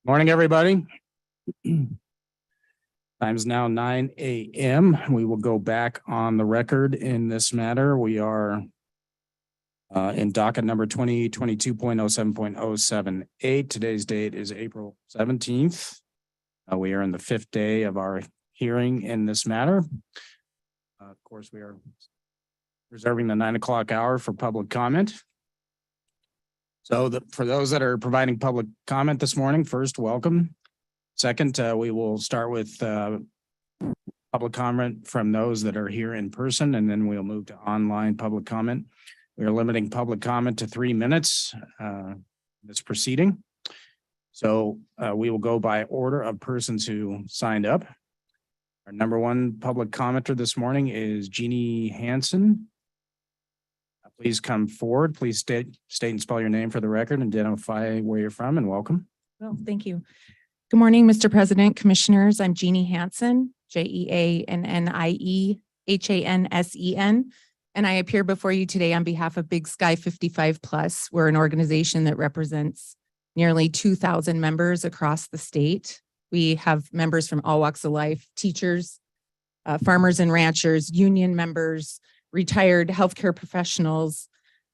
Morning, everybody. Time's now 9 a.m. We will go back on the record in this matter. We are in docket number 2022.07.078. Today's date is April 17th. We are in the 5th day of our hearing in this matter. Of course, we are reserving the 9 o'clock hour for public comment. So for those that are providing public comment this morning, first, welcome. Second, we will start with public comment from those that are here in person, and then we'll move to online public comment. We are limiting public comment to 3 minutes this proceeding. So we will go by order of persons who signed up. Our number one public commenter this morning is Jeannie Hansen. Please come forward. Please state and spell your name for the record and identify where you're from, and welcome. Well, thank you. Good morning, Mr. President, Commissioners. I'm Jeannie Hansen, JeannieHansen, and I appear before you today on behalf of Big Sky 55 Plus. We're an organization that represents nearly 2,000 members across the state. We have members from all walks of life, teachers, farmers and ranchers, union members, retired healthcare professionals,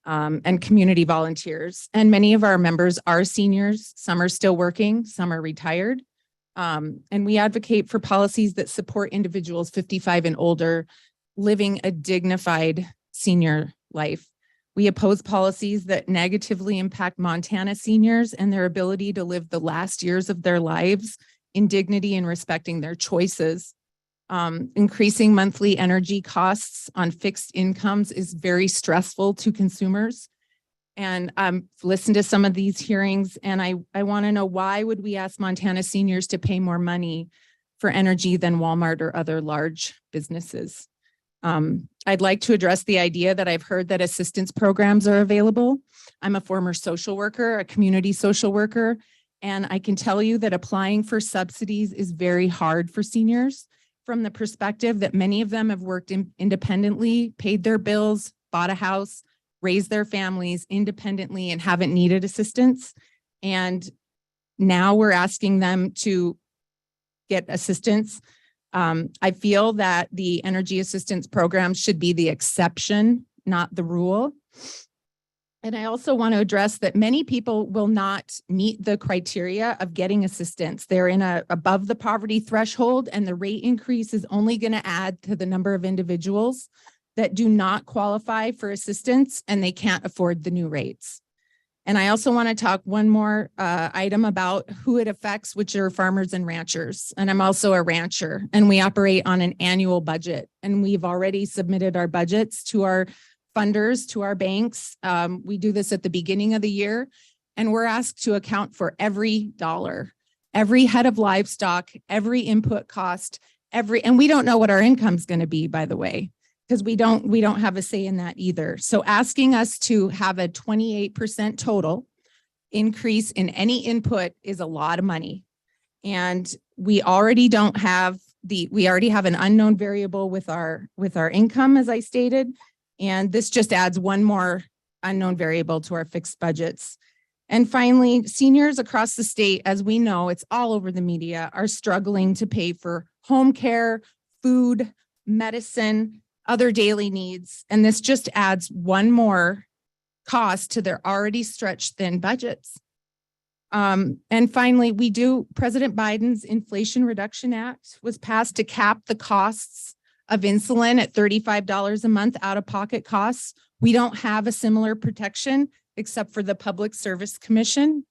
and community volunteers. And many of our members are seniors. Some are still working, some are retired. And we advocate for policies that support individuals 55 and older living a dignified senior life. We oppose policies that negatively impact Montana seniors and their ability to live the last years of their lives in dignity and respecting their choices. Increasing monthly energy costs on fixed incomes is very stressful to consumers. And listened to some of these hearings, and I want to know, why would we ask Montana seniors to pay more money for energy than Walmart or other large businesses? I'd like to address the idea that I've heard that assistance programs are available. I'm a former social worker, a community social worker, and I can tell you that applying for subsidies is very hard for seniors, from the perspective that many of them have worked independently, paid their bills, bought a house, raised their families independently, and haven't needed assistance. And now we're asking them to get assistance. I feel that the energy assistance program should be the exception, not the rule. And I also want to address that many people will not meet the criteria of getting assistance. They're in above the poverty threshold, and the rate increase is only going to add to the number of individuals that do not qualify for assistance, and they can't afford the new rates. And I also want to talk one more item about who it affects, which are farmers and ranchers. And I'm also a rancher, and we operate on an annual budget, and we've already submitted our budgets to our funders, to our banks. We do this at the beginning of the year, and we're asked to account for every dollar, every head of livestock, every input cost, and we don't know what our income is going to be, by the way, because we don't have a say in that either. So asking us to have a 28% total increase in any input is a lot of money. And we already have an unknown variable with our income, as I stated. And this just adds one more unknown variable to our fixed budgets. And finally, seniors across the state, as we know, it's all over the media, are struggling to pay for home care, food, medicine, other daily needs. And this just adds one more cost to their already stretched thin budgets. And finally, President Biden's Inflation Reduction Act was passed to cap the costs of insulin at $35 a month out-of-pocket costs. We don't have a similar protection except for the Public Service Commission.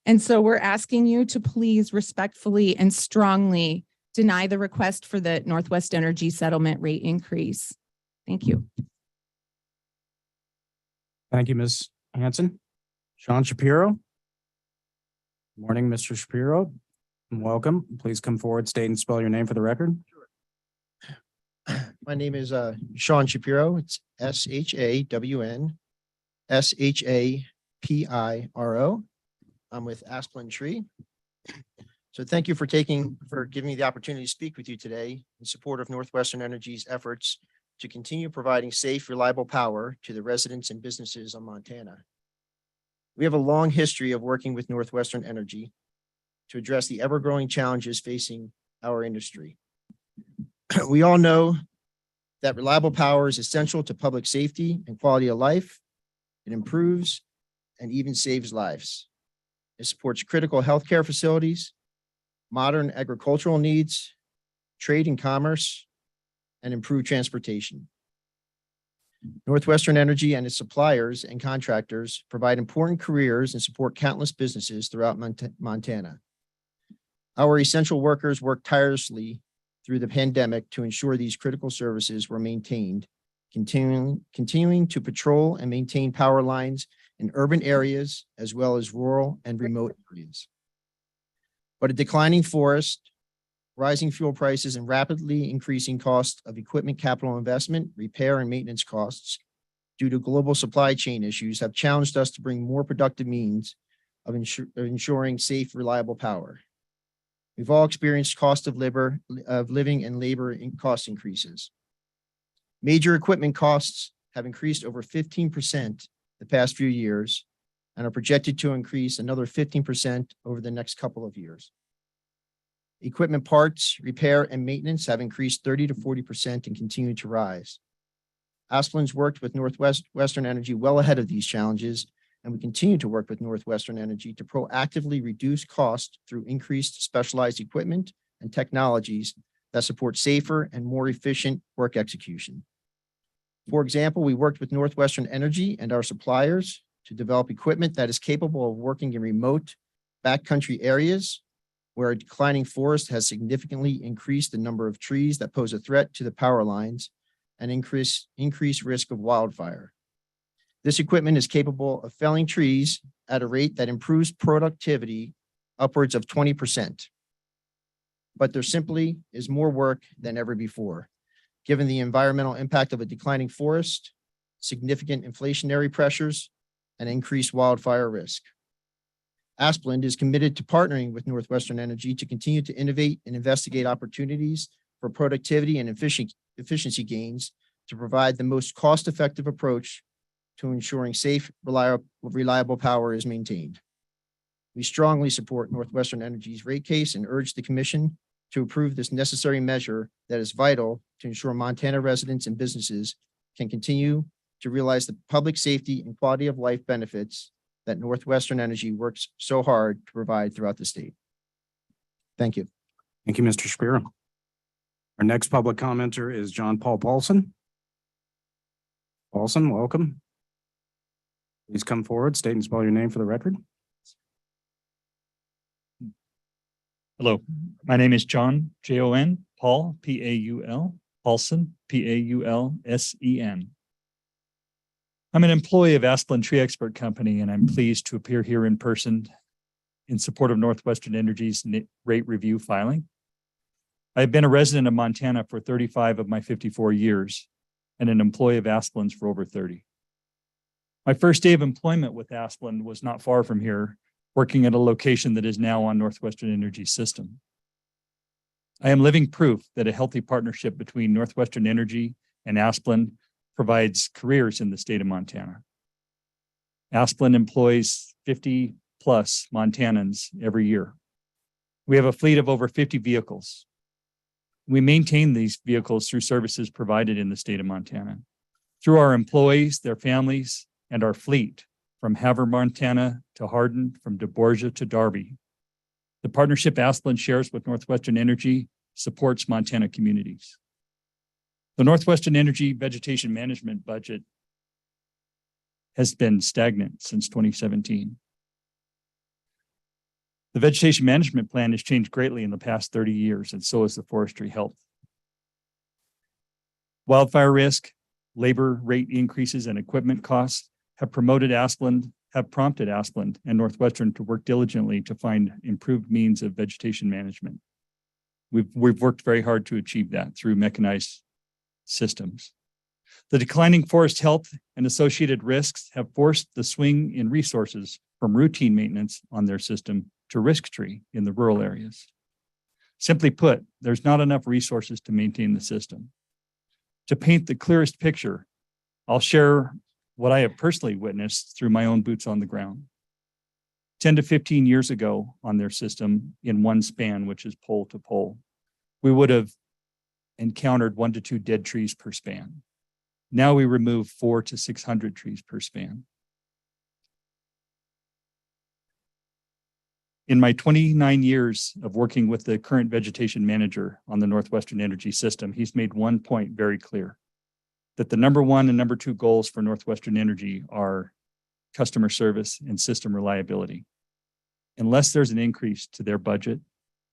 And so we're asking you to please respectfully and strongly deny the request for the Northwest Energy settlement rate increase. Thank you. Thank you, Ms. Hansen. Sean Shapiro. Good morning, Mr. Shapiro. Welcome. Please come forward, state and spell your name for the record. My name is Sean Shapiro. It's SHAWNSHAPIRO. I'm with Asplin Tree. So thank you for giving me the opportunity to speak with you today in support of Northwestern Energy's efforts to continue providing safe, reliable power to the residents and businesses of Montana. We have a long history of working with Northwestern Energy to address the ever-growing challenges facing our industry. We all know that reliable power is essential to public safety and quality of life. It improves and even saves lives. It supports critical healthcare facilities, modern agricultural needs, trade and commerce, and improved transportation. Northwestern Energy and its suppliers and contractors provide important careers and support countless businesses throughout Montana. Our essential workers worked tirelessly through the pandemic to ensure these critical services were maintained, continuing to patrol and maintain power lines in urban areas as well as rural and remote areas. But a declining forest, rising fuel prices, and rapidly increasing cost of equipment capital investment, repair, and maintenance costs due to global supply chain issues have challenged us to bring more productive means of ensuring safe, reliable power. We've all experienced cost of living and labor cost increases. Major equipment costs have increased over 15% the past few years and are projected to increase another 15% over the next couple of years. Equipment parts, repair, and maintenance have increased 30 to 40% and continue to rise. Asplund's worked with Northwestern Energy well ahead of these challenges, and we continue to work with Northwestern Energy to proactively reduce costs through increased specialized equipment and technologies that support safer and more efficient work execution. For example, we worked with Northwestern Energy and our suppliers to develop equipment that is capable of working in remote backcountry areas where a declining forest has significantly increased the number of trees that pose a threat to the power lines and increased risk of wildfire. This equipment is capable of felling trees at a rate that improves productivity upwards of 20%. But there simply is more work than ever before, given the environmental impact of a declining forest, significant inflationary pressures, and increased wildfire risk. Asplund is committed to partnering with Northwestern Energy to continue to innovate and investigate opportunities for productivity and efficiency gains to provide the most cost-effective approach to ensuring safe, reliable power is maintained. We strongly support Northwestern Energy's rate case and urge the Commission to approve this necessary measure that is vital to ensure Montana residents and businesses can continue to realize the public safety and quality of life benefits that Northwestern Energy works so hard to provide throughout the state. Thank you. Thank you, Mr. Shapiro. Our next public commenter is John Paul Paulson. Paulson, welcome. Please come forward, state and spell your name for the record. Hello, my name is John, Jon, Paul, Paul, Paulson, Paulsen. I'm an employee of Asplund Tree Expert Company, and I'm pleased to appear here in person in support of Northwestern Energy's rate review filing. I've been a resident of Montana for 35 of my 54 years and an employee of Asplund's for over 30. My first day of employment with Asplund was not far from here, working at a location that is now on Northwestern Energy's system. I am living proof that a healthy partnership between Northwestern Energy and Asplund provides careers in the state of Montana. Asplund employs 50 plus Montanans every year. We have a fleet of over 50 vehicles. We maintain these vehicles through services provided in the state of Montana. Through our employees, their families, and our fleet, from Havre, Montana to Hardin, from DeBorgia to Darby. The partnership Asplund shares with Northwestern Energy supports Montana communities. The Northwestern Energy vegetation management budget has been stagnant since 2017. The vegetation management plan has changed greatly in the past 30 years, and so has the forestry health. Wildfire risk, labor rate increases, and equipment costs have prompted Asplund and Northwestern to work diligently to find improved means of vegetation management. We've worked very hard to achieve that through mechanized systems. The declining forest health and associated risks have forced the swing in resources from routine maintenance on their system to risk tree in the rural areas. Simply put, there's not enough resources to maintain the system. To paint the clearest picture, I'll share what I have personally witnessed through my own boots on the ground. 10 to 15 years ago on their system in one span, which is pole to pole, we would have encountered 1 to 2 dead trees per span. Now we remove 400 to 600 trees per span. In my 29 years of working with the current vegetation manager on the Northwestern Energy system, he's made one point very clear, that the number 1 and number 2 goals for Northwestern Energy are customer service and system reliability. Unless there's an increase to their budget,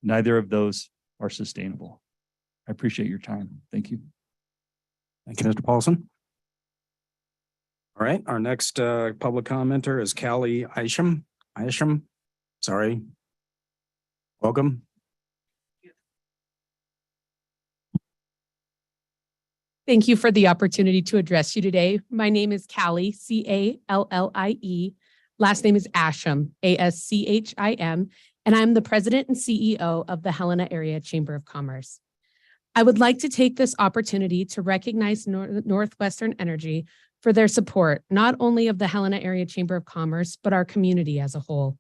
neither of those are sustainable. I appreciate your time. Thank you. Thank you, Mr. Paulson. All right, our next public commenter is Callie Isham. Sorry. Welcome. Thank you for the opportunity to address you today. My name is Callie, C-A-L-L-I-E. Last name is Asham, A-S-C-H-I-M, and I'm the president and CEO of the Helena Area Chamber of Commerce. I would like to take this opportunity to recognize Northwestern Energy for their support, not only of the Helena Area Chamber of Commerce, but our community as a whole.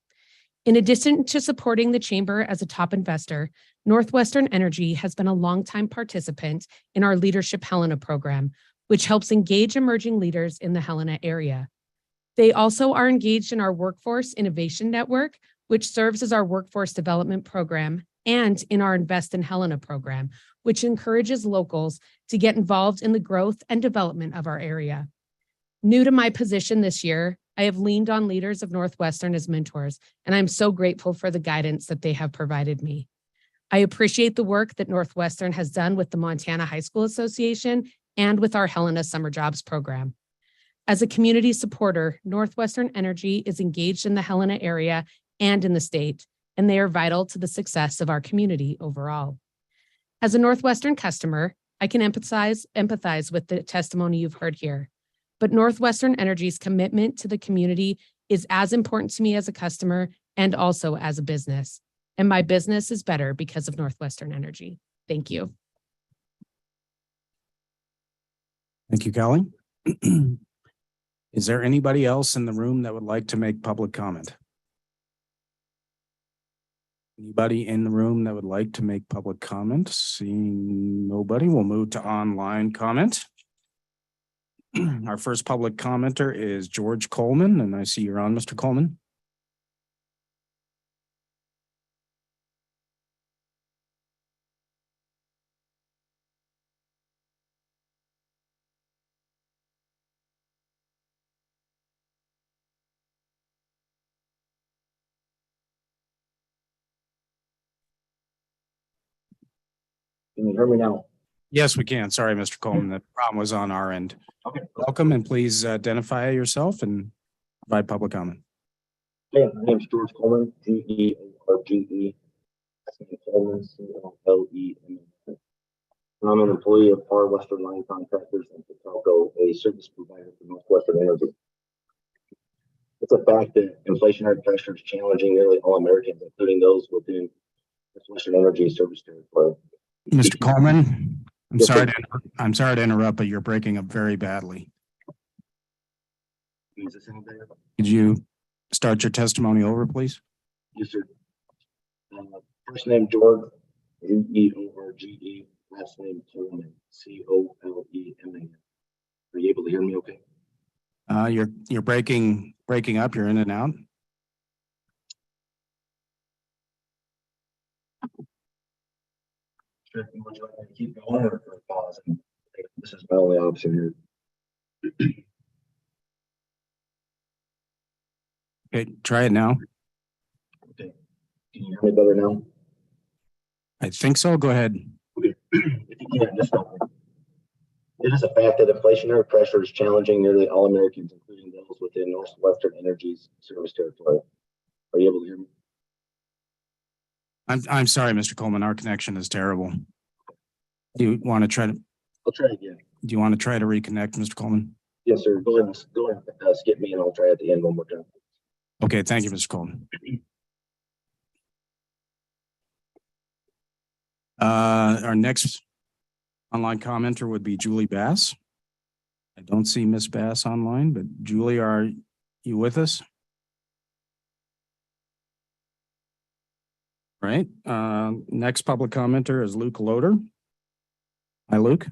In addition to supporting the Chamber as a top investor, Northwestern Energy has been a longtime participant in our Leadership Helena program, which helps engage emerging leaders in the Helena area. They also are engaged in our Workforce Innovation Network, which serves as our workforce development program, and in our Invest in Helena program, which encourages locals to get involved in the growth and development of our area. New to my position this year, I have leaned on leaders of Northwestern as mentors, and I'm so grateful for the guidance that they have provided me. I appreciate the work that Northwestern has done with the Montana High School Association and with our Helena Summer Jobs program. As a community supporter, Northwestern Energy is engaged in the Helena area and in the state, and they are vital to the success of our community overall. As a Northwestern customer, I can empathize with the testimony you've heard here. But Northwestern Energy's commitment to the community is as important to me as a customer and also as a business. And my business is better because of Northwestern Energy. Thank you. Thank you, Callie. Is there anybody else in the room that would like to make public comment? Anybody in the room that would like to make public comment? Seeing nobody, we'll move to online comment. Our first public commenter is George Coleman, and I see you're on, Mr. Coleman. Can you hear me now? Yes, we can. Sorry, Mr. Coleman. The problem was on our end. Okay. Welcome, and please identify yourself and provide public comment. Hey, my name is George Coleman, G-E-O-R-G-E. Coleman, C-O-L-E-M-A-N. I'm an employee of Far Western Line Contractors in Chicago, a service provider for Northwestern Energy. It's a fact that inflationary pressure is challenging nearly all Americans, including those within Northwestern Energy service territory. Mr. Coleman, Yes, sir. I'm sorry to interrupt, but you're breaking up very badly. Is this any better? Could you start your testimony over, please? Yes, sir. First name George, G-E-O-R-G-E. Last name Coleman, C-O-L-E-M-A-N. Are you able to hear me okay? You're breaking up. You're in and out. Sure. Would you like me to keep going or pause? This is my only option here. Okay, try it now. Okay. Can you hear me better now? I think so. Go ahead. Okay. If you can't, just stop me. It is a fact that inflationary pressure is challenging nearly all Americans, including those within Northwestern Energy's service territory. Are you able to hear me? I'm sorry, Mr. Coleman. Our connection is terrible. Do you want to try to? I'll try again. Do you want to try to reconnect, Mr. Coleman? Yes, sir. Go ahead and skip me, and I'll try at the end one more time. Okay, thank you, Mr. Coleman. Our next Online commenter would be Julie Bass. I don't see Miss Bass online, but Julie, are you with us? Right. Next public commenter is Luke Loader. Hi, Luke.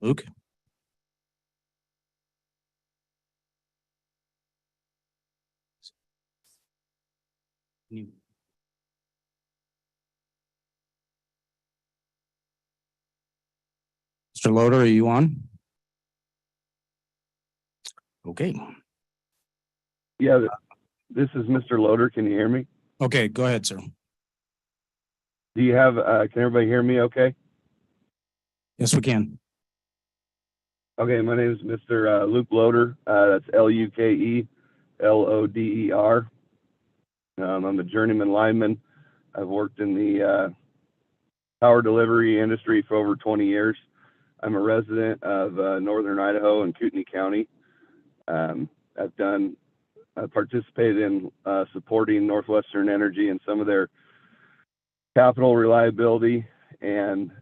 Luke? Mr. Loader, are you on? Okay. Yeah, this is Mr. Loader. Can you hear me? Okay, go ahead, sir. Do you have, can everybody hear me okay? Yes, we can. Okay, my name is Mr. Luke Loader. That's Lukeloder. I'm a journeyman lineman. I've worked in the power delivery industry for over 20 years. I'm a resident of northern Idaho and Kootenai County. I've participated in supporting Northwestern Energy and some of their capital reliability and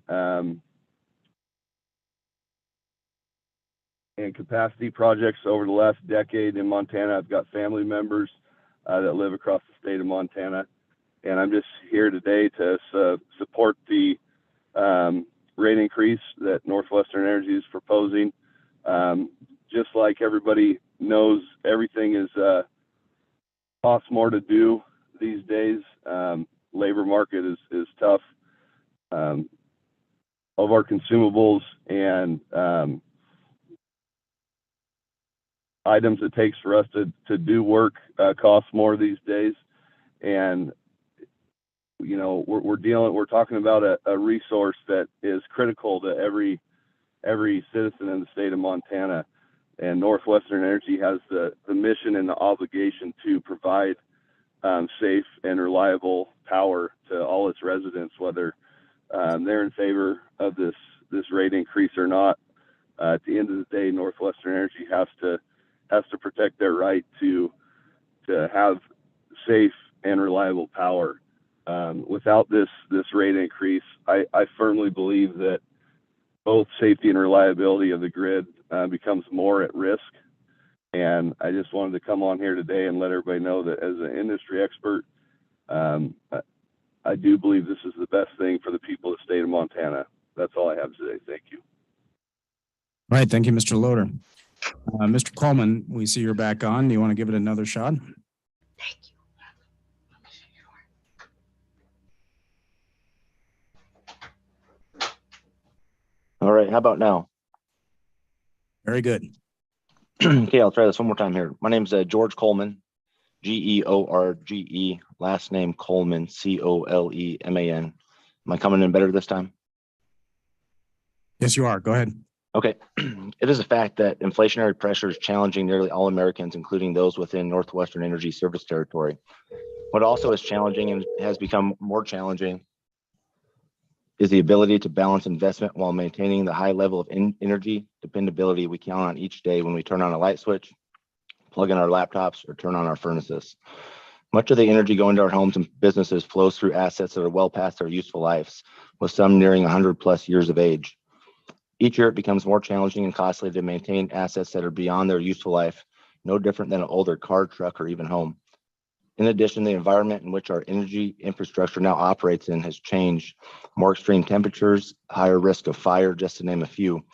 capacity projects over the last decade in Montana. I've got family members that live across the state of Montana, and I'm just here today to support the rate increase that Northwestern Energy is proposing. Just like everybody knows, everything is costs more to do these days. Labor market is tough. Of our consumables and items it takes for us to do work cost more these days. And you know, we're talking about a resource that is critical to every citizen in the state of Montana. And Northwestern Energy has the mission and the obligation to provide safe and reliable power to all its residents, whether they're in favor of this rate increase or not. At the end of the day, Northwestern Energy has to protect their right to have safe and reliable power. Without this rate increase, I firmly believe that both safety and reliability of the grid becomes more at risk. And I just wanted to come on here today and let everybody know that as an industry expert, I do believe this is the best thing for the people of the state of Montana. That's all I have today. Thank you. All right. Thank you, Mr. Loader. Mr. Coleman, we see you're back on. Do you want to give it another shot? Thank you. All right, how about now? Very good. Okay, I'll try this one more time here. My name's George Coleman, George, last name Coleman, Coleman. Am I coming in better this time? Yes, you are. Go ahead. Okay. It is a fact that inflationary pressure is challenging nearly all Americans, including those within Northwestern Energy service territory. What also is challenging and has become more challenging is the ability to balance investment while maintaining the high level of energy dependability we count on each day when we turn on a light switch, plug in our laptops, or turn on our furnaces. Much of the energy going to our homes and businesses flows through assets that are well past their useful lives, with some nearing 100+ years of age. Each year, it becomes more challenging and costly to maintain assets that are beyond their useful life, no different than an older car, truck, or even home. In addition, the environment in which our energy infrastructure now operates in has changed. More extreme temperatures, higher risk of fire, just to name a few,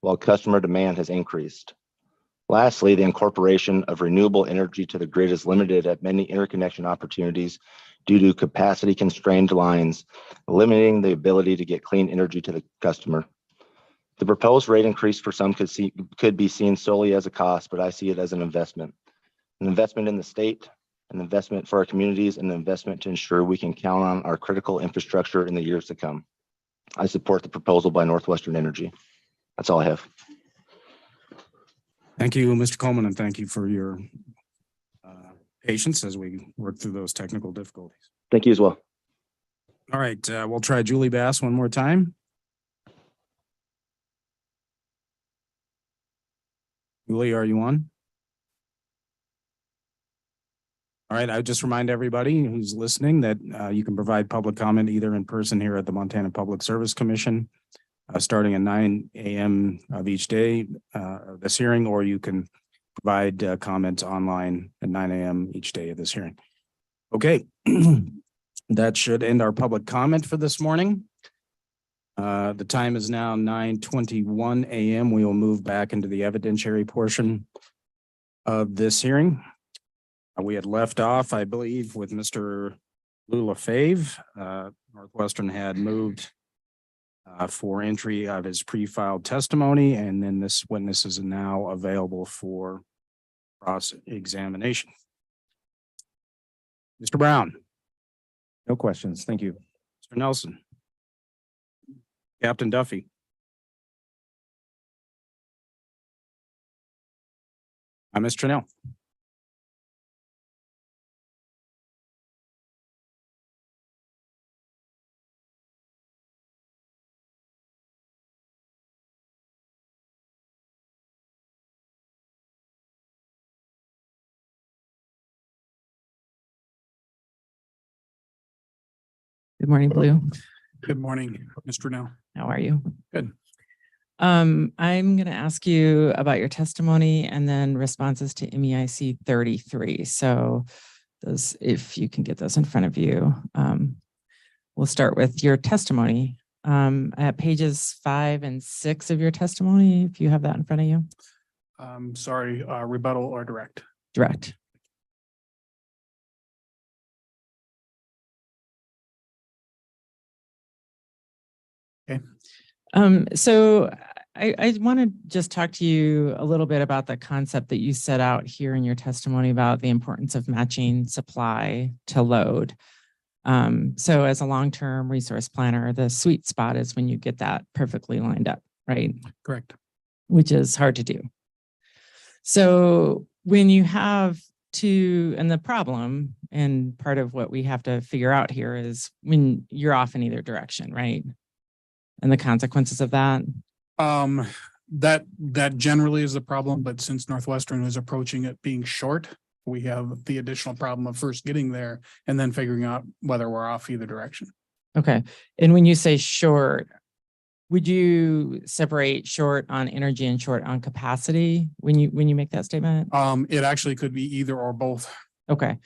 while customer demand has increased. Lastly, the incorporation of renewable energy to the grid is limited at many interconnection opportunities due to capacity-constrained lines, limiting the ability to get clean energy to the customer. The proposed rate increase for some could be seen solely as a cost, but I see it as an investment in the state, an investment for our communities, and an investment to ensure we can count on our critical infrastructure in the years to come. I support the proposal by Northwestern Energy. That's all I have. Thank you, Mr. Coleman, and thank you for your patience as we work through those technical difficulties. Thank you as well. All right, we'll try Julie Bass one more time. Julie, are you on? All right, I would just remind everybody who's listening that you can provide public comment either in person here at the Montana Public Service Commission, starting at 9 a.m. of each day of this hearing, or you can provide comments online at 9 a.m. each day of this hearing. Okay, that should end our public comment for this morning. The time is now 9:21 a.m. We will move back into the evidentiary portion of this hearing. We had left off, I believe, with Mr. Lafave. Northwestern had moved for entry of his pre-filed testimony, and then this witness is now available for cross-examination. Mr. Brown. No questions. Thank you. Mr. Nelson. Captain Duffy. Ms. Trinnell. Good morning, Blue. Good morning, Mr. Nell. How are you? Good. I'm going to ask you about your testimony and then responses to MEIC 33. So those, if you can get those in front of you, we'll start with your testimony. At pages 5 and 6 of your testimony, if you have that in front of you. Sorry, rebuttal or direct? Direct. Okay. So I want to just talk to you a little bit about the concept that you set out here in your testimony about the importance of matching supply to load. So as a long-term resource planner, the sweet spot is when you get that perfectly lined up, right? Correct. Which is hard to do. So when you have to, and the problem, and part of what we have to figure out here is when you're off in either direction, right? And the consequences of that? That generally is the problem, but since Northwestern is approaching it being short, we have the additional problem of first getting there and then figuring out whether we're off either direction. Okay. And when you say short, would you separate short on energy and short on capacity when you make that statement? It actually could be either or both. Okay.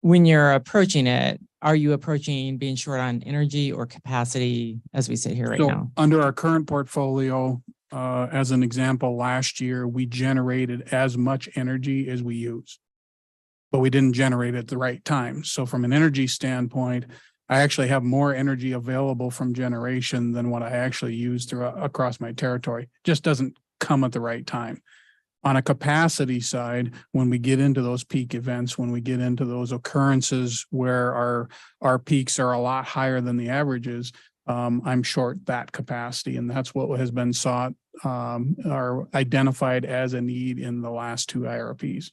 When you're approaching it, are you approaching being short on energy or capacity as we sit here right So now? under our current portfolio, as an example, last year, we generated as much energy as we use, but we didn't generate it at the right time. So from an energy standpoint, I actually have more energy available from generation than what I actually use across my territory. Just doesn't come at the right time. On a capacity side, when we get into those peak events, when we get into those occurrences where our peaks are a lot higher than the averages, I'm short that capacity. And that's what has been sought or identified as a need in the last 2 IRPs.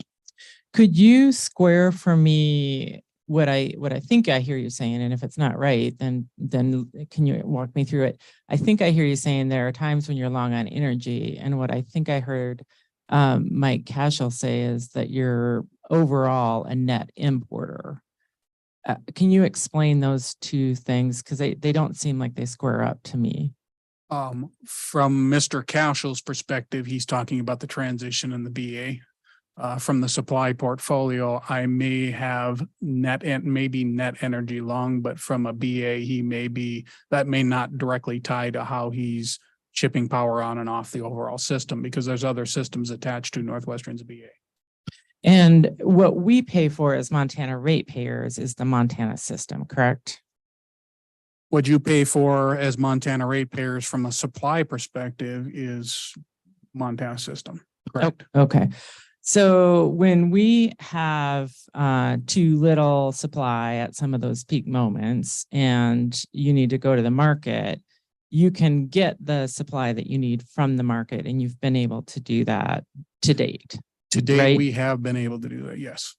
Could you square for me what I think I hear you saying? And if it's not right, then can you walk me through it? I think I hear you saying there are times when you're long on energy. And what I think I heard Mike Cashel say is that you're overall a net importer. Can you explain those two things? Because they don't seem like they square up to me. From Mr. Cashel's perspective, he's talking about the transition in the BA. From the supply portfolio, I may have maybe net energy long, but from a BA, that may not directly tie to how he's shipping power on and off the overall system, because there's other systems attached to Northwestern's BA. And what we pay for as Montana ratepayers is the Montana system, correct? What you pay for as Montana ratepayers from a supply perspective is Montana system, correct? Okay. So when we have too little supply at some of those peak moments and you need to go to the market, you can get the supply that you need from the market, and you've been able to do that to date. To date, right? we have been able to do that, yes.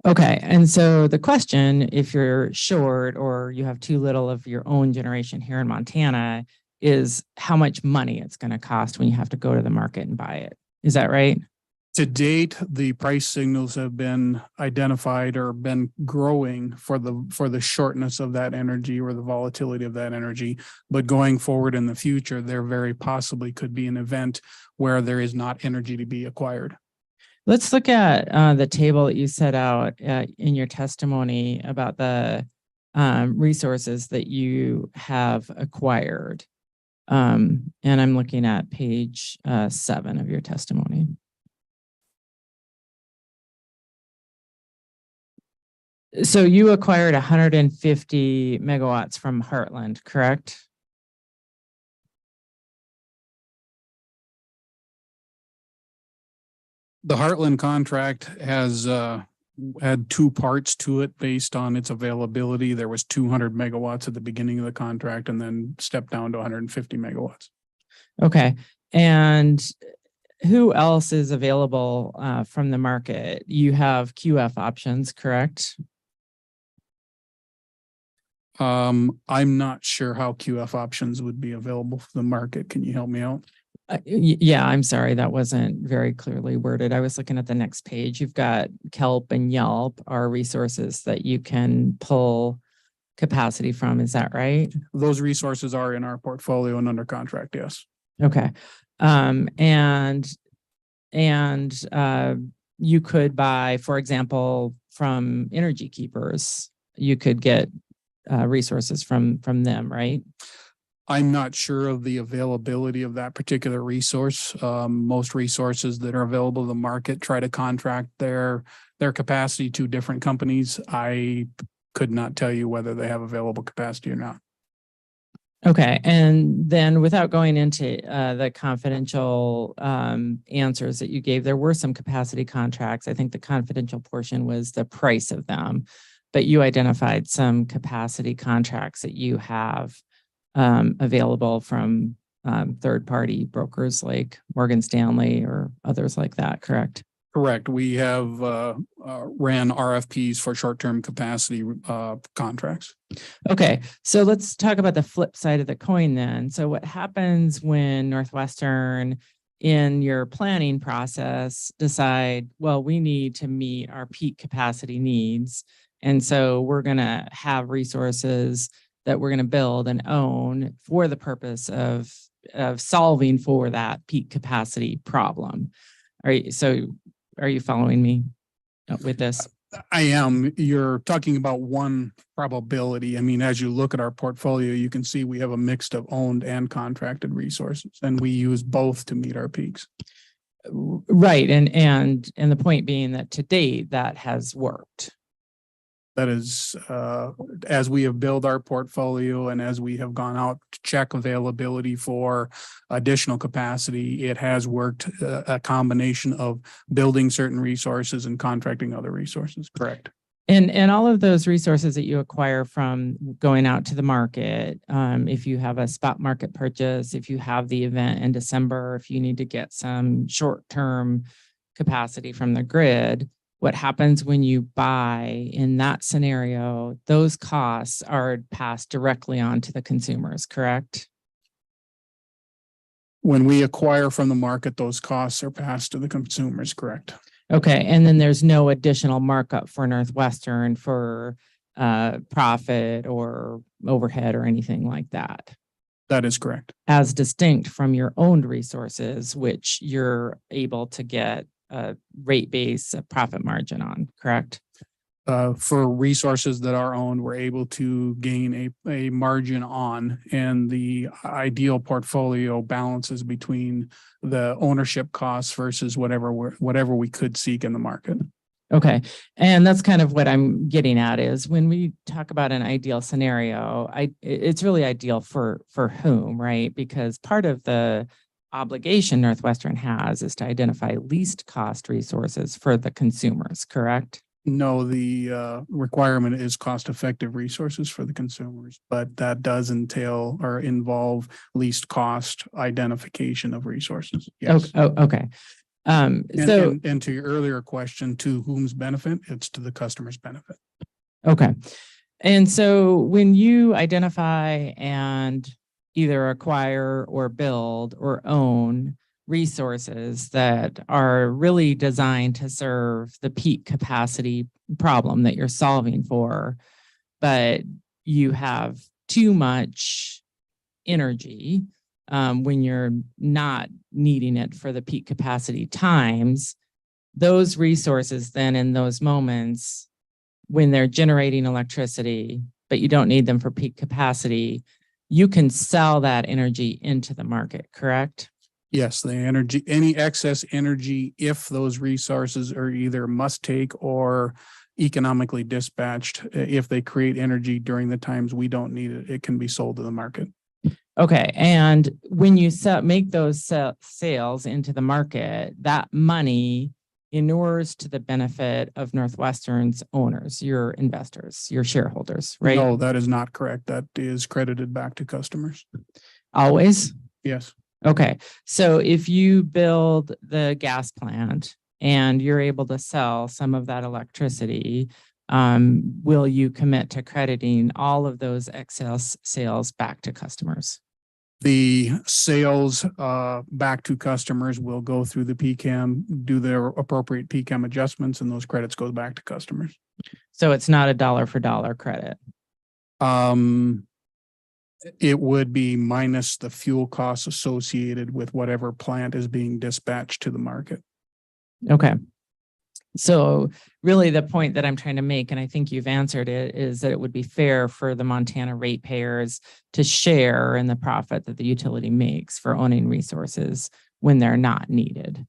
Okay. And so the question, if you're short or you have too little of your own generation here in Montana, is how much money it's going to cost when you have to go to the market and buy it. Is that right? To date, the price signals have been identified or been growing for the shortness of that energy or the volatility of that energy. But going forward in the future, there very possibly could be an event where there is not energy to be acquired. Let's look at the table that you set out in your testimony about the resources that you have acquired. And I'm looking at page 7 of your testimony. So you acquired 150 megawatts from Heartland, correct? The Heartland contract has had two parts to it based on its availability. There was 200 megawatts at the beginning of the contract and then stepped down to 150 megawatts. Okay. And who else is available from the market? You have QF options, correct? I'm not sure how QF options would be available for the market. Can you help me out? Yeah, I'm sorry. That wasn't very clearly worded. I was looking at the next page. You've got Kelp and Yelp are resources that you can pull capacity from. Is that right? Those resources are in our portfolio and under contract, yes. Okay. And you could buy, for example, from Energy Keepers, you could get resources from them, right? I'm not sure of the availability of that particular resource. Most resources that are available in the market try to contract their capacity to different companies. I could not tell you whether they have available capacity or not. Okay. And then without going into the confidential answers that you gave, there were some capacity contracts. I think the confidential portion was the price of them, but you identified some capacity contracts that you have available from third-party brokers like Morgan Stanley or others like that, correct? Correct. We have ran RFPs for short-term capacity contracts. Okay, so let's talk about the flip side of the coin then. So what happens when Northwestern in your planning process decide, well, we need to meet our peak capacity needs. And so we're going to have resources that we're going to build and own for the purpose of solving for that peak capacity problem. Are you following me with this? I am. You're talking about one probability. I mean, as you look at our portfolio, you can see we have a mix of owned and contracted resources, and we use both to meet our peaks. Right. And the point being that to date, that has worked. That is, as we have built our portfolio and as we have gone out to check availability for additional capacity, it has worked a combination of building certain resources and contracting other resources. Correct. And all of those resources that you acquire from going out to the market, if you have a spot market purchase, if you have the event in December, if you need to get some short-term capacity from the grid, what happens when you buy in that scenario, those costs are passed directly on to the consumers, correct? When we acquire from the market, those costs are passed to the consumers, correct? Okay, and then there's no additional markup for Northwestern for profit or overhead or anything like that. That is correct. As distinct from your owned resources, which you're able to get a rate base, a profit margin on, correct? For resources that are owned, we're able to gain a margin on, and the ideal portfolio balances between the ownership costs versus whatever we could seek in the market. Okay. And that's kind of what I'm getting at is when we talk about an ideal scenario, it's really ideal for whom, right? Because part of the obligation Northwestern has is to identify least cost resources for the consumers, correct? No, the requirement is cost-effective resources for the consumers, but that does entail or involve least cost identification of resources. Yes. Okay. And to your earlier question, to whom's benefit? It's to the customer's benefit. Okay. And so when you identify and either acquire or build or own resources that are really designed to serve the peak capacity problem that you're solving for, but you have too much energy when you're not needing it for the peak capacity times, those resources then in those moments when they're generating electricity, but you don't need them for peak capacity, you can sell that energy into the market, correct? Yes, the energy, any excess energy, if those resources are either must take or economically dispatched, if they create energy during the times we don't need it, it can be sold to the market. Okay, and when you make those sales into the market, that money inures to the benefit of Northwestern's owners, your investors, your shareholders, right? No, that is not correct. That is credited back to customers. Always? Yes. Okay, so if you build the gas plant and you're able to sell some of that electricity, will you commit to crediting all of those excess sales back to customers? The sales back to customers will go through the PCAM, do their appropriate PCAM adjustments, and those credits go back to customers. So it's not a dollar for dollar credit. It would be minus the fuel costs associated with whatever plant is being dispatched to the market. Okay. So really the point that I'm trying to make, and I think you've answered it, is that it would be fair for the Montana ratepayers to share in the profit that the utility makes for owning resources when they're not needed.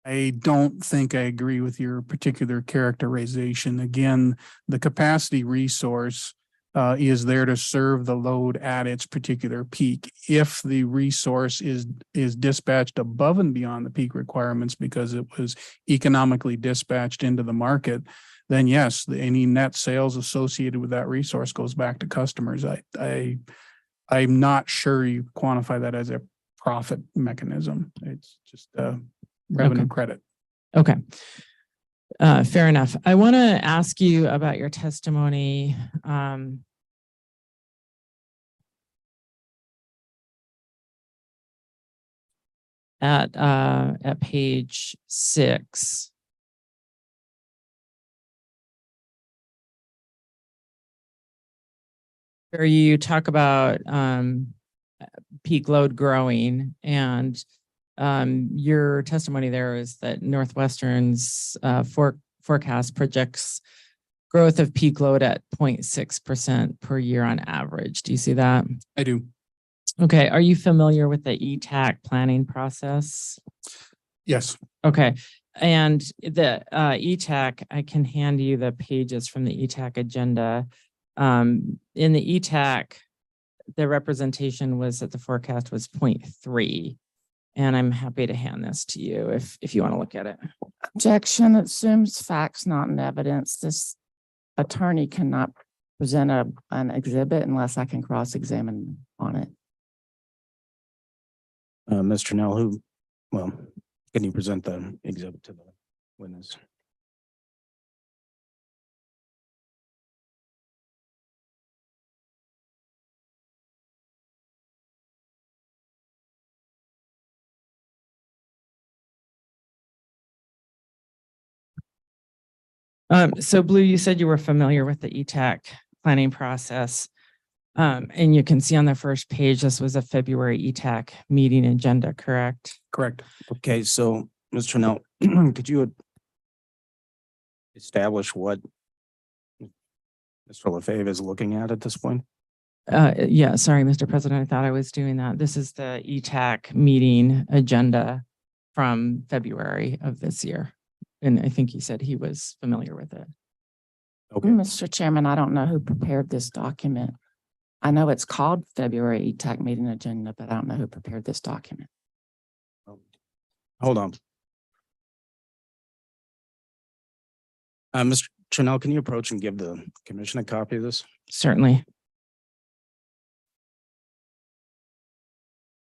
I don't think I agree with your particular characterization. Again, the capacity resource is there to serve the load at its particular peak. If the resource is dispatched above and beyond the peak requirements because it was economically dispatched into the market, then yes, any net sales associated with that resource goes back to customers. I'm not sure you quantify that as a profit mechanism. It's just revenue credit. Okay. Fair enough. I want to ask you about your testimony. At page 6. Where you talk about peak load growing, and your testimony there is that Northwestern's forecast projects growth of peak load at 0.6% per year on average. Do you see that? I do. Okay. Are you familiar with the ETAC planning process? Yes. Okay. And the ETAC, I can hand you the pages from the ETAC agenda. In the ETAC, the representation was that the forecast was 0.3. And I'm happy to hand this to you if you want to look at it. Objection. It assumes facts, not in evidence. This attorney cannot present an exhibit unless I can cross-examine on it. Mr. Nell, can you present the exhibit to the witness? So Blue, you said you were familiar with the ETAC planning process. And you can see on the first page, this was a February ETAC meeting agenda, correct? Correct. Okay, so Mr. Nell, could you establish what Mr. Lafave is looking at this point? Yeah, sorry, Mr. President, I thought I was doing that. This is the ETAC meeting agenda from February of this year. And I think he said he was familiar with it. Okay. Mr. Chairman, I don't know who prepared this document. I know it's called February ETAC meeting agenda, but I don't know who prepared this document. Hold on. Mr. Chanel, can you approach and give the commission a copy of this? Certainly.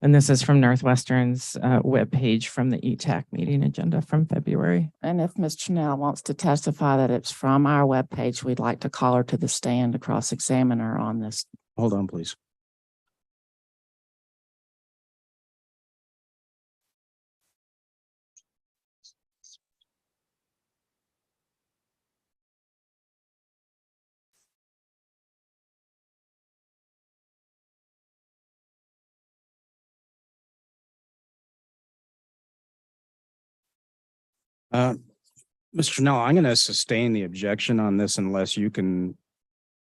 And this is from Northwestern's webpage from the ETAC meeting agenda from February. And if Ms. Chanel wants to testify that it's from our webpage, we'd like to call her to the stand to cross-examine her on this. Hold on, please. Mr. Nell, I'm going to sustain the objection on this unless you can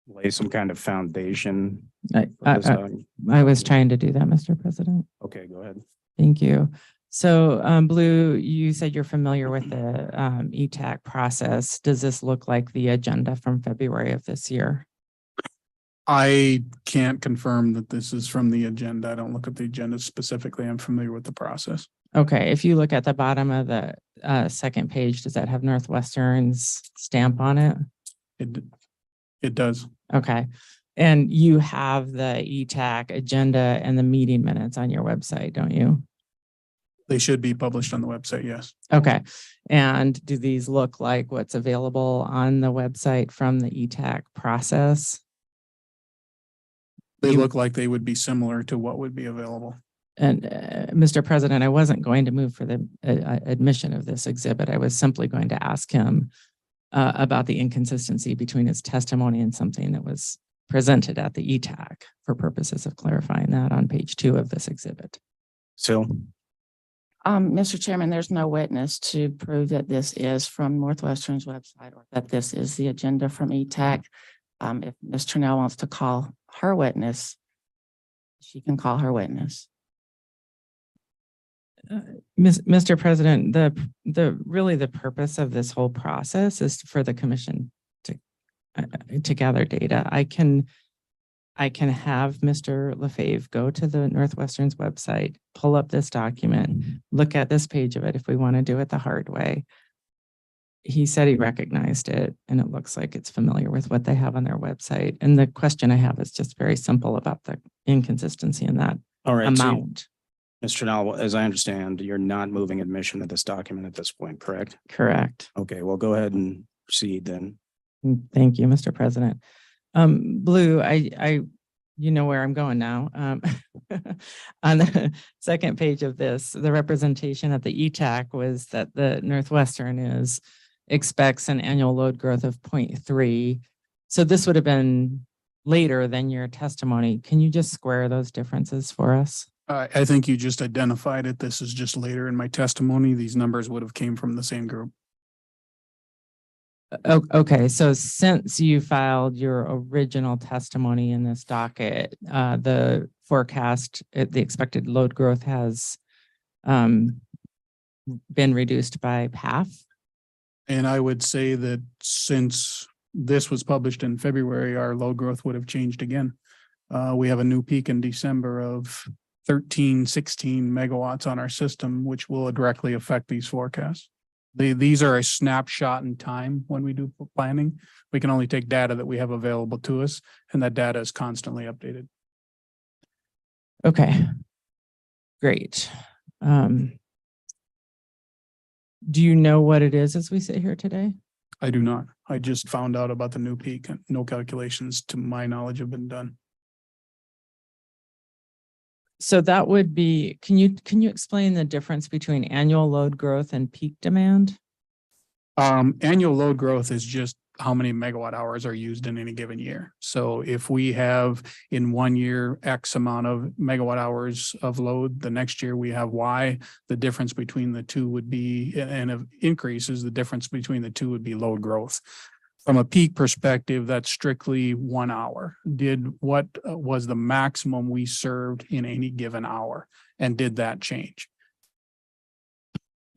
lay some kind of foundation. I, for this I, document. I was trying to do that, Mr. President. Okay, go ahead. Thank you. So, Blue, you said you're familiar with the ETAC process. Does this look like the agenda from February of this year? I can't confirm that this is from the agenda. I don't look at the agenda specifically. I'm familiar with the process. Okay, if you look at the bottom of the second page, does that have Northwestern's stamp on it? It does. Okay. And you have the ETAC agenda and the meeting minutes on your website, don't you? They should be published on the website, yes. Okay. And do these look like what's available on the website from the ETAC process? They look like they would be similar to what would be available. And Mr. President, I wasn't going to move for the admission of this exhibit. I was simply going to ask him about the inconsistency between his testimony and something that was presented at the ETAC for purposes of clarifying that on page 2 of this exhibit. So, Mr. Chairman, there's no witness to prove that this is from Northwestern's website or that this is the agenda from ETAC. If Ms. Turnell wants to call her witness, she can call her witness. Mr. President, really the purpose of this whole process is for the commission to gather data. I can have Mr. Lafave go to the Northwestern's website, pull up this document, look at this page of it if we want to do it the hard way. He said he recognized it, and it looks like it's familiar with what they have on their website. And the question I have is just very simple about the inconsistency in that all right, amount. Mr. Nell, as I understand, you're not moving admission of this document at this point, correct? Correct. Okay, well, go ahead and proceed then. Thank you, Mr. President. Blue, you know where I'm going now. On the second page of this, the representation at the ETAC was that the Northwestern expects an annual load growth of 0.3. So this would have been later than your testimony. Can you just square those differences for us? I think you just identified it. This is just later in my testimony. These numbers would have came from the same group. Okay, so since you filed your original testimony in this docket, the forecast, the expected load growth has been reduced by half? And I would say that since this was published in February, our load growth would have changed again. We have a new peak in December of 16 megawatts on our system, which will directly affect these forecasts. These are a snapshot in time when we do planning. We can only take data that we have available to us, and that data is constantly updated. Okay, great. Do you know what it is as we sit here today? I do not. I just found out about the new peak and no calculations to my knowledge have been done. So that would be, can you explain the difference between annual load growth and peak demand? Annual load growth is just how many megawatt hours are used in any given year. So if we have in 1 year X amount of megawatt hours of load, the next year we have Y, the difference between the two would be, and if increases, the difference between the two would be load growth. From a peak perspective, that's strictly 1 hour. What was the maximum we served in any given hour? And did that change?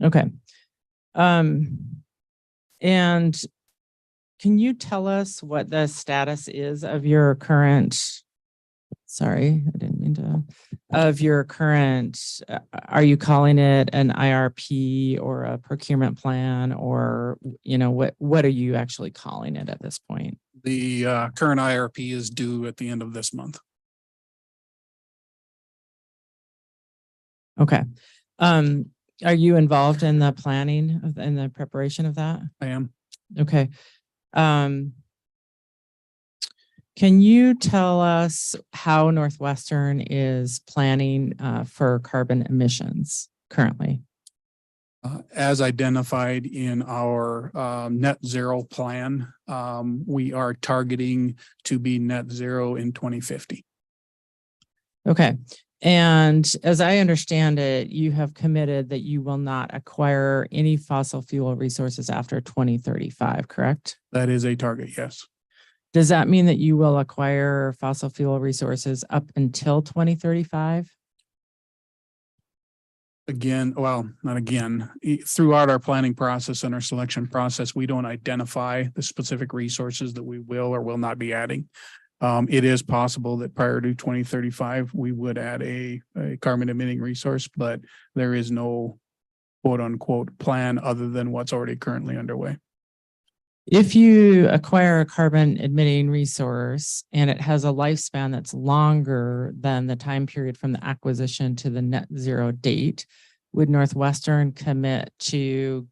Okay. And can you tell us what the status is of your current, sorry, I didn't mean to, of your current, are you calling it an IRP or a procurement plan, or, you know, what are you actually calling it at this point? The current IRP is due at the end of this month. Okay. Are you involved in the planning in the preparation of that? I am. Okay. Can you tell us how Northwestern is planning for carbon emissions currently? As identified in our net zero plan, we are targeting to be net zero in 2050. Okay. And as I understand it, you have committed that you will not acquire any fossil fuel resources after 2035, correct? That is a target, yes. Does that mean that you will acquire fossil fuel resources up until 2035? Again, well, not again, throughout our planning process and our selection process, we don't identify the specific resources that we will or will not be adding. It is possible that prior to 2035, we would add a carbon emitting resource, but there is no quote unquote plan other than what's already currently underway. If you acquire a carbon emitting resource and it has a lifespan that's longer than the time period from the acquisition to the net zero date, would Northwestern commit to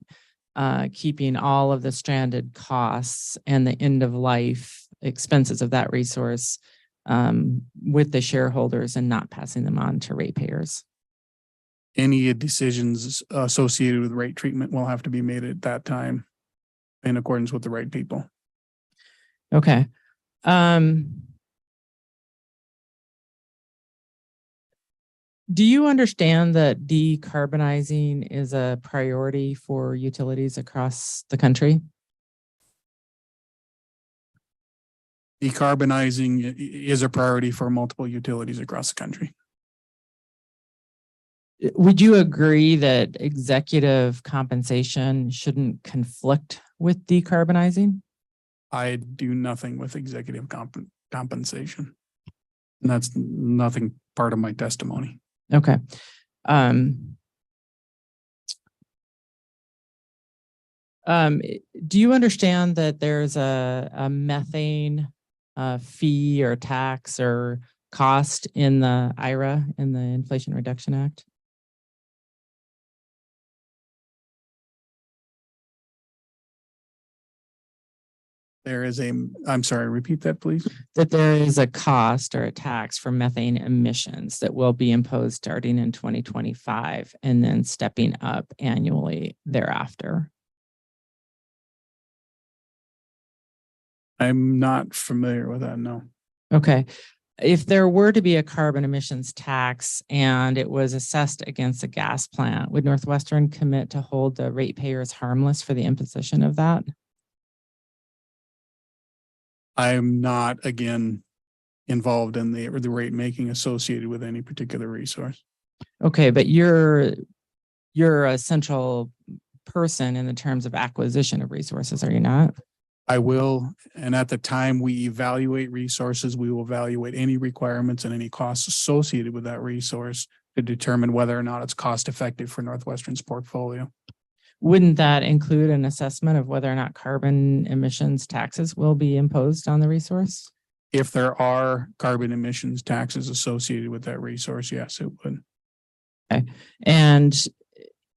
keeping all of the stranded costs and the end of life expenses of that resource with the shareholders and not passing them on to ratepayers? Any decisions associated with rate treatment will have to be made at that time in accordance with the right people. Okay. Do you understand that decarbonizing is a priority for utilities across the country? Decarbonizing is a priority for multiple utilities across the country. Would you agree that executive compensation shouldn't conflict with decarbonizing? I do nothing with executive compensation. And that's nothing part of my testimony. Okay. Do you understand that there's a methane fee or tax or cost in the IRA, in the Inflation Reduction Act? There is I'm sorry, repeat that, please. That there is a cost or a tax for methane emissions that will be imposed starting in 2025 and then stepping up annually thereafter. I'm not familiar with that, no. Okay. If there were to be a carbon emissions tax and it was assessed against a gas plant, would Northwestern commit to hold the ratepayers harmless for the imposition of that? I'm not, again, involved in the rate making associated with any particular resource. Okay, but you're a central person in the terms of acquisition of resources, are you not? I will, and at the time we evaluate resources, we will evaluate any requirements and any costs associated with that resource to determine whether or not it's cost effective for Northwestern's portfolio. Wouldn't that include an assessment of whether or not carbon emissions taxes will be imposed on the resource? If there are carbon emissions taxes associated with that resource, yes, it would. Okay. And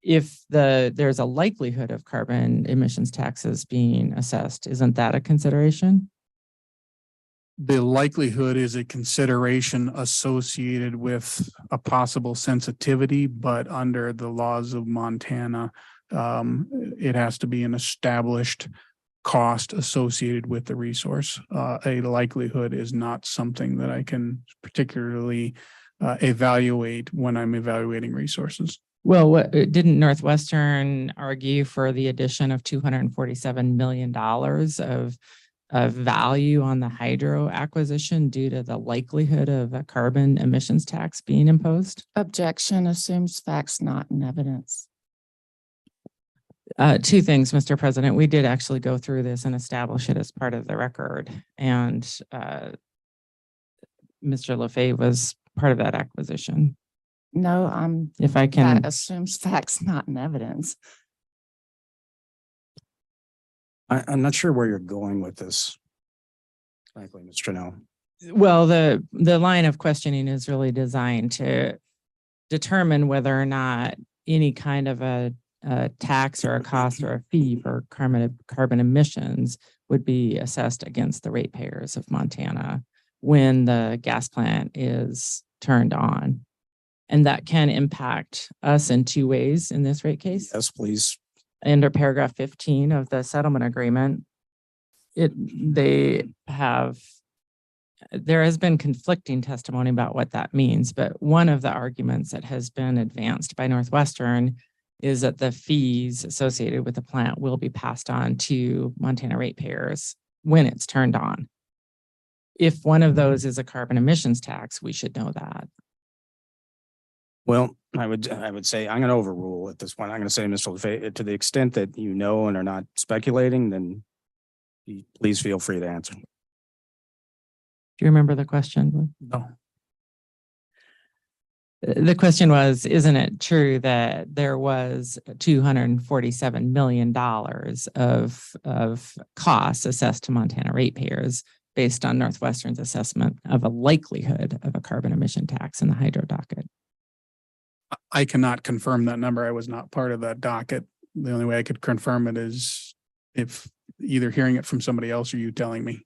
if there's a likelihood of carbon emissions taxes being assessed, isn't that a consideration? The likelihood is a consideration associated with a possible sensitivity, but under the laws of Montana, it has to be an established cost associated with the resource. A likelihood is not something that I can particularly evaluate when I'm evaluating resources. Well, didn't Northwestern argue for the addition of $247 million of value on the hydro acquisition due to the likelihood of a carbon emissions tax being imposed? Objection assumes facts not in evidence. Two things, Mr. President. We did actually go through this and establish it as part of the record. And Mr. Lafave was part of that acquisition. No, If I can. that assumes facts not in evidence. I'm not sure where you're going with this. Frankly, Mr. Nell. Well, the line of questioning is really designed to determine whether or not any kind of a tax or a cost or a fee for carbon emissions would be assessed against the ratepayers of Montana when the gas plant is turned on. And that can impact us in two ways in this rate case. Yes, please. Under paragraph 15 of the settlement agreement, they have there has been conflicting testimony about what that means, but one of the arguments that has been advanced by Northwestern is that the fees associated with the plant will be passed on to Montana ratepayers when it's turned on. If one of those is a carbon emissions tax, we should know that. Well, I would say I'm going to overrule at this point. I'm going to say, Mr. Lafave, to the extent that you know and are not speculating, then please feel free to answer. Do you remember the question? No. The question was, isn't it true that there was $247 million of costs assessed to Montana ratepayers based on Northwestern's assessment of a likelihood of a carbon emission tax in the hydro docket? I cannot confirm that number. I was not part of that docket. The only way I could confirm it is if either hearing it from somebody else or you telling me.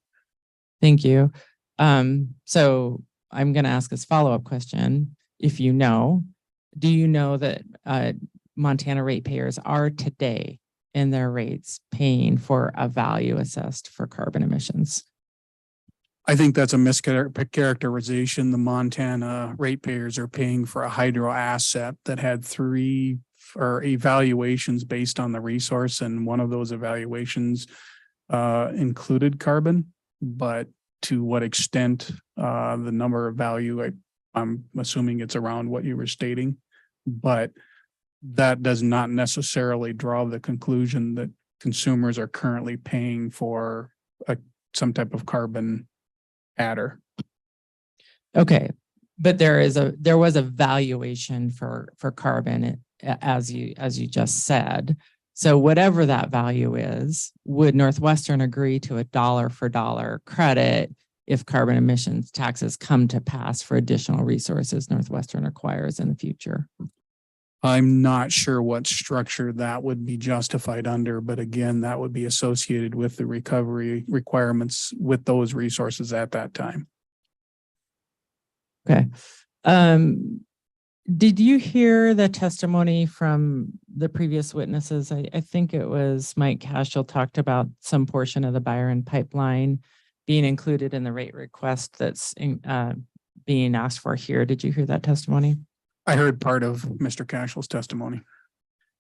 Thank you. So I'm going to ask this follow-up question. If you know, do you know that Montana ratepayers are today in their rates paying for a value assessed for carbon emissions? I think that's a mischaracterization. The Montana ratepayers are paying for a hydro asset that had 3 evaluations based on the resource, and one of those evaluations included carbon. But to what extent the number of value, I'm assuming it's around what you were stating, but that does not necessarily draw the conclusion that consumers are currently paying for some type of carbon adder. Okay, but there was a valuation for carbon, as you just said. So whatever that value is, would Northwestern agree to a dollar for dollar credit if carbon emissions taxes come to pass for additional resources Northwestern acquires in the future? I'm not sure what structure that would be justified under, but again, that would be associated with the recovery requirements with those resources at that time. Okay. Did you hear the testimony from the previous witnesses? I think it was Mike Cashel talked about some portion of the Byron pipeline being included in the rate request that's being asked for here. Did you hear that testimony? I heard part of Mr. Cashel's testimony.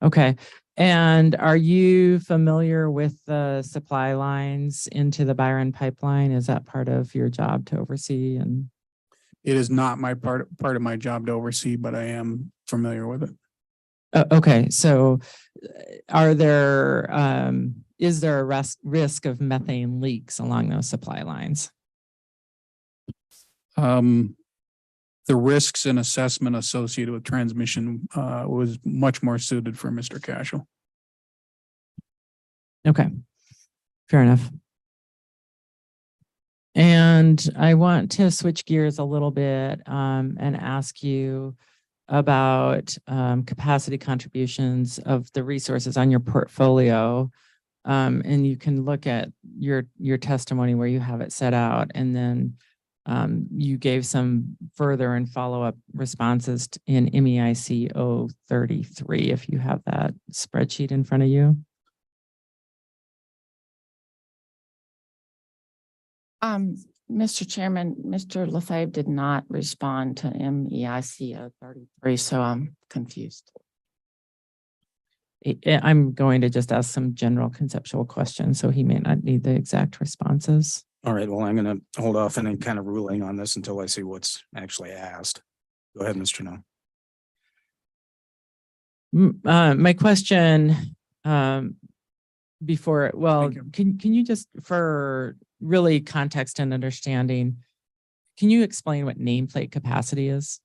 Okay. And are you familiar with the supply lines into the Byron pipeline? Is that part of your job to oversee? And it is not my part of my job to oversee, but I am familiar with it. Okay. So is there a risk of methane leaks along those supply lines? The risks and assessment associated with transmission was much more suited for Mr. Cashel. Okay, fair enough. And I want to switch gears a little bit and ask you about capacity contributions of the resources on your portfolio. And you can look at your testimony where you have it set out, and then you gave some further and follow-up responses in MEIC 033, if you have that spreadsheet in front of you. Mr. Chairman, Mr. Lafave did not respond to MEIC 033, so I'm confused. I'm going to just ask some general conceptual questions, so he may not need the exact responses. All right, well, I'm going to hold off any kind of ruling on this until I see what's actually asked. Go ahead, Mr. No. My question before, well, can you just, for really context and understanding, can you explain what nameplate capacity is?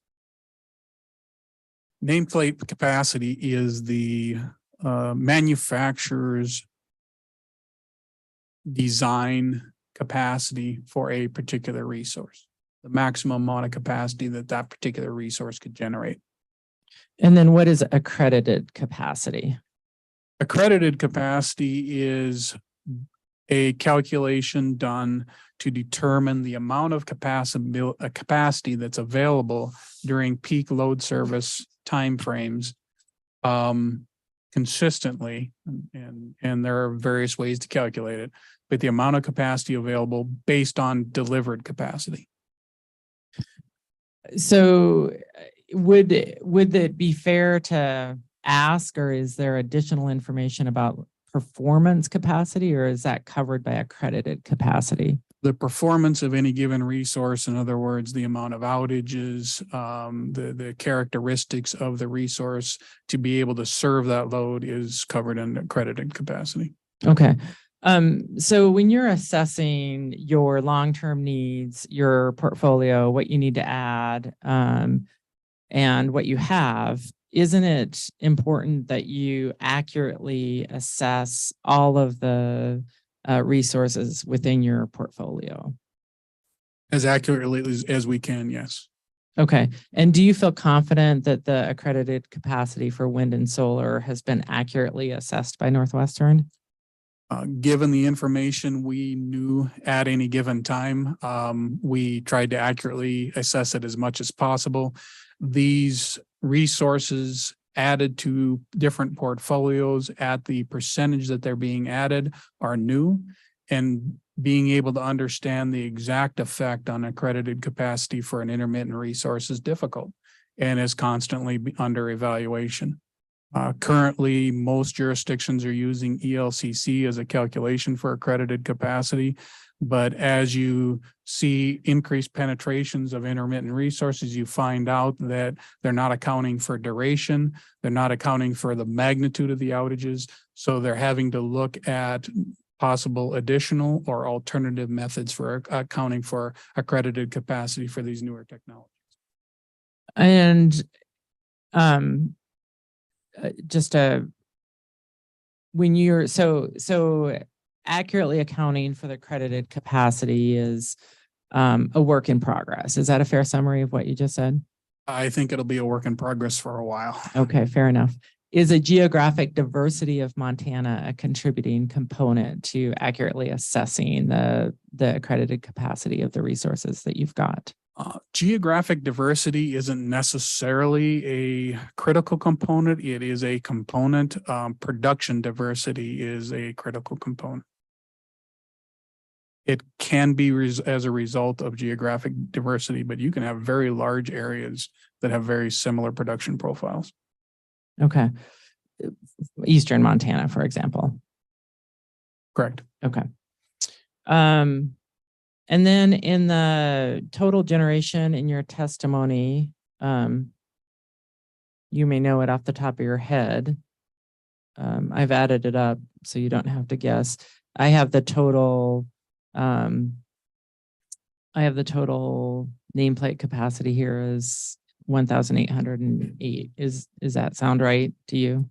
Nameplate capacity is the manufacturer's design capacity for a particular resource, the maximum amount of capacity that particular resource could generate. And then what is accredited capacity? Accredited capacity is a calculation done to determine the amount of capacity that's available during peak load service timeframes consistently, and there are various ways to calculate it. but the amount of capacity available based on delivered capacity. So would it be fair to ask, or is there additional information about performance capacity, or is that covered by accredited capacity? The performance of any given resource, in other words, the amount of outages, the characteristics of the resource to be able to serve that load is covered in accredited capacity. Okay. So when you're assessing your long-term needs, your portfolio, what you need to add, and what you have, isn't it important that you accurately assess all of the resources within your portfolio? As accurately as we can, yes. Okay. And do you feel confident that the accredited capacity for wind and solar has been accurately assessed by Northwestern? Given the information we knew at any given time, we tried to accurately assess it as much as possible. These resources added to different portfolios at the percentage that they're being added are new, and being able to understand the exact effect on accredited capacity for an intermittent resource is difficult and is constantly under evaluation. Currently, most jurisdictions are using ELCC as a calculation for accredited capacity. But as you see increased penetrations of intermittent resources, you find out that they're not accounting for duration. They're not accounting for the magnitude of the outages. So they're having to look at possible additional or alternative methods for accounting for accredited capacity for these newer technologies. And when you're so accurately accounting for the accredited capacity is a work in progress. Is that a fair summary of what you just said? I think it'll be a work in progress for a while. Okay, fair enough. Is a geographic diversity of Montana a contributing component to accurately assessing the accredited capacity of the resources that you've got? Geographic diversity isn't necessarily a critical component. It is a component. Production diversity is a critical component. It can be as a result of geographic diversity, but you can have very large areas that have very similar production profiles. Okay. Eastern Montana, for example. Correct. Okay. And then in the total generation in your testimony, you may know it off the top of your head. I've added it up so you don't have to guess. I have the total nameplate capacity here is 1,808. Is that sound right to you?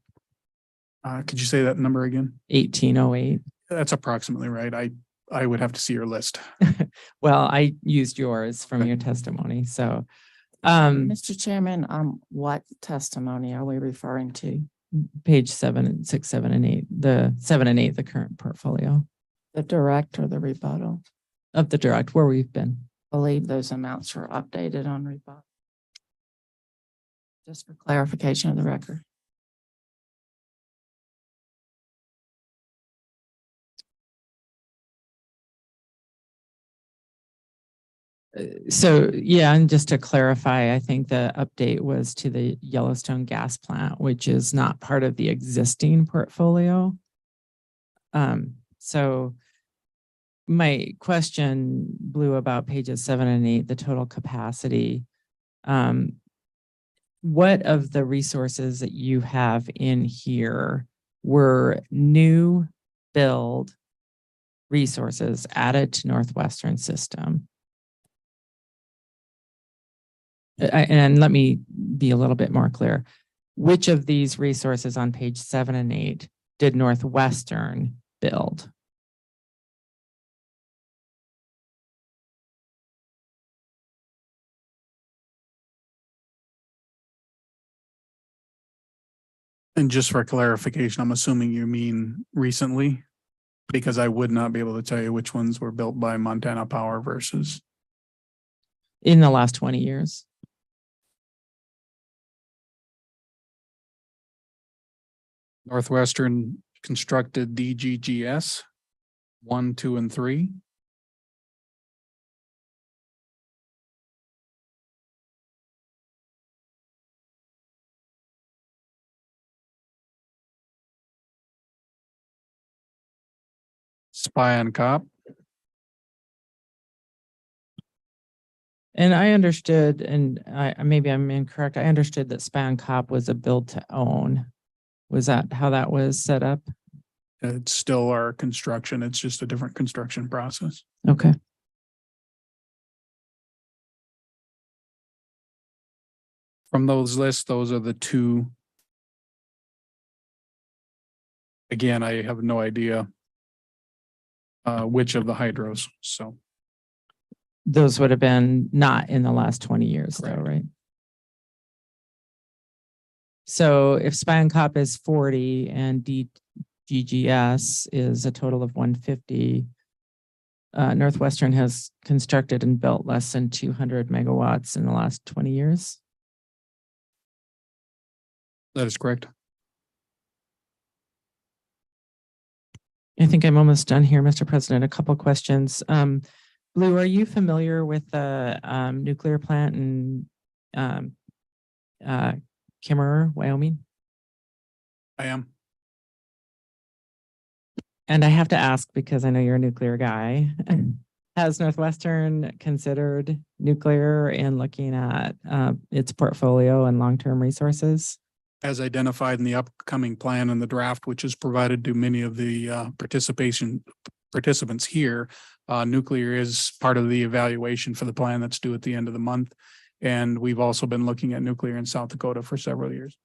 Could you say that number again? 1808. That's approximately right. I would have to see your list. Well, I used yours from your testimony. So, Mr. Chairman, what testimony are we referring to? Page 7, 6, 7, and 8. The 7 and 8, the current portfolio. The direct or the rebuttal? Of the direct, where we've been. I believe those amounts are updated on rebuttal. Just for clarification of the record. So, yeah, and just to clarify, I think the update was to the Yellowstone gas plant, which is not part of the existing portfolio. So my question, Blue, about pages 7 and 8, the total capacity. What of the resources that you have in here were new build resources added to Northwestern system? And let me be a little bit more clear. Which of these resources on page 7 and 8 did Northwestern build? And just for clarification, I'm assuming you mean recently, because I would not be able to tell you which ones were built by Montana Power versus. In the last 20 years. Northwestern constructed DGGS. 1, 2, and 3. Spy on cop. And I understood, and maybe I'm incorrect, I understood that Spy on Cop was a build to own. Was that how that was set up? It's still our construction. It's just a different construction process. Okay. From those lists, those are the two. Again, I have no idea which of the hydros, so. Those would have been not in the last 20 years though, Correct. right? So if Spy on Cop is 40 and DGGS is a total of 150, Northwestern has constructed and built less than 200 megawatts in the last 20 years. That is correct. I think I'm almost done here, Mr. President. A couple questions. Lou, are you familiar with the nuclear plant in Kimmerer, Wyoming? I am. And I have to ask because I know you're a nuclear guy. Has Northwestern considered nuclear in looking at its portfolio and long-term resources? As identified in the upcoming plan and the draft, which is provided to many of the participants here, nuclear is part of the evaluation for the plan that's due at the end of the month. And we've also been looking at nuclear in South Dakota for several years.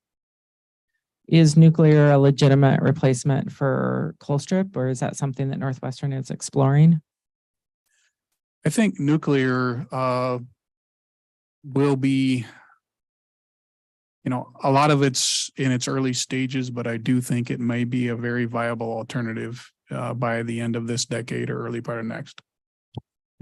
Is nuclear a legitimate replacement for Colstrip, or is that something that Northwestern is exploring? I think nuclear will be, a lot of it's in its early stages, but I do think it may be a very viable alternative by the end of this decade or early part of next.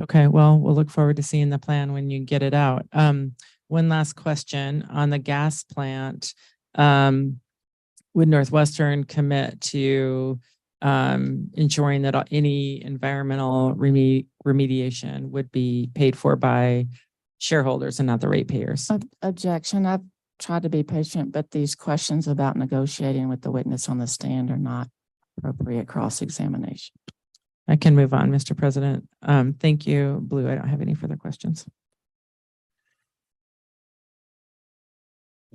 Okay, well, we'll look forward to seeing the plan when you get it out. One last question on the gas plant. Would Northwestern commit to ensuring that any environmental remediation would be paid for by shareholders and not the ratepayers? Objection. I've tried to be patient, but these questions about negotiating with the witness on the stand are not appropriate cross-examination. I can move on, Mr. President. Thank you, Blue. I don't have any further questions.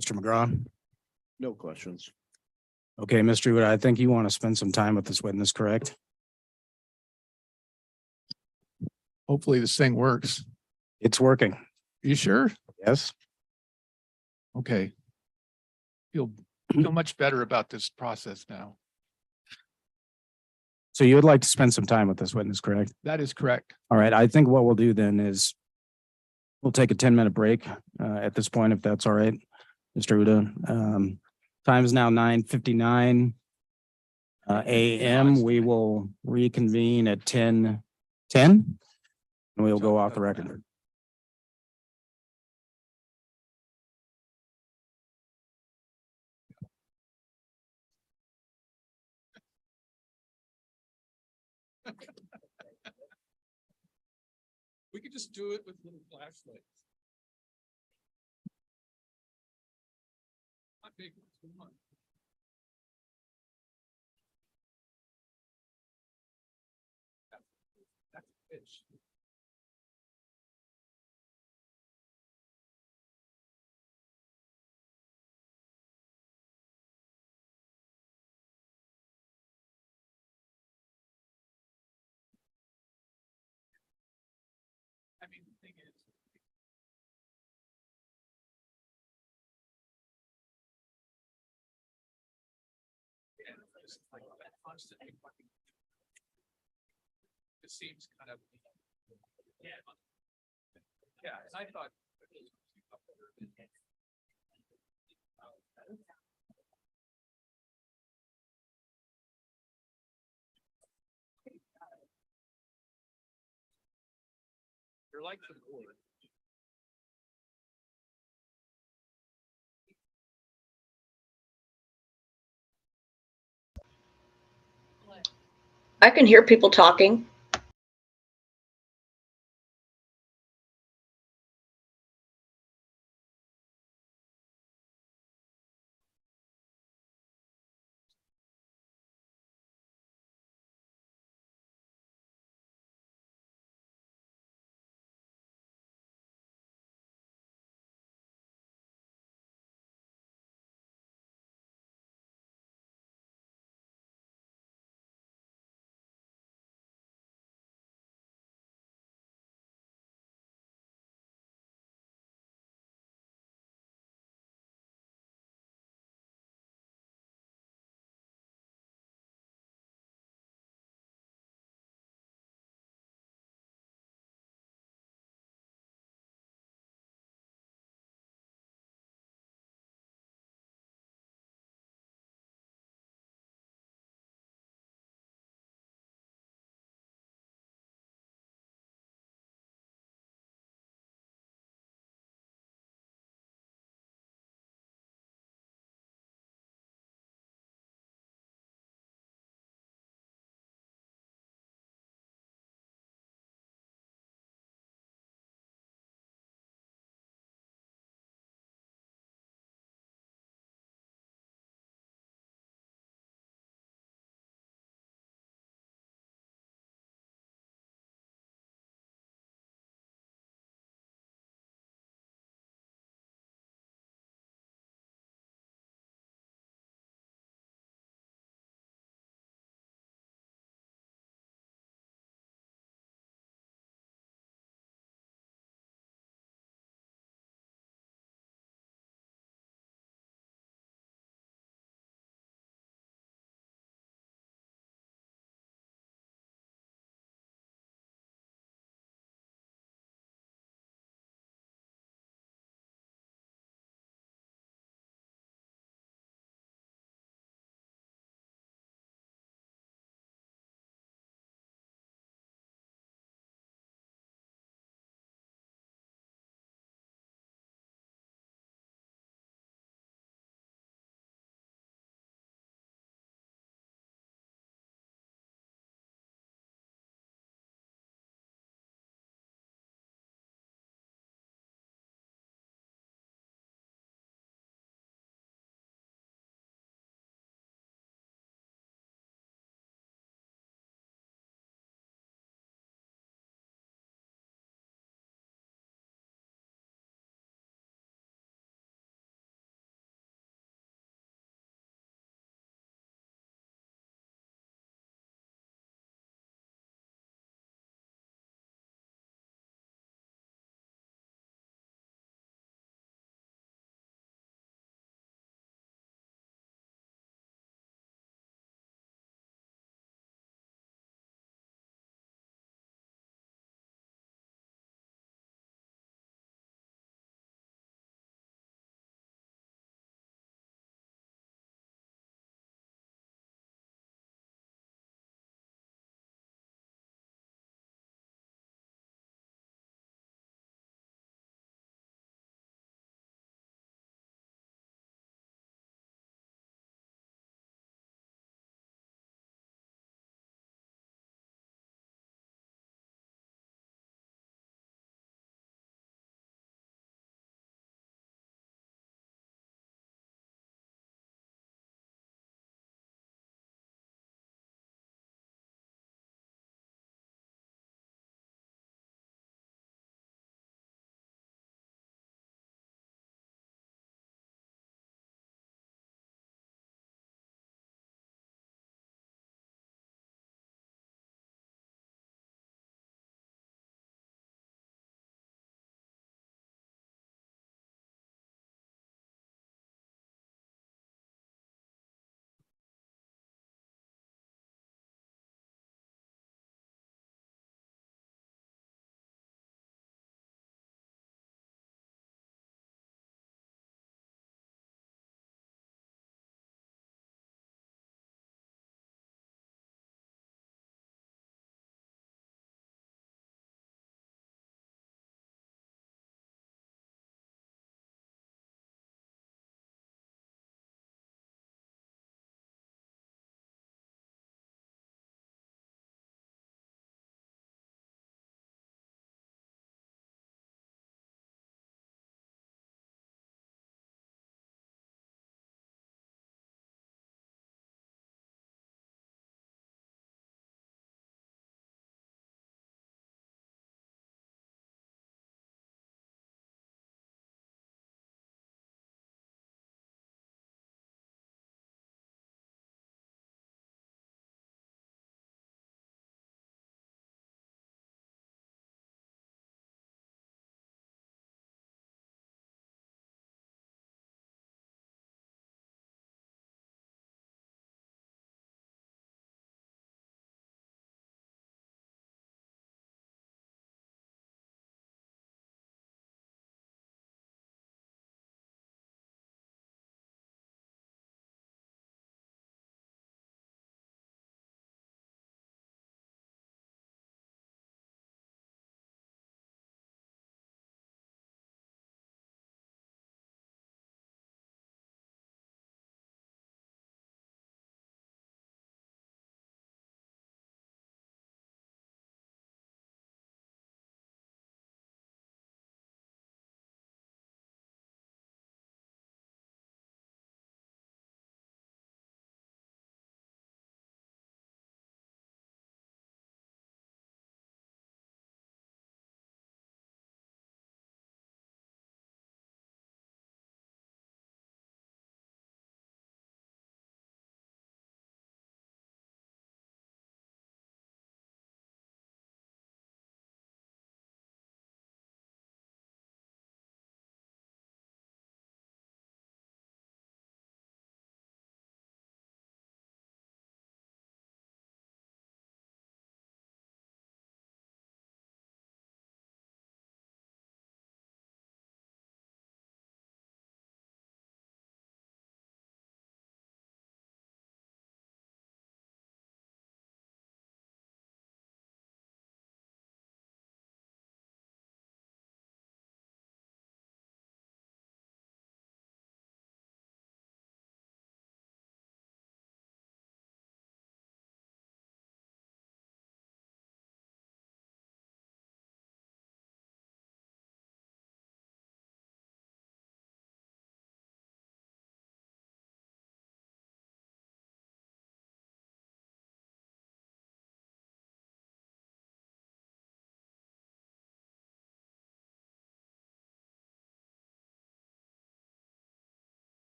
Mr. McGraw. No questions. Okay, Mr. Wood, I think you want to spend some time with this witness, correct? Hopefully this thing works. It's working. You sure? Yes. Okay. Feel much better about this process now. So you would like to spend some time with this witness, correct? That is correct. All right. I think what we'll do then is we'll take a 10-minute break at this point, if that's all right, Mr. Uda. Time is now 9:59 a.m. We will reconvene at 10:10 and we'll go off the record. We could just do it with little flashlights. Not big ones, come on. That's a fish. I mean, the thing is, yeah, it's like that constantly fucking. It seems kind of. Yeah. Yeah, and I thought. You're like the board. I can hear people talking.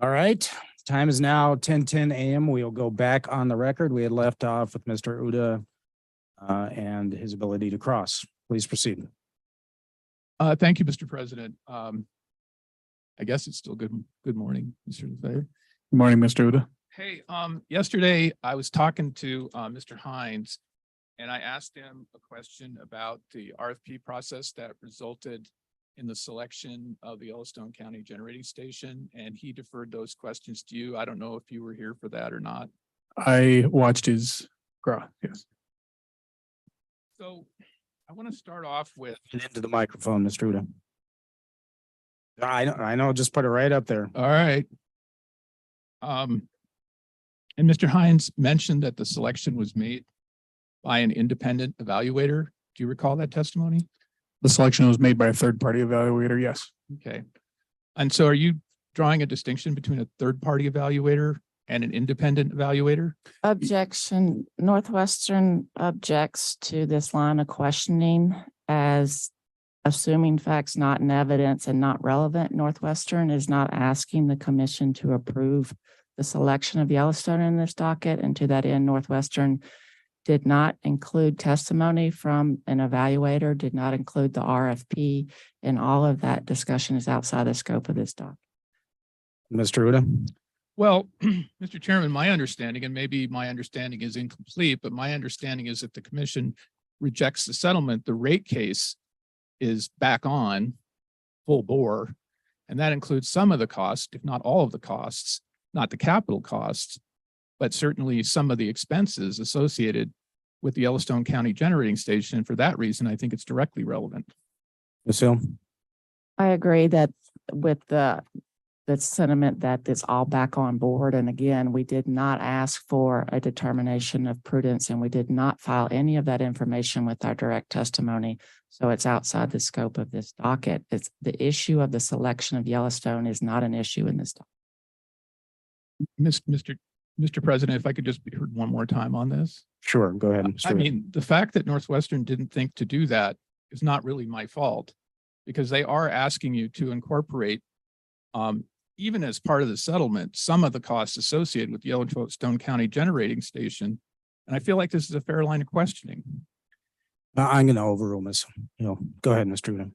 All right, time is now 10:10 a.m. We'll go back on the record. We had left off with Mr. Uda and his ability to cross. Please proceed. Thank you, Mr. President. I guess it's still good morning, Mr. Lafave. Good morning, Mr. Uda. Hey, yesterday I was talking to Mr. Hines and I asked him a question about the RFP process that resulted in the selection of the Yellowstone County Generating Station, and he deferred those questions to you. I don't know if you were here for that or not. I watched his yes. So I want to start off with, Get into the microphone, Mr. Uda. I know, just put it right up there. all right. And Mr. Hines mentioned that the selection was made by an independent evaluator. Do you recall that testimony? The selection was made by a third-party evaluator, yes. Okay. And so are you drawing a distinction between a third-party evaluator and an independent evaluator? Objection. Northwestern objects to this line of questioning as assuming facts not in evidence and not relevant. Northwestern is not asking the commission to approve the selection of Yellowstone in this docket. And to that end, Northwestern did not include testimony from an evaluator, did not include the RFP, and all of that discussion is outside the scope of this doc. Mr. Uda. Well, Mr. Chairman, my understanding, and maybe my understanding is incomplete, but my understanding is if the commission rejects the settlement, the rate case is back on full bore. And that includes some of the costs, if not all of the costs, not the capital costs, but certainly some of the expenses associated with the Yellowstone County Generating Station. And for that reason, I think it's directly relevant. Ms. Hill. I agree that with the sentiment that it's all back on board. And again, we did not ask for a determination of prudence and we did not file any of that information with our direct testimony. So it's outside the scope of this docket. It's the issue of the selection of Yellowstone is not an issue in this docket. Mr. President, if I could just be heard one more time on this. Sure, go ahead. Mr. I Uda. mean, the fact that Northwestern didn't think to do that is not really my fault because they are asking you to incorporate, even as part of the settlement, some of the costs associated with Yellowstone County Generating Station. And I feel like this is a fair line of questioning. I'm going to overrule Ms. Hill. Go ahead, Mr. Uda.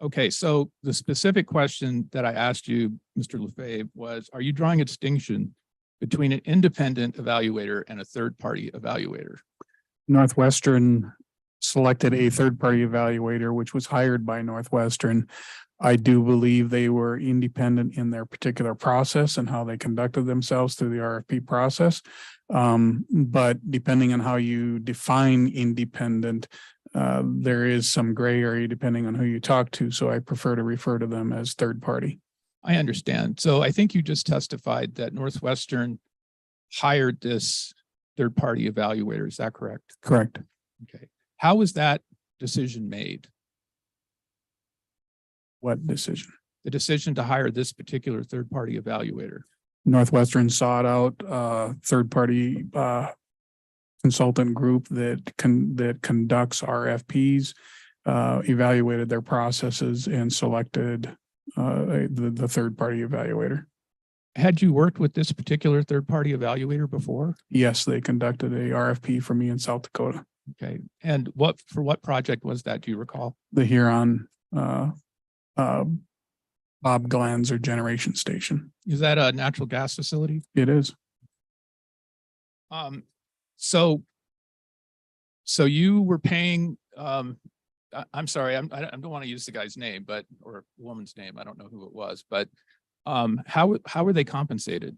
Okay, so the specific question that I asked you, Mr. Lafave, was, are you drawing a distinction between an independent evaluator and a third-party evaluator? Northwestern selected a third-party evaluator, which was hired by Northwestern. I do believe they were independent in their particular process and how they conducted themselves through the RFP process. But depending on how you define independent, there is some gray area depending on who you talk to. So I prefer to refer to them as third-party. I understand. So I think you just testified that Northwestern hired this third-party evaluator. Is that correct? Correct. Okay. How was that decision made? What decision? The decision to hire this particular third-party evaluator. Northwestern sought out third-party consultant group that conducts RFPs, evaluated their processes and selected the third-party evaluator. Had you worked with this particular third-party evaluator before? Yes, they conducted a RFP for me in South Dakota. Okay. And for what project was that? Do you recall? The Huron Bob Glanzer generation station. Is that a natural gas facility? It is. So you were paying, I'm sorry, I don't want to use the guy's name, or woman's name. I don't know who it was, but how were they compensated?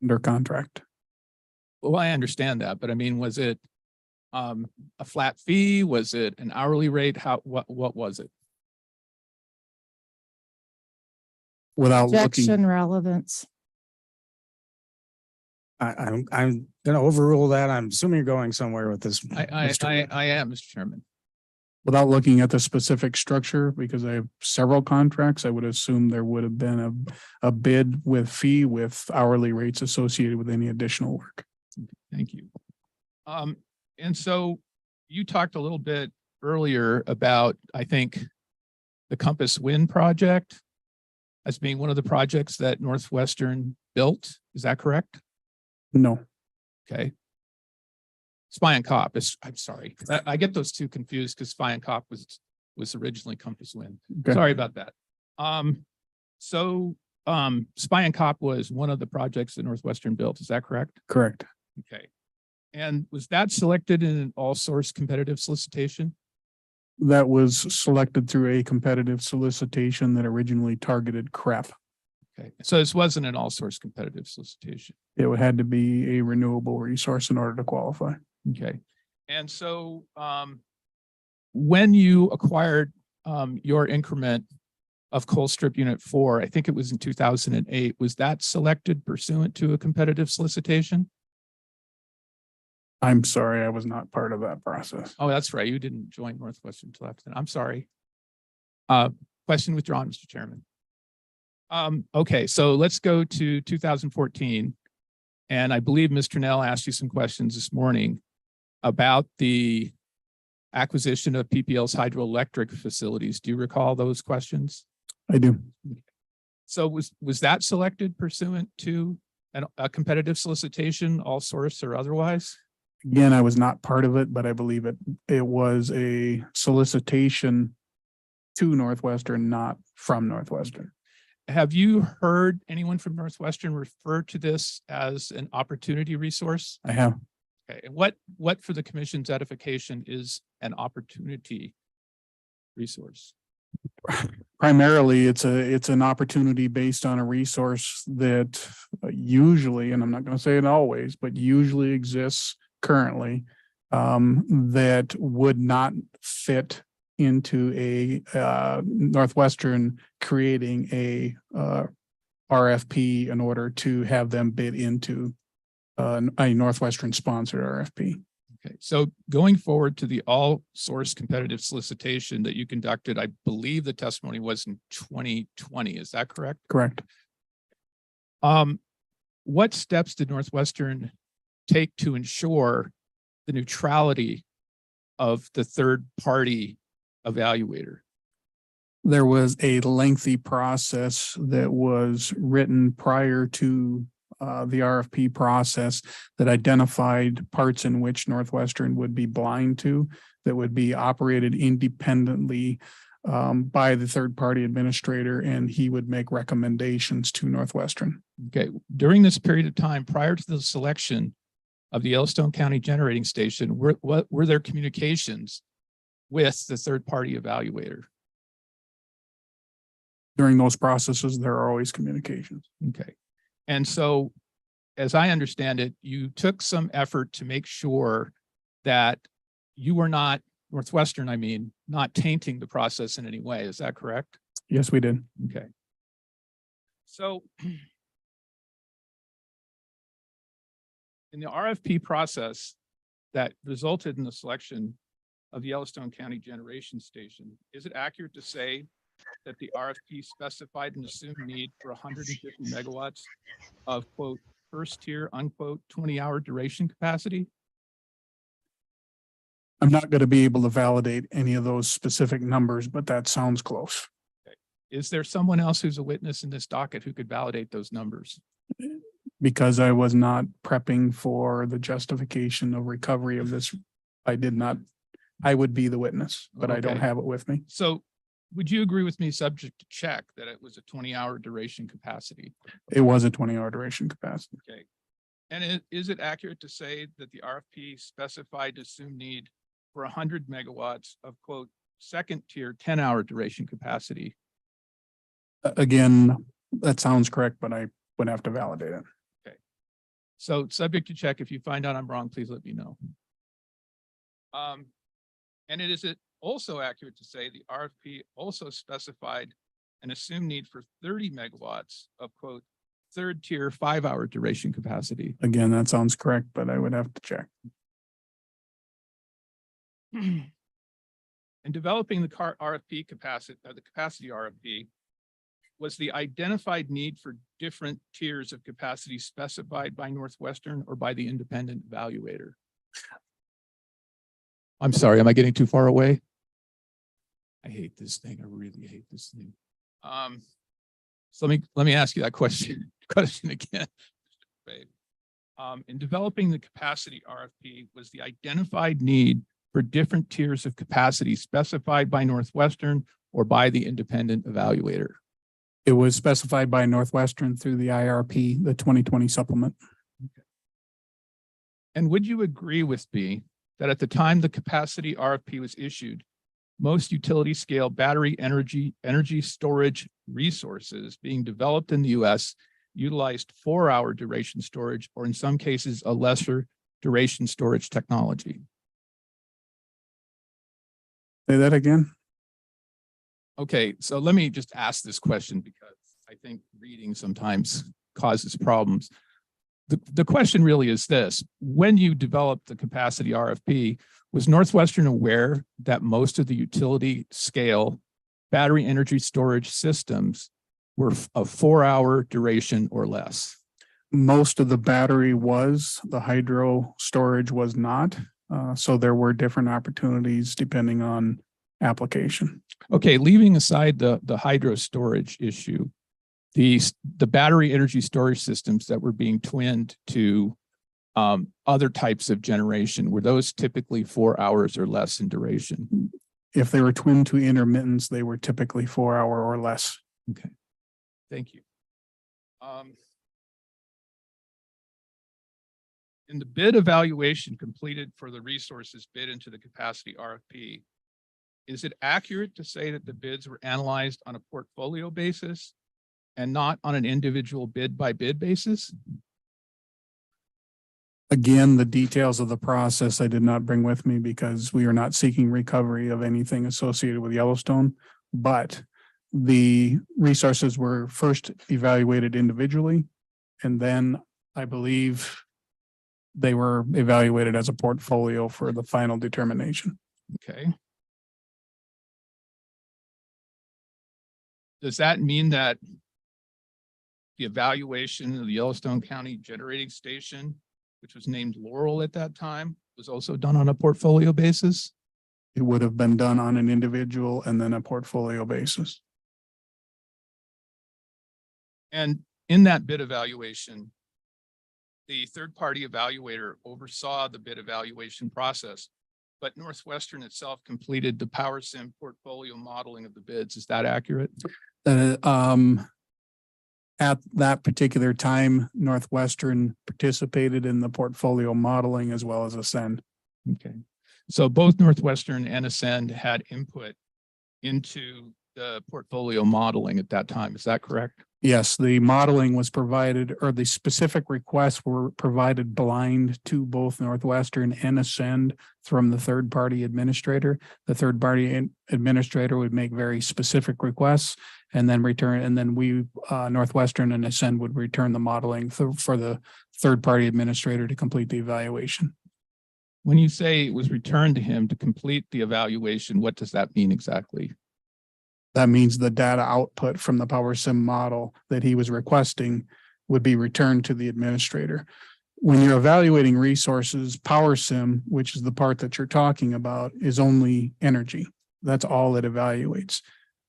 Under contract. Well, I understand that, but I mean, was it a flat fee? Was it an hourly rate? What was it? Without Objection, looking, relevance. I'm going to overrule that. I'm assuming you're going somewhere with this. I am, Mr. Chairman. without looking at the specific structure, because I have several contracts, I would assume there would have been a bid with fee with hourly rates associated with any additional work. Thank you. And so you talked a little bit earlier about, I think, the Compass Wind project. as being one of the projects that Northwestern built. Is that correct? No, Okay. Spy and Cop is, I'm sorry. I get those two confused because Spy and Cop was originally Compass Wind. Okay. Sorry about that. Spy and Cop was one of the projects that Northwestern built. Is that correct? correct. Okay. And was that selected in an all source competitive solicitation? That was selected through a competitive solicitation that originally targeted CREP. Okay. So this wasn't an all source competitive solicitation. It had to be a renewable resource in order to qualify. Okay. And so when you acquired your increment of coal strip unit 4, I think it was in 2008, was that selected pursuant to a competitive solicitation? I'm sorry, I was not part of that process. Oh, that's right. You didn't join Northwestern until after that. I'm sorry. Question withdrawn, Mr. Chairman. Okay, so let's go to 2014. And I believe Mr. Nell asked you some questions this morning about the acquisition of PPL's hydroelectric facilities. Do you recall those questions? I do. So was that selected pursuant to a competitive solicitation, all source or otherwise? Again, I was not part of it, but I believe it was a solicitation to Northwestern, not from Northwestern. Have you heard anyone from Northwestern refer to this as an opportunity resource? I have. Okay, and what for the commission's edification is an opportunity resource? Primarily, it's an opportunity based on a resource that usually, and I'm not going to say it always, but usually exists currently, that would not fit into a Northwestern creating a RFP in order to have them bid into a Northwestern sponsored RFP. Okay, so going forward to the all source competitive solicitation that you conducted, I believe the testimony was in 2020. Is that correct? Correct. What steps did Northwestern take to ensure the neutrality of the third party evaluator? There was a lengthy process that was written prior to the RFP process that identified parts in which Northwestern would be blind to, that would be operated independently by the third party administrator, and he would make recommendations to Northwestern. Okay, during this period of time prior to the selection of the Yellowstone County Generating Station, were there communications with the third party evaluator? During those processes, there are always communications. Okay. And so, as I understand it, you took some effort to make sure that you were not, Northwestern, I mean, not tainting the process in any way. Is that correct? Yes, we did. Okay. So, in the RFP process that resulted in the selection of the Yellowstone County Generation Station, is it accurate to say that the RFP specified an assumed need for 150 megawatts of quote, first tier, unquote, 20-hour duration capacity? I'm not going to be able to validate any of those specific numbers, but that sounds close. Okay. Is there someone else who's a witness in this docket who could validate those numbers? Because I was not prepping for the justification of recovery of this, I would be the witness, but I don't Okay. have it with me. So would you agree with me, subject to check, that it was a 20-hour duration capacity? It was a 20-hour duration capacity. Okay. And is it accurate to say that the RFP specified assumed need for 100 megawatts of quote, second tier 10-hour duration capacity? Again, that sounds correct, but I would have to validate it. Okay. So subject to check, if you find out I'm wrong, please let me know. And is it also accurate to say the RFP also specified an assumed need for 30 megawatts of quote, third tier 5-hour duration capacity? Again, that sounds correct, but I would have to check. In developing the RFP capacity, the capacity RFP, was the identified need for different tiers of capacity specified by Northwestern or by the independent evaluator? I'm sorry, am I getting too far away? I hate this thing. I really hate this thing. So let me ask you that question again. In developing the capacity RFP, was the identified need for different tiers of capacity specified by Northwestern or by the independent evaluator? It was specified by Northwestern through the IRP, the 2020 supplement. And would you agree with me that at the time the capacity RFP was issued, most utility scale battery energy storage resources being developed in the US utilized 4-hour duration storage, or in some cases, a lesser duration storage technology? Say that again. Okay, so let me just ask this question because I think reading sometimes causes problems. The question really is this: when you developed the capacity RFP, was Northwestern aware that most of the utility scale battery energy storage systems were of 4-hour duration or less? Most of the battery was, the hydro storage was not. So there were different opportunities depending on application. Okay, leaving aside the hydro storage issue, the battery energy storage systems that were being twinned to other types of generation, were those typically 4 hours or less in duration? If they were twinned to intermittents, they were typically 4-hour or less. Okay, thank you. In the bid evaluation completed for the resources bid into the capacity RFP, is it accurate to say that the bids were analyzed on a portfolio basis and not on an individual bid by bid basis? Again, the details of the process I did not bring with me because we are not seeking recovery of anything associated with Yellowstone, but the resources were first evaluated individually, and then I believe they were evaluated as a portfolio for the final determination. Okay. Does that mean that the evaluation of the Yellowstone County Generating Station, which was named Laurel at that time, was also done on a portfolio basis? It would have been done on an individual and then a portfolio basis. And in that bid evaluation, the third-party evaluator oversaw the bid evaluation process, but Northwestern itself completed the PowerSim portfolio modeling of the bids. Is that accurate? At that particular time, Northwestern participated in the portfolio modeling as well as Ascend. Okay. So both Northwestern and Ascend had input into the portfolio modeling at that time. Is that correct? Yes, the modeling was provided, or the specific requests were provided blind to both Northwestern and Ascend from the third-party administrator. The third-party administrator would make very specific requests and then return, and then we, Northwestern and Ascend, would return the modeling for the third-party administrator to complete the evaluation. When you say it was returned to him to complete the evaluation, what does that mean exactly? That means the data output from the PowerSim model that he was requesting would be returned to the administrator. When you're evaluating resources, PowerSim, which is the part that you're talking about, is only energy. That's all it evaluates.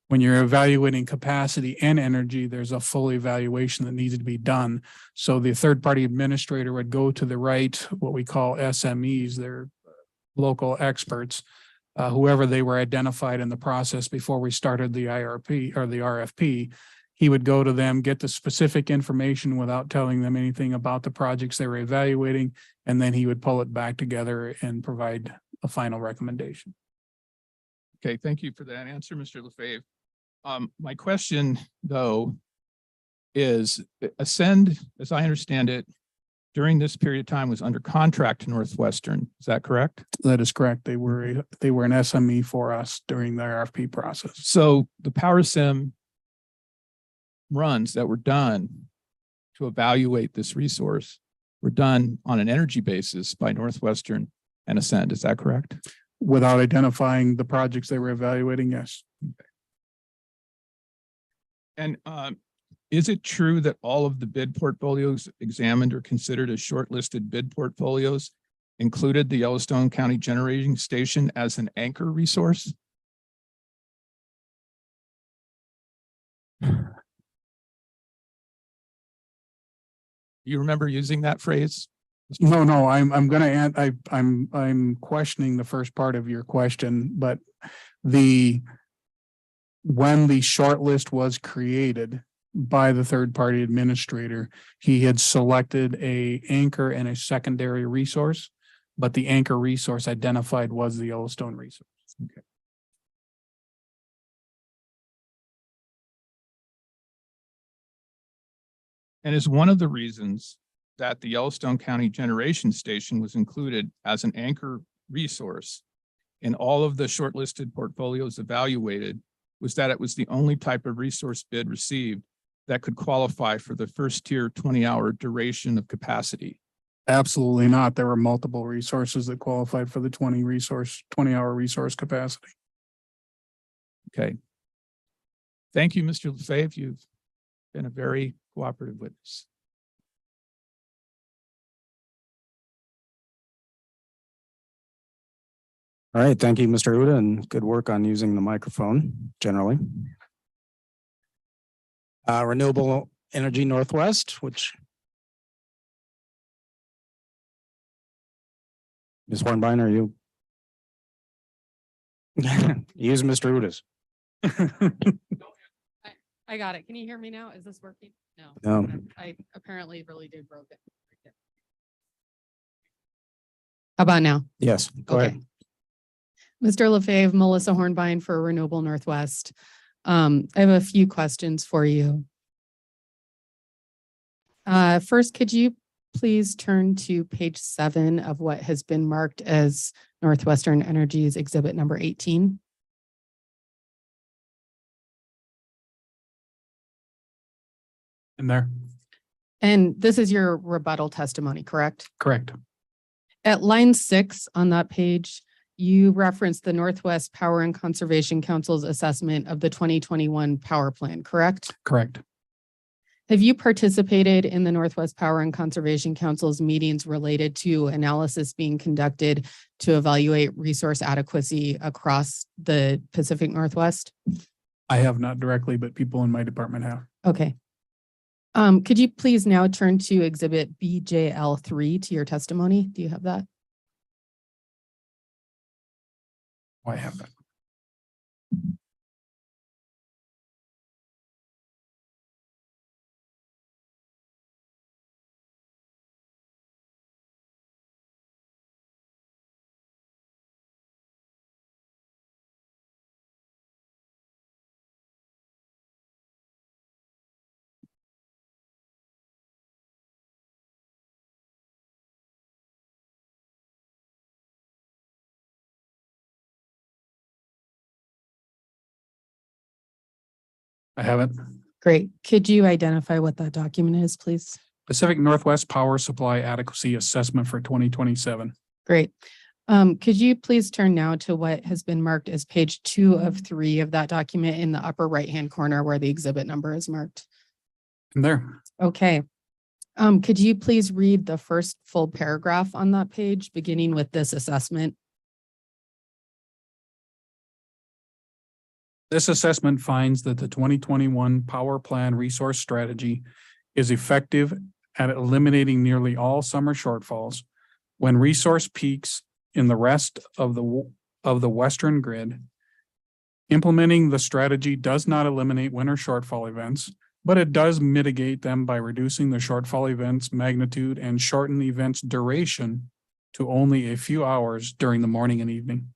When you're evaluating capacity and energy, there's a full evaluation that needs to be done. So the third-party administrator would go to the right, what we call SMEs, they're local experts, whoever they were identified in the process before we started the IRP or the RFP. He would go to them, get the specific information without telling them anything about the projects they were evaluating, and then he would pull it back together and provide a final recommendation. Okay, thank you for that answer, Mr. Lafave. My question, though, is Ascend, as I understand it, during this period of time was under contract to Northwestern. Is that correct? That is correct. They were an SME for us during the RFP process. So the PowerSim runs that were done to evaluate this resource were done on an energy basis by Northwestern and Ascend. Is that correct? Without identifying the projects they were evaluating, yes. Okay. And is it true that all of the bid portfolios examined or considered as shortlisted bid portfolios included the Yellowstone County Generating Station as an anchor resource? You remember using that phrase? No, I'm gonna add, I'm questioning the first part of your question, but when the short list was created by the third-party administrator, he had selected a anchor and a secondary resource, but the anchor resource identified was the Yellowstone resource. Okay. And is one of the reasons that the Yellowstone County Generation Station was included as an anchor resource in all of the shortlisted portfolios evaluated was that it was the only type of resource bid received that could qualify for the first tier 20-hour duration of capacity. Absolutely not. There were multiple resources that qualified for the 20-hour resource capacity. Okay. Thank you, Mr. Lafave. You've been a very cooperative witness. All right, thank you, Mr. Uda, and good work on using the microphone generally. Renewable Energy Northwest, which Ms. Hornbein, are you? Use Mr. Uda's. I got it. Can you hear me now? Is this working? No. No. I apparently really did broke it. How about now? Yes, go ahead. Mr. Lafave, Melissa Hornbein for Renewable Northwest. I have a few questions for you. First, could you please turn to page 7 of what has been marked as Northwestern Energy's exhibit number 18? In there. And this is your rebuttal testimony, correct? Correct. At line 6 on that page, you referenced the Northwest Power and Conservation Council's assessment of the 2021 power plan, correct? Correct. Have you participated in the Northwest Power and Conservation Council's meetings related to analysis being conducted to evaluate resource adequacy across the Pacific Northwest? I have not directly, but people in my department have. Okay. Could you please now turn to exhibit BJL3 to your testimony? Do you have that? I have that. I haven't. Great. Could you identify what that document is, please? Pacific Northwest Power Supply Adequacy Assessment for 2027. Great. Could you please turn now to what has been marked as page 2 of 3 of that document in the upper right-hand corner where the exhibit number is marked? In there. Okay. Could you please read the first full paragraph on that page, beginning with this assessment? This assessment finds that the 2021 Power Plan Resource Strategy is effective at eliminating nearly all summer shortfalls when resource peaks in the rest of the Western grid. Implementing the strategy does not eliminate winter shortfall events, but it does mitigate them by reducing the shortfall events magnitude and shorten the event's duration to only a few hours during the morning and evening.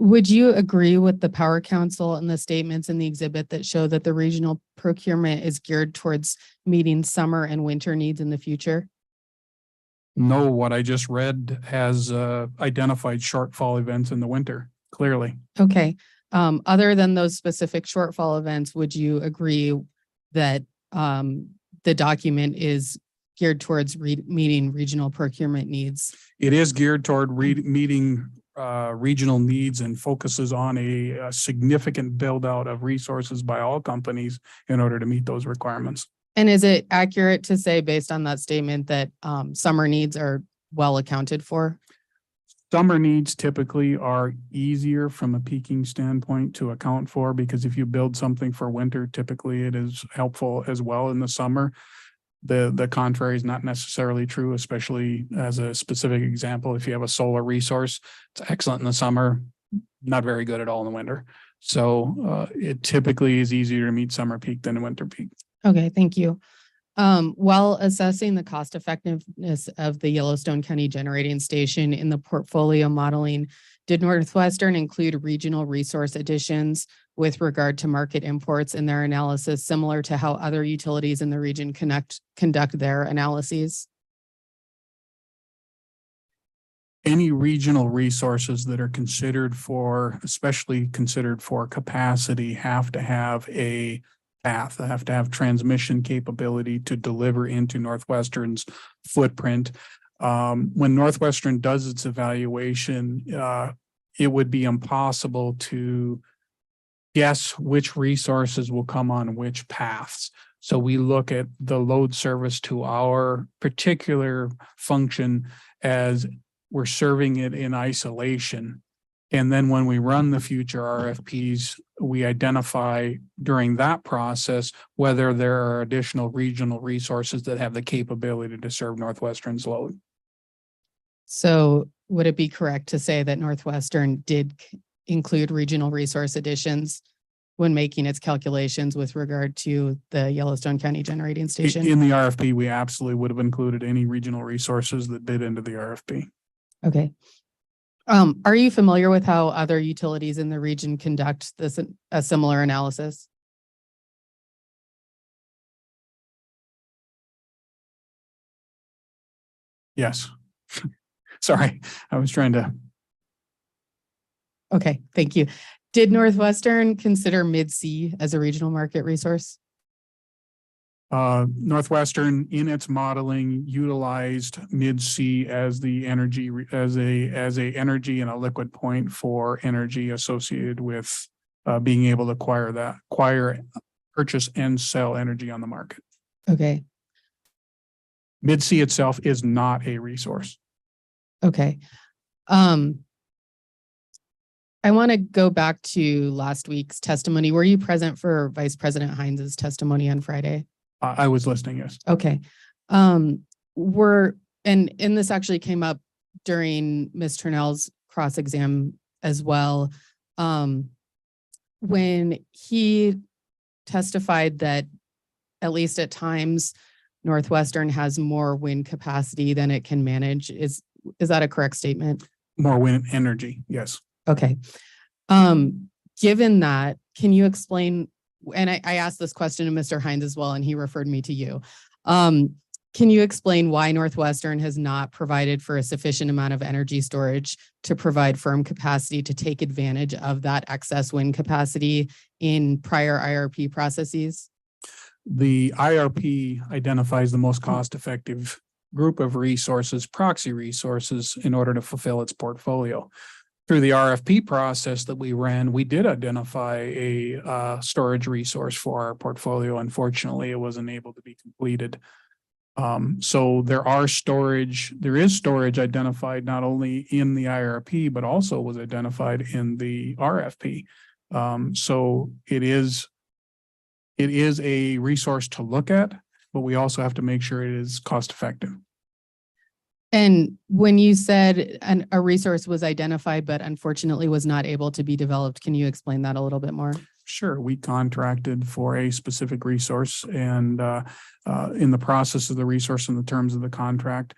Would you agree with the Power Council and the statements in the exhibit that show that the regional procurement is geared towards meeting summer and winter needs in the future? No, what I just read has identified shortfall events in the winter, clearly. Okay. Other than those specific shortfall events, would you agree that the document is geared towards meeting regional procurement needs? It is geared toward meeting regional needs and focuses on a significant build out of resources by all companies in order to meet those requirements. And is it accurate to say, based on that statement, that summer needs are well accounted for? Summer needs typically are easier from a peaking standpoint to account for, because if you build something for winter, typically it is helpful as well in the summer. The contrary is not necessarily true, especially as a specific example. If you have a solar resource, it's excellent in the summer, not very good at all in the winter. So it typically is easier to meet summer peak than a winter peak. Okay, thank you. While assessing the cost effectiveness of the Yellowstone County Generating Station in the portfolio modeling, did Northwestern include regional resource additions with regard to market imports in their analysis, similar to how other utilities in the region conduct their analyses? Any regional resources that are considered for, especially considered for capacity, have to have a path, have to have transmission capability to deliver into Northwestern's footprint. When Northwestern does its evaluation, it would be impossible to guess which resources will come on which paths. So we look at the load service to our particular function as we're serving it in isolation. And then when we run the future RFPs, we identify during that process whether there are additional regional resources that have the capability to serve Northwestern's load. So would it be correct to say that Northwestern did include regional resource additions when making its calculations with regard to the Yellowstone County Generating Station? In the RFP, we absolutely would have included any regional resources that bid into the RFP. Okay. Are you familiar with how other utilities in the region conduct a similar analysis? Yes. Sorry, I was trying to. Okay, thank you. Did Northwestern consider Mid-C as a regional market resource? Northwestern in its modeling utilized Mid-C as the energy as a energy and a liquid point for energy associated with being able to acquire, purchase and sell energy on the market. Okay. Mid-C itself is not a resource. Okay. I want to go back to last week's testimony. Were you present for Vice President Hines' testimony on Friday? I was listening, yes. Okay. And this actually came up during Ms. Turnell's cross-exam as well. When he testified that at least at times Northwestern has more wind capacity than it can manage. Is that a correct statement? More wind energy, yes. Okay. Given that, can you explain, and I asked this question to Mr. Hines as well, and he referred me to you. Can you explain why Northwestern has not provided for a sufficient amount of energy storage to provide firm capacity to take advantage of that excess wind capacity in prior IRP processes? The IRP identifies the most cost-effective group of resources, proxy resources, in order to fulfill its portfolio. Through the RFP process that we ran, we did identify a storage resource for our portfolio. Unfortunately, it wasn't able to be completed. So there is storage identified not only in the IRP, but also was identified in the RFP. So it is a resource to look at, but we also have to make sure it is cost effective. And when you said a resource was identified, but unfortunately was not able to be developed, can you explain that a little bit more? Sure. We contracted for a specific resource, and in the process of the resource and the terms of the contract,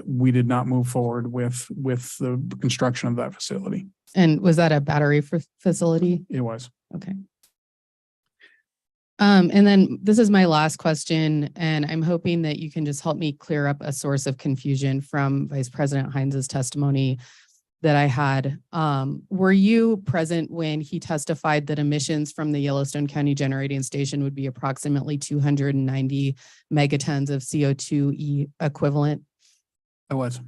we did not move forward with the construction of that facility. And was that a battery facility? It was. Okay. And then this is my last question, and I'm hoping that you can just help me clear up a source of confusion from Vice President Hines' testimony that I had. Were you present when he testified that emissions from the Yellowstone County Generating Station would be approximately 290 megatons of CO2 equivalent? I was.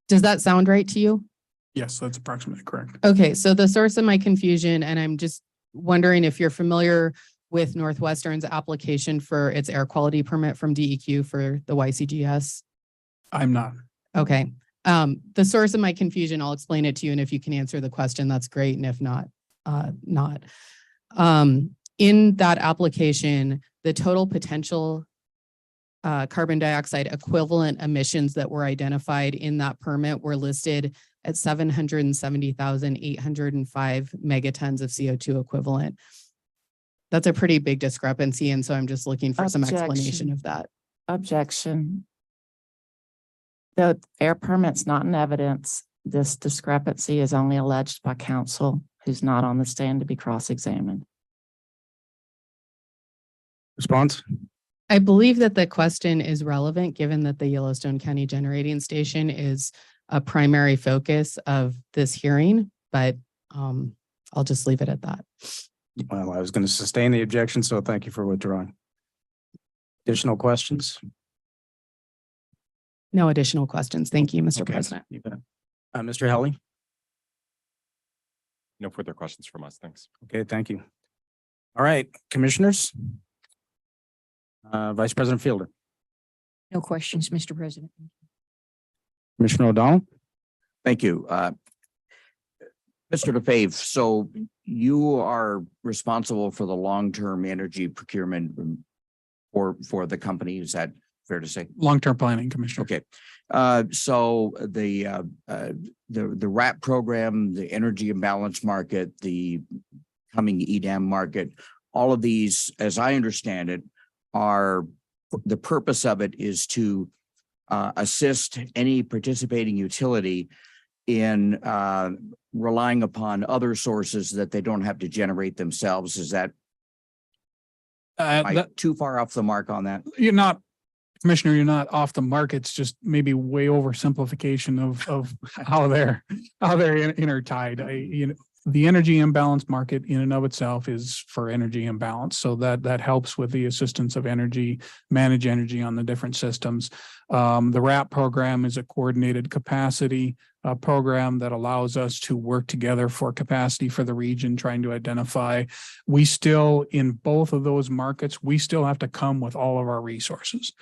Does that sound right to you? Yes, that's approximately correct. Okay, so the source of my confusion, and I'm just wondering if you're familiar with Northwestern's application for its air quality permit from DEQ for the YCGS? I'm not. Okay. The source of my confusion, I'll explain it to you, and if you can answer the question, that's great, and if not, not. In that application, the total potential carbon dioxide equivalent emissions that were identified in that permit were listed at 770,805 megatons of CO2 equivalent. That's a pretty big discrepancy. And so I'm just looking for some explanation Objection. of that. Objection. The air permit's not in evidence. This discrepancy is only alleged by counsel who's not on the stand to be cross-examined. Response? I believe that the question is relevant, given that the Yellowstone County Generating Station is a primary focus of this hearing, but I'll just leave it at that. Well, I was going to sustain the objection, so thank you for withdrawing. Additional questions? No additional questions. Thank you, Mr. Okay, President. you bet. Mr. Helly? No further questions from us. Thanks. Okay, thank you. All right, commissioners. Vice President Fielder. No questions, Mr. President. Commissioner O'Donnell? Thank you. Mr. Lafave, so you are responsible for the long-term energy procurement for the company. Is that fair to say? Long-term planning, Commissioner. Okay. So the RAP program, the energy imbalance market, the coming EDAM market, all of these, as I understand it, are the purpose of it is to assist any participating utility in relying upon other sources that they don't have to generate themselves. Is that too far off the mark on that? You're not, Commissioner, you're not off the mark. It's just maybe way oversimplification of how they're intertied. The energy imbalance market in and of itself is for energy imbalance. So that helps with the assistance of manage energy on the different systems. The RAP program is a coordinated capacity program that allows us to work together for capacity for the region, trying to identify. We still, in both of those markets, we still have to come with all of our resources.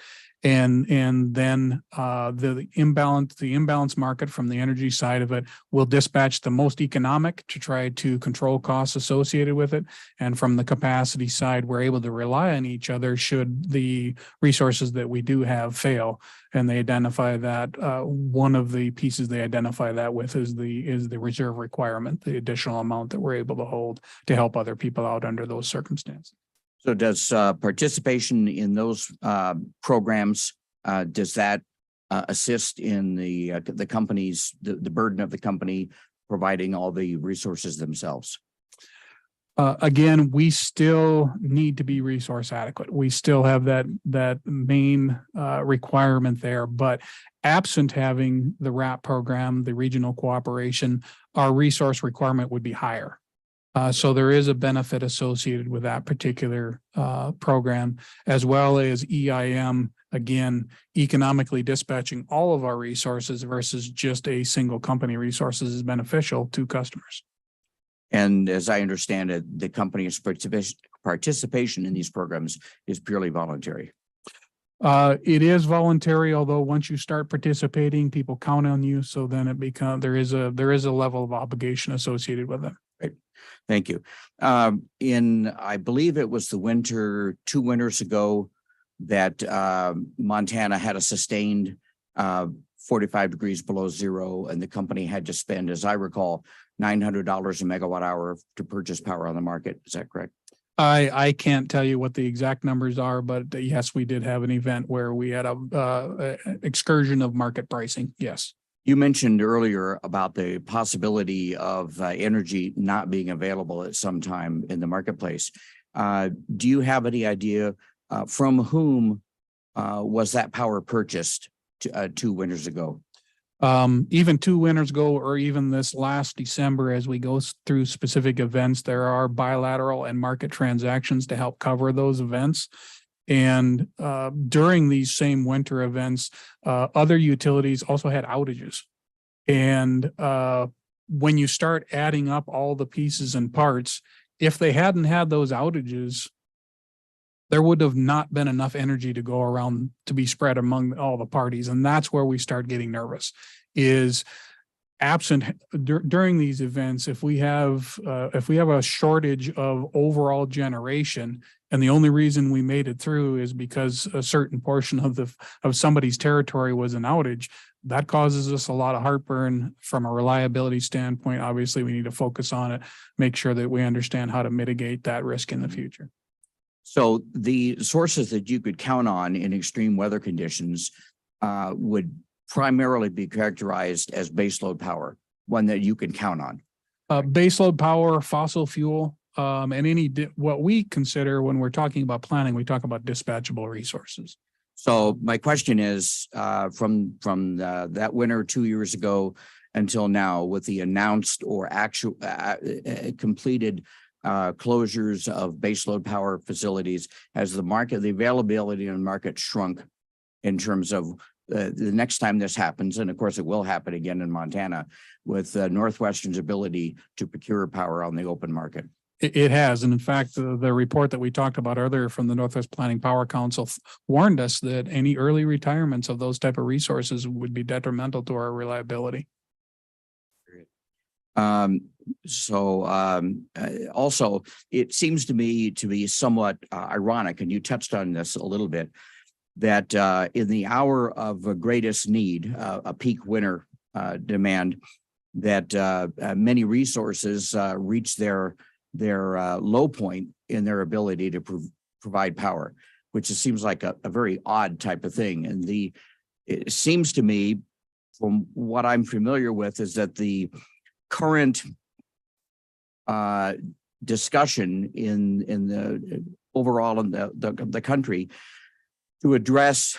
And then the imbalance market from the energy side of it will dispatch the most economic to try to control costs associated with it. And from the capacity side, we're able to rely on each other should the resources that we do have fail. And they identify that one of the pieces they identify that with is the reserve requirement, the additional amount that we're able to hold to help other people out under those circumstances. So does participation in those programs, does that assist in the company's, the burden of the company providing all the resources themselves? Again, we still need to be resource adequate. We still have that main requirement there, but absent having the RAP program, the regional cooperation, our resource requirement would be higher. So there is a benefit associated with that particular program, as well as EIM, again, economically dispatching all of our resources versus just a single company resources is beneficial to customers. And as I understand it, the company's participation in these programs is purely voluntary. It is voluntary, although once you start participating, people count on you. So then it becomes, there is a level of obligation associated with them. Right. Thank you. I believe it was the winter, 2 winters ago, that Montana had a sustained 45 degrees below zero, and the company had to spend, as I recall, $900 a megawatt hour to purchase power on the market. Is that correct? I can't tell you what the exact numbers are, but yes, we did have an event where we had a excursion of market pricing. Yes. You mentioned earlier about the possibility of energy not being available at some time in the marketplace. Do you have any idea from whom was that power purchased 2 winters ago? Even 2 winters ago, or even this last December, as we go through specific events, there are bilateral and market transactions to help cover those events. And during these same winter events, other utilities also had outages. And when you start adding up all the pieces and parts, if they hadn't had those outages, there would have not been enough energy to go around to be spread among all the parties. And that's where we start getting nervous, is absent during these events. If we have a shortage of overall generation And the only reason we made it through is because a certain portion of somebody's territory was an outage. That causes us a lot of heartburn from a reliability standpoint. Obviously, we need to focus on it, make sure that we understand how to mitigate that risk in the future. So the sources that you could count on in extreme weather conditions would primarily be characterized as baseload power, one that you can count on. Baseload power, fossil fuel, and what we consider when we're talking about planning, we talk about dispatchable resources. So my question is, from that winter 2 years ago until now, with the announced or actual completed closures of baseload power facilities, has the availability in the market shrunk in terms of the next time this happens? And of course, it will happen again in Montana with Northwestern's ability to procure power on the open market. It has. And in fact, the report that we talked about earlier from the Northwest Planning Power Council warned us that any early retirements of those type of resources would be detrimental to our reliability. Also, it seems to me to be somewhat ironic, and you touched on this a little bit, that in the hour of greatest need, a peak winter demand, that many resources reach their low point in their ability to provide power, which it seems like a very odd type of thing. And it seems to me, from what I'm familiar with, is that the current discussion in the overall in the country to address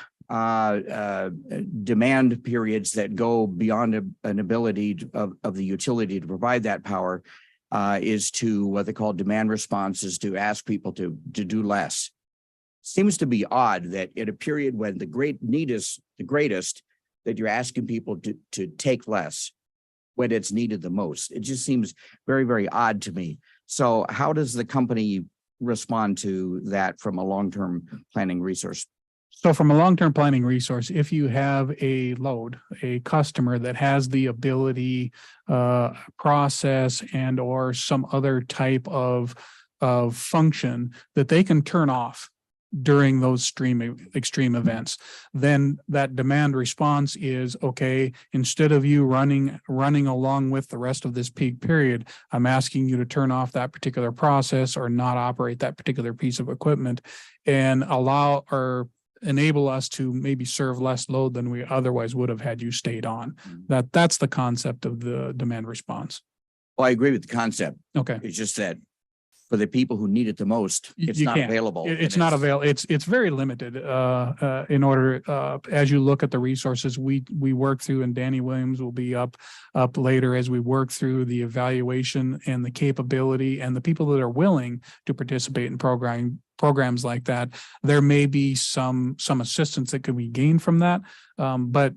demand periods that go beyond an ability of the utility to provide that power is to what they call demand responses, to ask people to do less. Seems to be odd that in a period when the great need is the greatest, that you're asking people to take less when it's needed the most. It just seems very, very odd to me. So how does the company respond to that from a long-term planning resource? So from a long-term planning resource, if you have a load, a customer that has the ability, process and or some other type of function that they can turn off during those extreme events, then that demand response is, okay, instead of you running along with the rest of this peak period, I'm asking you to turn off that particular process or not operate that particular piece of equipment and allow or enable us to maybe serve less load than we otherwise would have had you stayed on. That's the concept of the demand response. Well, I agree with the concept. Okay. It's just that for the people who need it the most, it's You not can't. available. It's not available. It's very limited. In order, as you look at the resources we work through, and Danny Williams will be up later as we work through the evaluation and the capability and the people that are willing to participate in programs like that. There may be some assistance that could be gained from that. But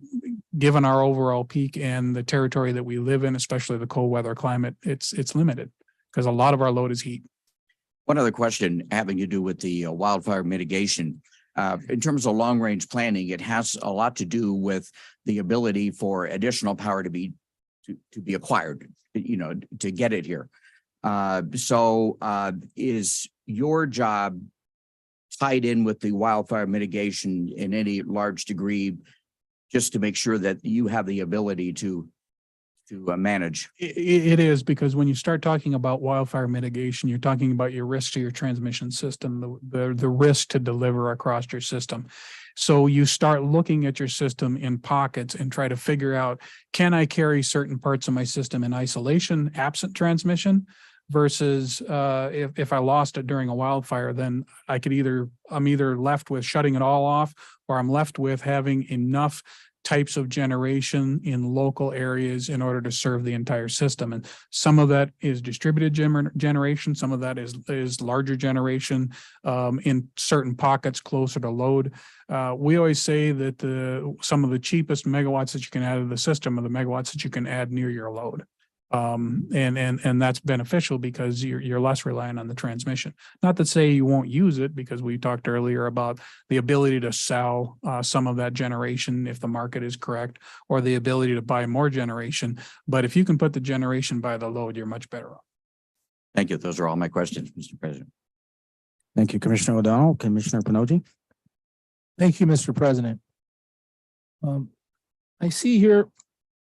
given our overall peak and the territory that we live in, especially the cold weather climate, it's limited because a lot of our load is heat. One other question having to do with the wildfire mitigation. In terms of long-range planning, it has a lot to do with the ability for additional power to be acquired, to get it here. So is your job tied in with the wildfire mitigation in any large degree, just to make sure that you have the ability to manage? It is, because when you start talking about wildfire mitigation, you're talking about your risk to your transmission system, the risk to deliver across your system. So you start looking at your system in pockets and try to figure out, can I carry certain parts of my system in isolation, absent transmission? Versus if I lost it during a wildfire, then I'm either left with shutting it all off, or I'm left with having enough types of generation in local areas in order to serve the entire system. And some of that is distributed generation. Some of that is larger generation in certain pockets closer to load. We always say that some of the cheapest megawatts that you can add to the system are the megawatts that you can add near your load. And that's beneficial because you're less reliant on the transmission. Not to say you won't use it, because we talked earlier about the ability to sell some of that generation if the market is correct, or the ability to buy more generation. But if you can put the generation by the load, you're much better off. Thank you. Those are all my questions, Mr. President. Thank you, Commissioner O'Donnell. Commissioner Pinochi? Thank you, Mr. President. I see here,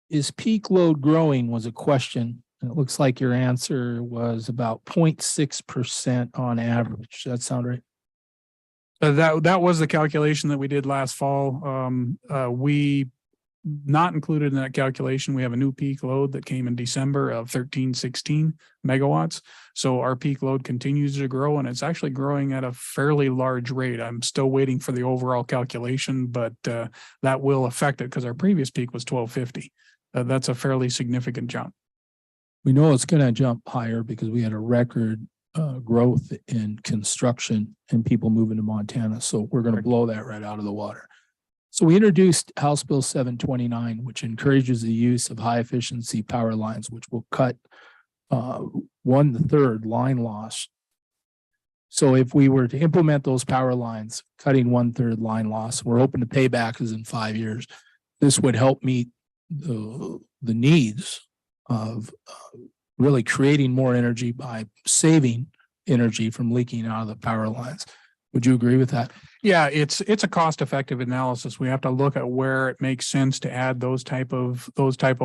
is peak load growing was a question. And it looks like your answer was about 0.6% on average. Does that sound right? That was the calculation that we did last fall. We not included in that calculation. We have a new peak load that came in December of 1316 megawatts. So our peak load continues to grow, and it's actually growing at a fairly large rate. I'm still waiting for the overall calculation, but that will affect it because our previous peak was 1250. That's a fairly significant jump. We know it's going to jump higher because we had a record growth in construction and people moving to Montana. So we're going to blow that right out of the water. So we introduced House Bill 729, which encourages the use of high efficiency power lines, which will cut 1/3 line loss. So if we were to implement those power lines, cutting 1/3 line loss, we're hoping to pay back as in 5 years. This would help meet the needs of really creating more energy by saving energy from leaking out of the power lines. Would you agree with that? Yeah, it's a cost-effective analysis. We have to look at where it makes sense to add those type of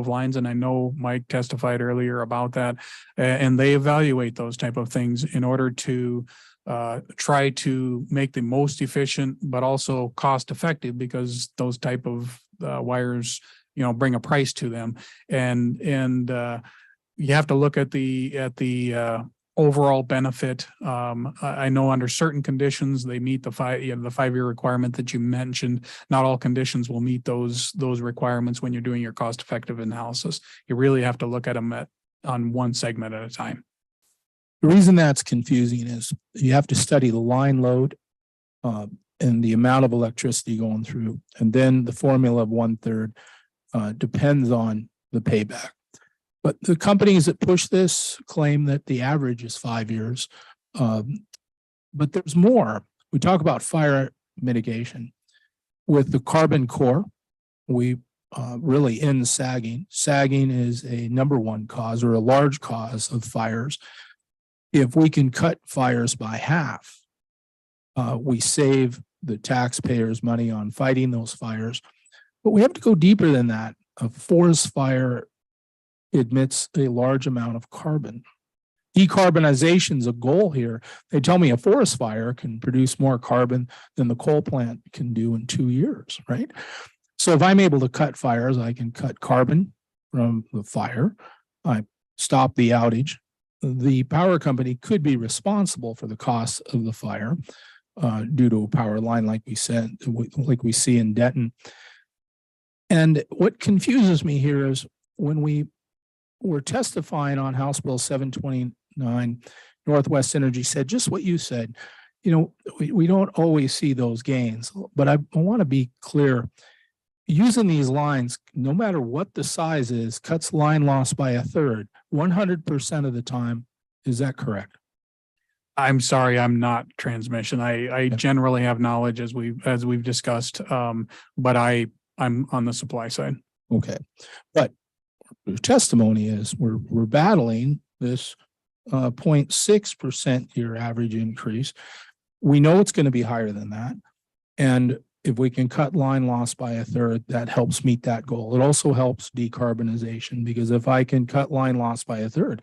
lines. And I know Mike testified earlier about that, and they evaluate those type of things in order to try to make the most efficient, but also cost-effective, because those type of wires, bring a price to them. And you have to look at the overall benefit. I know under certain conditions, they meet the 5-year requirement that you mentioned. Not all conditions will meet those requirements when you're doing your cost-effective analysis. You really have to look at them on one segment at a time. The reason that's confusing is you have to study the line load and the amount of electricity going through. And then the formula of 1/3 depends on the payback. But the companies that push this claim that the average is 5 years. But there's more. We talk about fire mitigation. With the carbon core, we really end sagging. Sagging is a #1 cause or a large cause of fires. If we can cut fires by half, we save the taxpayers money on fighting those fires. But we have to go deeper than that. A forest fire emits a large amount of carbon. Decarbonization is a goal here. They tell me a forest fire can produce more carbon than the coal plant can do in 2 years, right? So if I'm able to cut fires, I can cut carbon from the fire. I stop the outage. The power company could be responsible for the cost of the fire due to a power line, like we said, like we see in Denton. And what confuses me here is when we were testifying on House Bill 729, Northwest Energy said just what you said. We don't always see those gains, but I want to be clear. Using these lines, no matter what the size is, cuts line loss by 1/3, 100% of the time. Is that correct? I'm sorry, I'm not transmission. I generally have knowledge as we've discussed, but I'm on the supply side. Okay, but the testimony is we're battling this 0.6% year average increase. We know it's going to be higher than that. And if we can cut line loss by 1/3, that helps meet that goal. It also helps decarbonization, because if I can cut line loss by 1/3,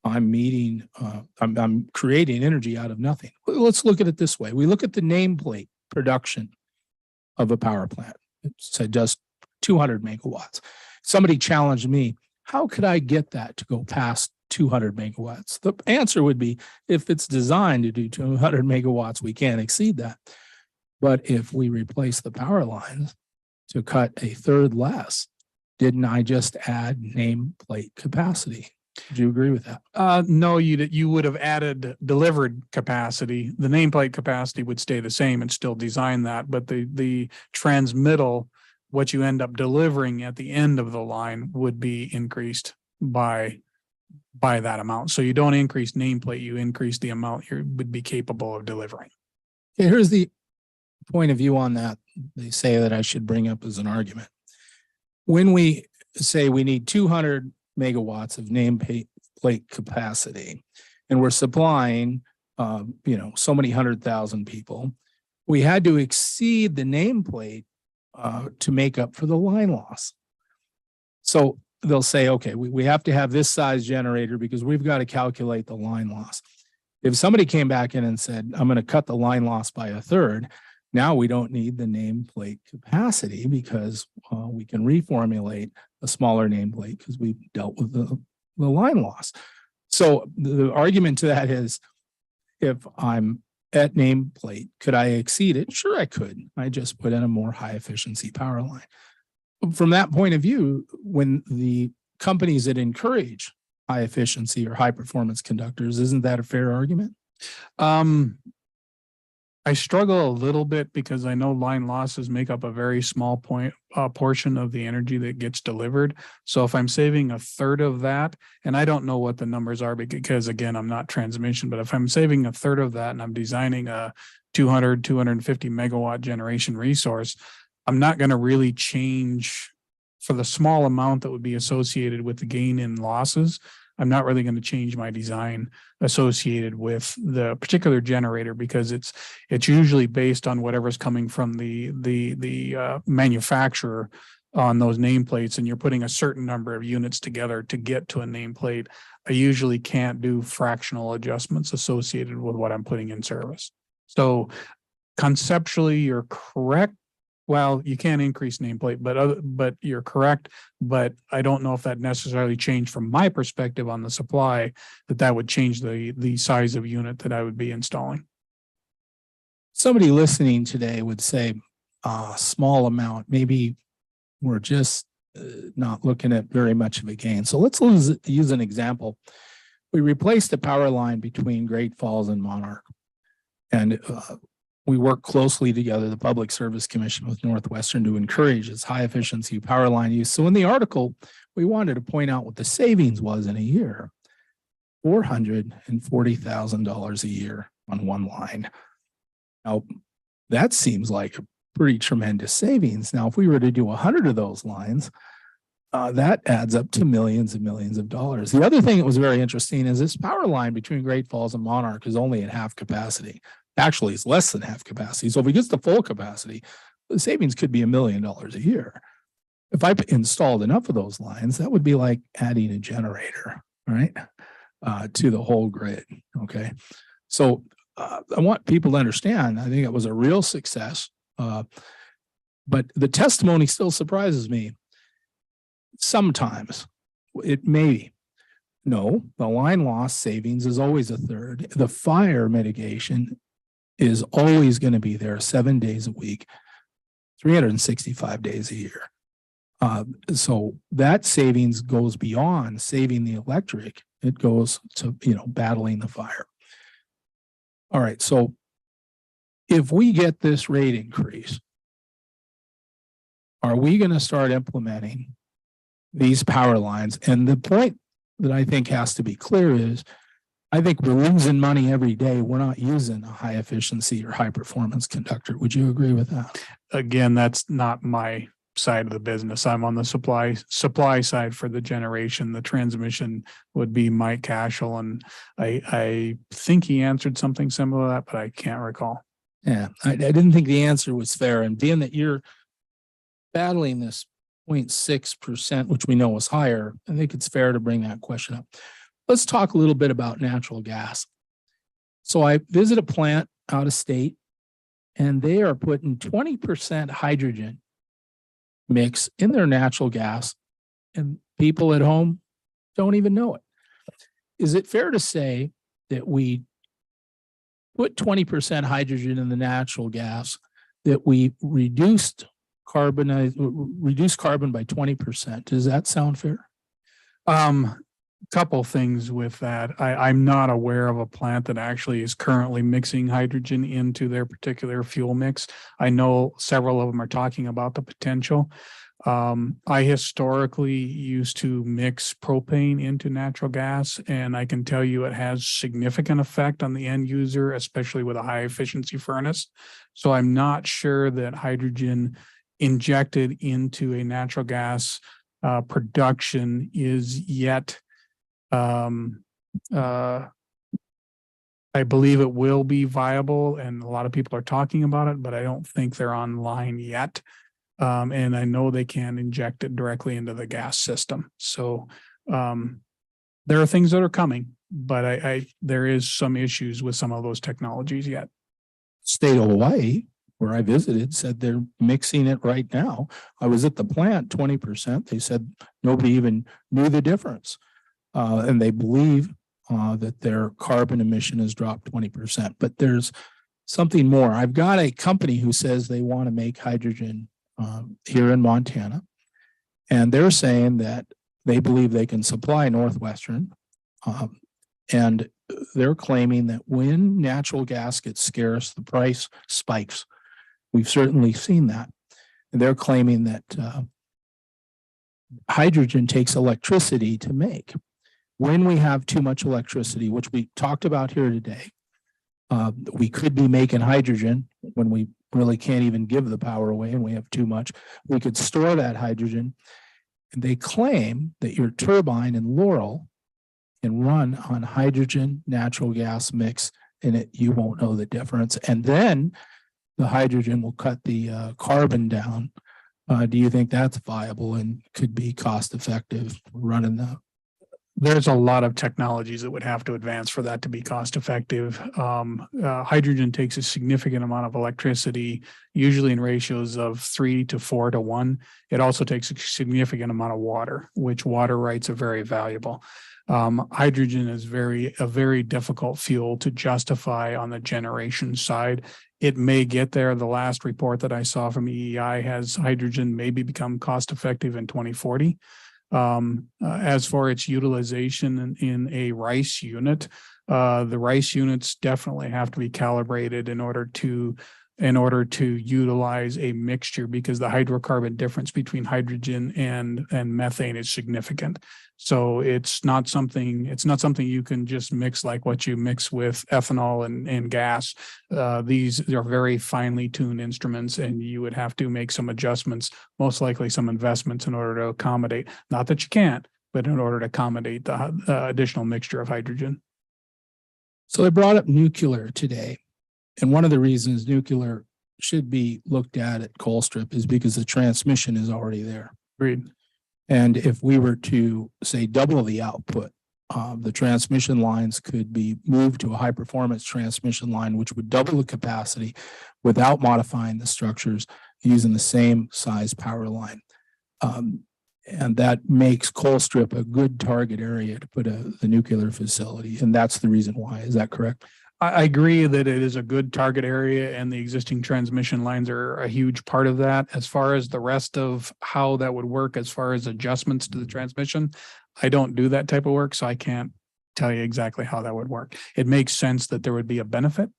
I'm creating energy out of nothing. Let's look at it this way. We look at the nameplate production of a power plant. It said just 200 megawatts. Somebody challenged me, how could I get that to go past 200 megawatts? The answer would be, if it's designed to do 200 megawatts, we can't exceed that. But if we replace the power lines to cut 1/3 less, didn't I just add nameplate capacity? Do you agree with that? No, you would have added delivered capacity. The nameplate capacity would stay the same and still design that, but the transmittal, what you end up delivering at the end of the line, would be increased by that amount. So you don't increase nameplate, you increase the amount you would be capable of delivering. Okay, here's the point of view on that. They say that I should bring up as an argument. When we say we need 200 megawatts of nameplate capacity, and we're supplying so many 100,000 people. We had to exceed the nameplate to make up for the line loss. So they'll say, okay, we have to have this size generator because we've got to calculate the line loss. If somebody came back in and said, I'm going to cut the line loss by a third, now we don't need the nameplate capacity because we can reformulate a smaller nameplate because we've dealt with the line loss. So the argument to that is, if I'm at nameplate, could I exceed it? Sure, I could. I just put in a more high efficiency power line. From that point of view, when the companies that encourage high efficiency or high performance conductors, isn't that a fair argument? I struggle a little bit because I know line losses make up a very small portion of the energy that gets delivered. So if I'm saving a third of that, and I don't know what the numbers are because again, I'm not transmission, but if I'm saving a third of that and I'm designing a 250 megawatt generation resource, I'm not going to really change for the small amount that would be associated with the gain in losses. I'm not really going to change my design associated with the particular generator because it's usually based on whatever's coming from the manufacturer on those nameplates, and you're putting a certain number of units together to get to a nameplate. I usually can't do fractional adjustments associated with what I'm putting in service. So conceptually, you're correct. Well, you can't increase nameplate, but you're correct. But I don't know if that necessarily changed from my perspective on the supply, that would change the size of unit that I would be installing. Somebody listening today would say a small amount, maybe we're just not looking at very much of a gain. So let's use an example. We replaced a power line between Great Falls and Monarch, and we work closely together, the Public Service Commission with Northwestern, to encourage its high efficiency power line use. So in the article, we wanted to point out what the savings was in a year, $440,000 a year on one line. Now, that seems like a pretty tremendous savings. Now, if we were to do 100 of those lines, that adds up to millions and millions of dollars. The other thing that was very interesting is this power line between Great Falls and Monarch is only at half capacity. Actually, it's less than half capacity. So if it gets to full capacity, the savings could be $1 million a year. If I installed enough of those lines, that would be like adding a generator, right, to the whole grid. Okay. So I want people to understand, I think it was a real success. But the testimony still surprises me. Sometimes it may. No, the line loss savings is always a third. The fire mitigation is always going to be there 7 days a week, 365 days a year. So that savings goes beyond saving the electric. It goes to, battling the fire. All right. So if we get this rate increase, are we going to start implementing these power lines? And the point that I think has to be clear is, I think we're losing money every day. We're not using a high efficiency or high performance conductor. Would you agree with that? Again, that's not my side of the business. I'm on the supply side for the generation. The transmission would be Mike Cashel, and I think he answered something similar to that, but I can't recall. Yeah, I didn't think the answer was fair. And being that you're battling this 0.6%, which we know is higher, I think it's fair to bring that question up. Let's talk a little bit about natural gas. So I visit a plant out of state, and they are putting 20% hydrogen mix in their natural gas, and people at home don't even know it. Is it fair to say that we put 20% hydrogen in the natural gas, that we reduce carbon by 20%? Does that sound fair? Couple things with that. I'm not aware of a plant that actually is currently mixing hydrogen into their particular fuel mix. I know several of them are talking about the potential. I historically used to mix propane into natural gas, and I can tell you it has significant effect on the end user, especially with a high efficiency furnace. So I'm not sure that hydrogen injected into a natural gas production is yet I believe it will be viable and a lot of people are talking about it, but I don't think they're online yet. And I know they can inject it directly into the gas system. So there are things that are coming, but there is some issues with some of those technologies yet. State of Hawaii, where I visited, said they're mixing it right now. I was at the plant, 20%. They said nobody even knew the difference. And they believe that their carbon emission has dropped 20%. But there's something more. I've got a company who says they want to make hydrogen here in Montana. And they're saying that they believe they can supply Northwestern. And they're claiming that when natural gas gets scarce, the price spikes. We've certainly seen that. And they're claiming that hydrogen takes electricity to make. When we have too much electricity, which we talked about here today, we could be making hydrogen when we really can't even give the power away and we have too much. We could store that hydrogen. And they claim that your turbine in Laurel can run on hydrogen natural gas mix and you won't know the difference. And then the hydrogen will cut the carbon down. Do you think that's viable and could be cost effective running the? There's a lot of technologies that would have to advance for that to be cost effective. Hydrogen takes a significant amount of electricity, usually in ratios of 3 to 4 to 1. It also takes a significant amount of water, which water rights are very valuable. Hydrogen is a very difficult fuel to justify on the generation side. It may get there. The last report that I saw from EEI has hydrogen maybe become cost effective in 2040. As for its utilization in a rice unit, the rice units definitely have to be calibrated in order to utilize a mixture, because the hydrocarbon difference between hydrogen and methane is significant. So it's not something you can just mix like what you mix with ethanol and gas. These are very finely tuned instruments, and you would have to make some adjustments, most likely some investments, in order to accommodate, not that you can't, but in order to accommodate the additional mixture of hydrogen. So I brought up nuclear today. And one of the reasons nuclear should be looked at Colstrip is because the transmission is already there. Agreed. And if we were to say double the output, the transmission lines could be moved to a high performance transmission line, which would double the capacity without modifying the structures using the same size power line. And that makes Colstrip a good target area to put the nuclear facility. And that's the reason why. Is that correct? I agree that it is a good target area, and the existing transmission lines are a huge part of that. As far as the rest of how that would work, as far as adjustments to the transmission, I don't do that type of work, so I can't tell you exactly how that would work. It makes sense that there would be a benefit,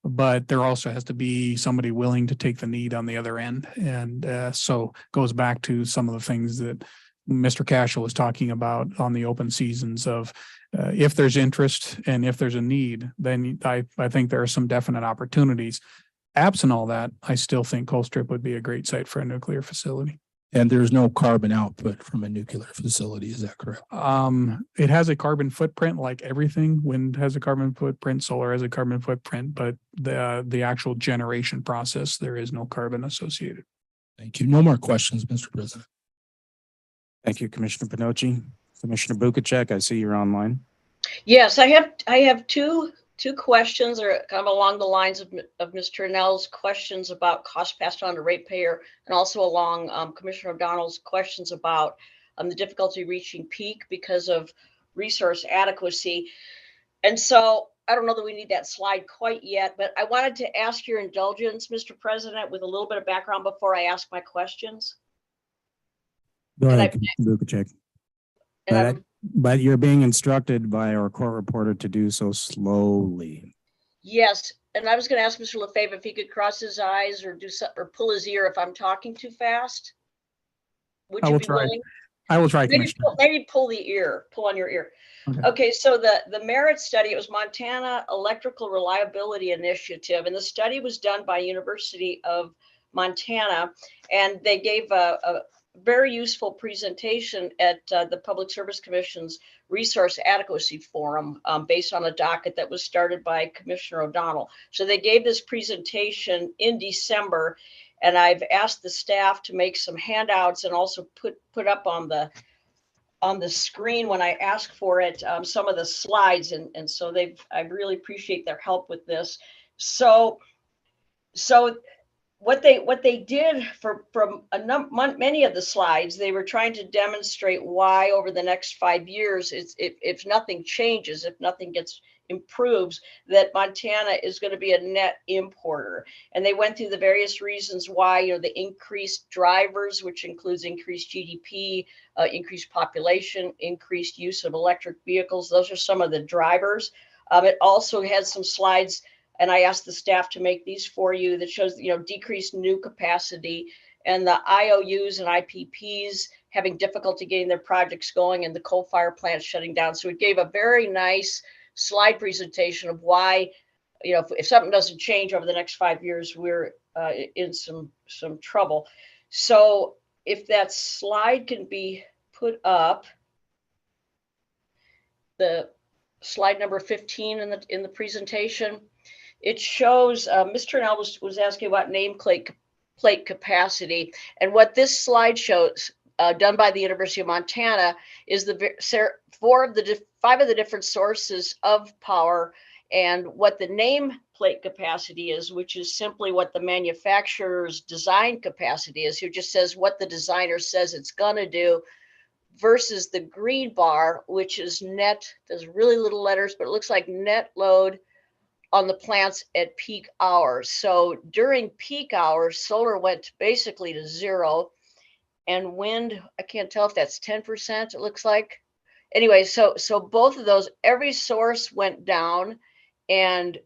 but there also has to be somebody willing to take the need on the other end. And so goes back to some of the things that Mr. Cashel was talking about on the open seasons of if there's interest and if there's a need, then I think there are some definite opportunities. Absent all that, I still think Colstrip would be a great site for a nuclear facility. And there's no carbon output from a nuclear facility. Is that correct? It has a carbon footprint like everything. Wind has a carbon footprint, solar has a carbon footprint, but the actual generation process, there is no carbon associated. Thank you. No more questions, Mr. President. Thank you, Commissioner Pinocci. Commissioner Bukacek, I see you're online. Yes, I have two questions, or kind of along the lines of Mr. Nell's questions about cost passed on to ratepayer, and also along Commissioner O'Donnell's questions about the difficulty reaching peak because of resource adequacy. And so I don't know that we need that slide quite yet, but I wanted to ask your indulgence, Mr. President, with a little bit of background before I ask my questions. Go ahead, Bukacek. But you're being instructed by our court reporter to do so slowly. Yes, and I was going to ask Mr. Lafave if he could cross his eyes or pull his ear if I'm talking too fast. Would you be willing? I will try, Commissioner. Maybe pull on your ear. Okay, so the merit study, it was Montana Electrical Reliability Initiative, and the study was done by University of Montana, and they gave a very useful presentation at the Public Service Commission's Resource Adequacy Forum based on a docket that was started by Commissioner O'Donnell. So they gave this presentation in December, and I've asked the staff to make some handouts and also put up on the screen when I ask for it some of the slides, and so I really appreciate their help with this. So what they did from many of the slides, they were trying to demonstrate why over the next 5 years, if nothing changes, if nothing improves, that Montana is going to be a net importer. And they went through the various reasons why, the increased drivers, which includes increased GDP, increased population, increased use of electric vehicles. Those are some of the drivers. It also has some slides, and I asked the staff to make these for you, that shows, decreased new capacity and the IOUs and IPPs having difficulty getting their projects going and the coal-fired plants shutting down. So it gave a very nice slide presentation of why, if something doesn't change over the next 5 years, we're in some trouble. So if that slide can be put up, the slide number 15 in the presentation, it shows Ms. Turnell was asking about nameplate capacity, and what this slide shows, done by the University of Montana, is the 5 of the different sources of power and what the nameplate capacity is, which is simply what the manufacturer's design capacity is. It just says what the designer says it's going to do, versus the green bar, which is net. There's really little letters, but it looks like net load on the plants at peak hours. So during peak hours, solar went basically to 0, and wind, I can't tell if that's 10%, it looks like. Anyway, so both of those, every source went down, and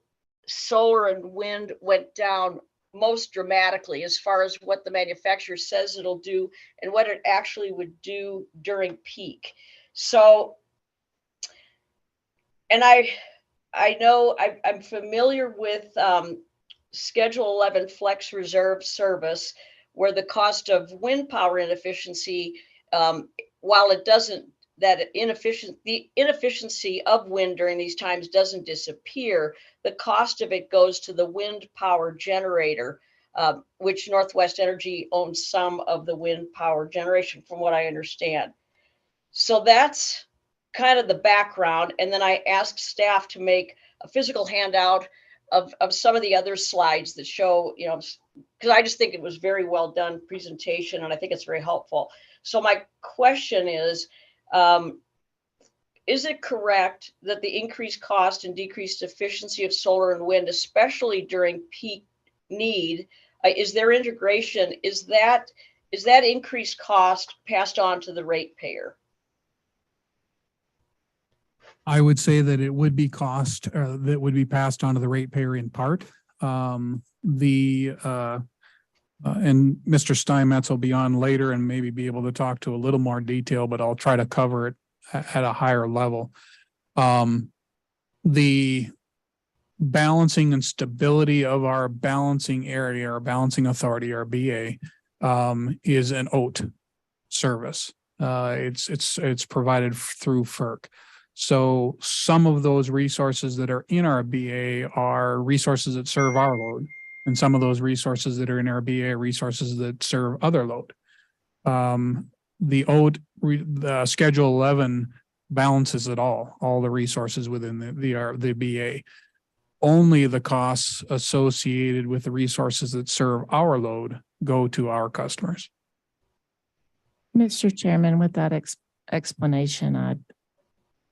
solar and wind went down most dramatically as far as what the manufacturer says it'll do and what it actually would do during peak. So, and I know I'm familiar with Schedule 11 Flex Reserve Service, where the cost of wind power inefficiency, while it doesn't, the inefficiency of wind during these times doesn't disappear, the cost of it goes to the wind power generator, which Northwest Energy owns some of the wind power generation, from what I understand. So that's kind of the background. And then I asked staff to make a physical handout of some of the other slides that show, because I just think it was very well done presentation, and I think it's very helpful. So my question is it correct that the increased cost and decreased efficiency of solar and wind, especially during peak need, is there integration? Is that increased cost passed on to the ratepayer? I would say that it would be cost that would be passed on to the ratepayer in part. And Mr. Steinmetz will be on later and maybe be able to talk to a little more detail, but I'll try to cover it at a higher level. The balancing and stability of our balancing area, our balancing authority, our BA, is an OAT service. It's provided through FERC. So some of those resources that are in our BA are resources that serve our load, and some of those resources that are in our BA are resources that serve other load. The OAT, the Schedule 11 balances it all the resources within the BA. Only the costs associated with the resources that serve our load go to our customers. Mr. Chairman, with that explanation, I'd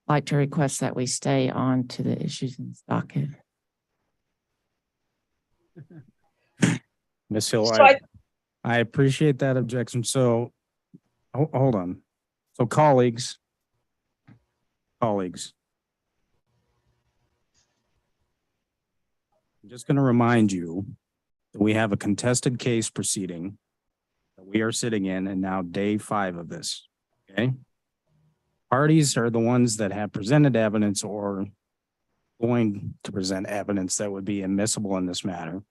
like to request that we stay on to the issues in this docket. Ms. Hill, So I appreciate that objection. So hold on. So colleagues, I'm just going to remind you that we have a contested case proceeding that we are sitting in, and now day 5 of this. Okay. Parties are the ones that have presented evidence or going to present evidence that would be admissible in this matter.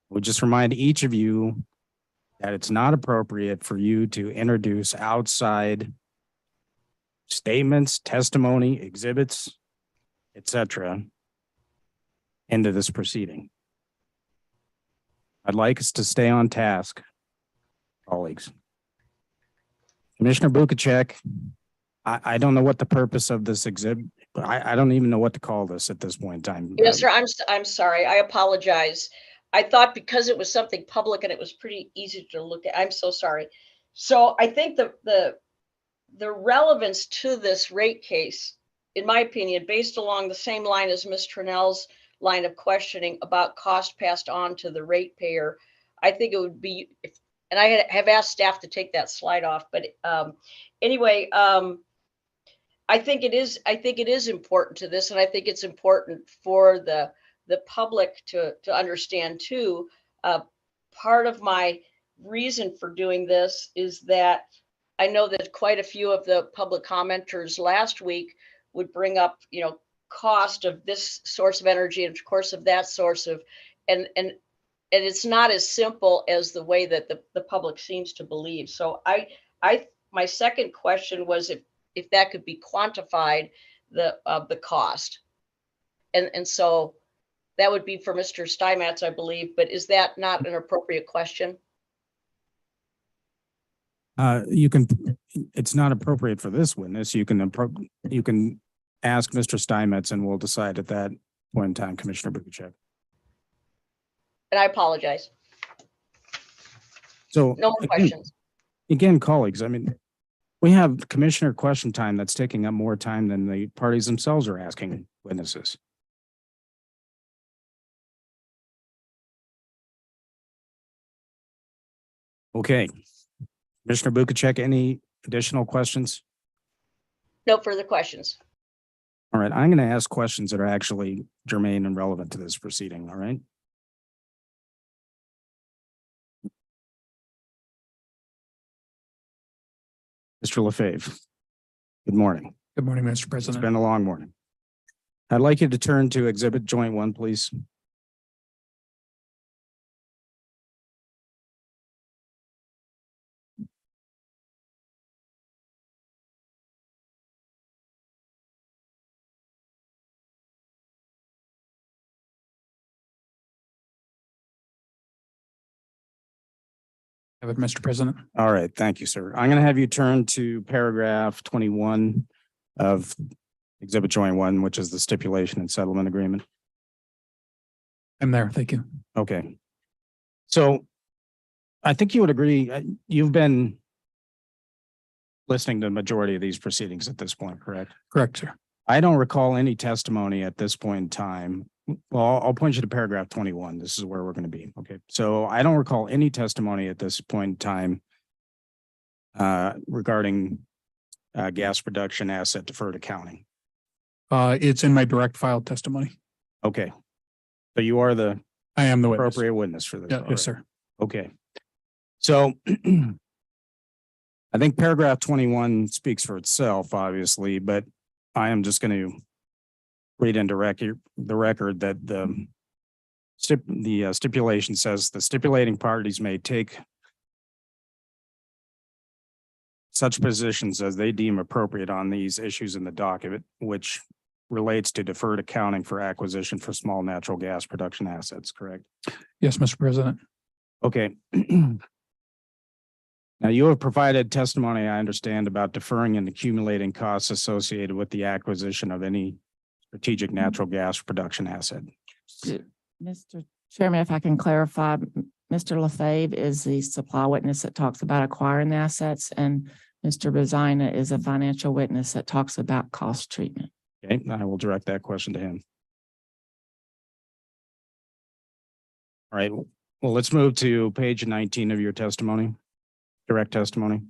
We'll just remind each of you that it's not appropriate for you to introduce outside statements, testimony, exhibits, etc., into this proceeding. I'd like us to stay on task, colleagues. Commissioner Bukacek, I don't know what the purpose of this exhibit, I don't even know what to call this at this point in time. Yes, sir. I'm sorry. I apologize. I thought because it was something public and it was pretty easy to look at. I'm so sorry. So I think the relevance to this rate case, in my opinion, based along the same line as Ms. Trinnell's line of questioning about cost passed on to the ratepayer, I think it would be, and I have asked staff to take that slide off, but anyway, I think it is important to this, and I think it's important for the public to understand too. Part of my reason for doing this is that I know that quite a few of the public commenters last week would bring up, cost of this source of energy and of course of that source of, and it's not as simple as the way that the public seems to believe. So my second question was if that could be quantified, the cost. And so that would be for Mr. Steinmetz, I believe, but is that not an appropriate question? It's not appropriate for this witness. You can ask Mr. Steinmetz and we'll decide at that point in time, Commissioner Bukacek. And I apologize. So no more questions. Again, colleagues, I mean, we have commissioner question time that's taking up more time than the parties themselves are asking witnesses. Okay. Commissioner Bukacek, any additional questions? No further questions. All right, I'm going to ask questions that are actually germane and relevant to this proceeding, all right? Mr. Lafave, good morning. Good morning, Mr. It's President. been a long morning. I'd like you to turn to Exhibit Joint 1, please. Have it, Mr. President. All right, thank you, sir. I'm going to have you turn to paragraph 21 of Exhibit Joint 1, which is the stipulation and settlement agreement. I'm there. Thank you. Okay. So I think you would agree, you've been listening to the majority of these proceedings at this point, correct? Correct, sir. I don't recall any testimony at this point in time. Well, I'll point you to paragraph 21. This is where we're going to be. Okay. So I don't recall any testimony at this point in time regarding gas production asset deferred accounting. It's in my direct file testimony. Okay. So you are the I am the witness. appropriate witness for this. Yeah, All yes, right. sir. Okay. So I think paragraph 21 speaks for itself, obviously, but I am just going to read into the record that the stipulation says the stipulating parties may take such positions as they deem appropriate on these issues in the document, which relates to deferred accounting for acquisition for small natural gas production assets, correct? Yes, Mr. President. Okay. Now you have provided testimony, I understand, about deferring and accumulating costs associated with the acquisition of any strategic natural gas production asset. Mr. Chairman, if I can clarify, Mr. Lafave is the supply witness that talks about acquiring the assets, and Mr. Bezina is a financial witness that talks about cost treatment. Okay, I will direct that question to him. All right, well, let's move to page 19 of your testimony, direct testimony.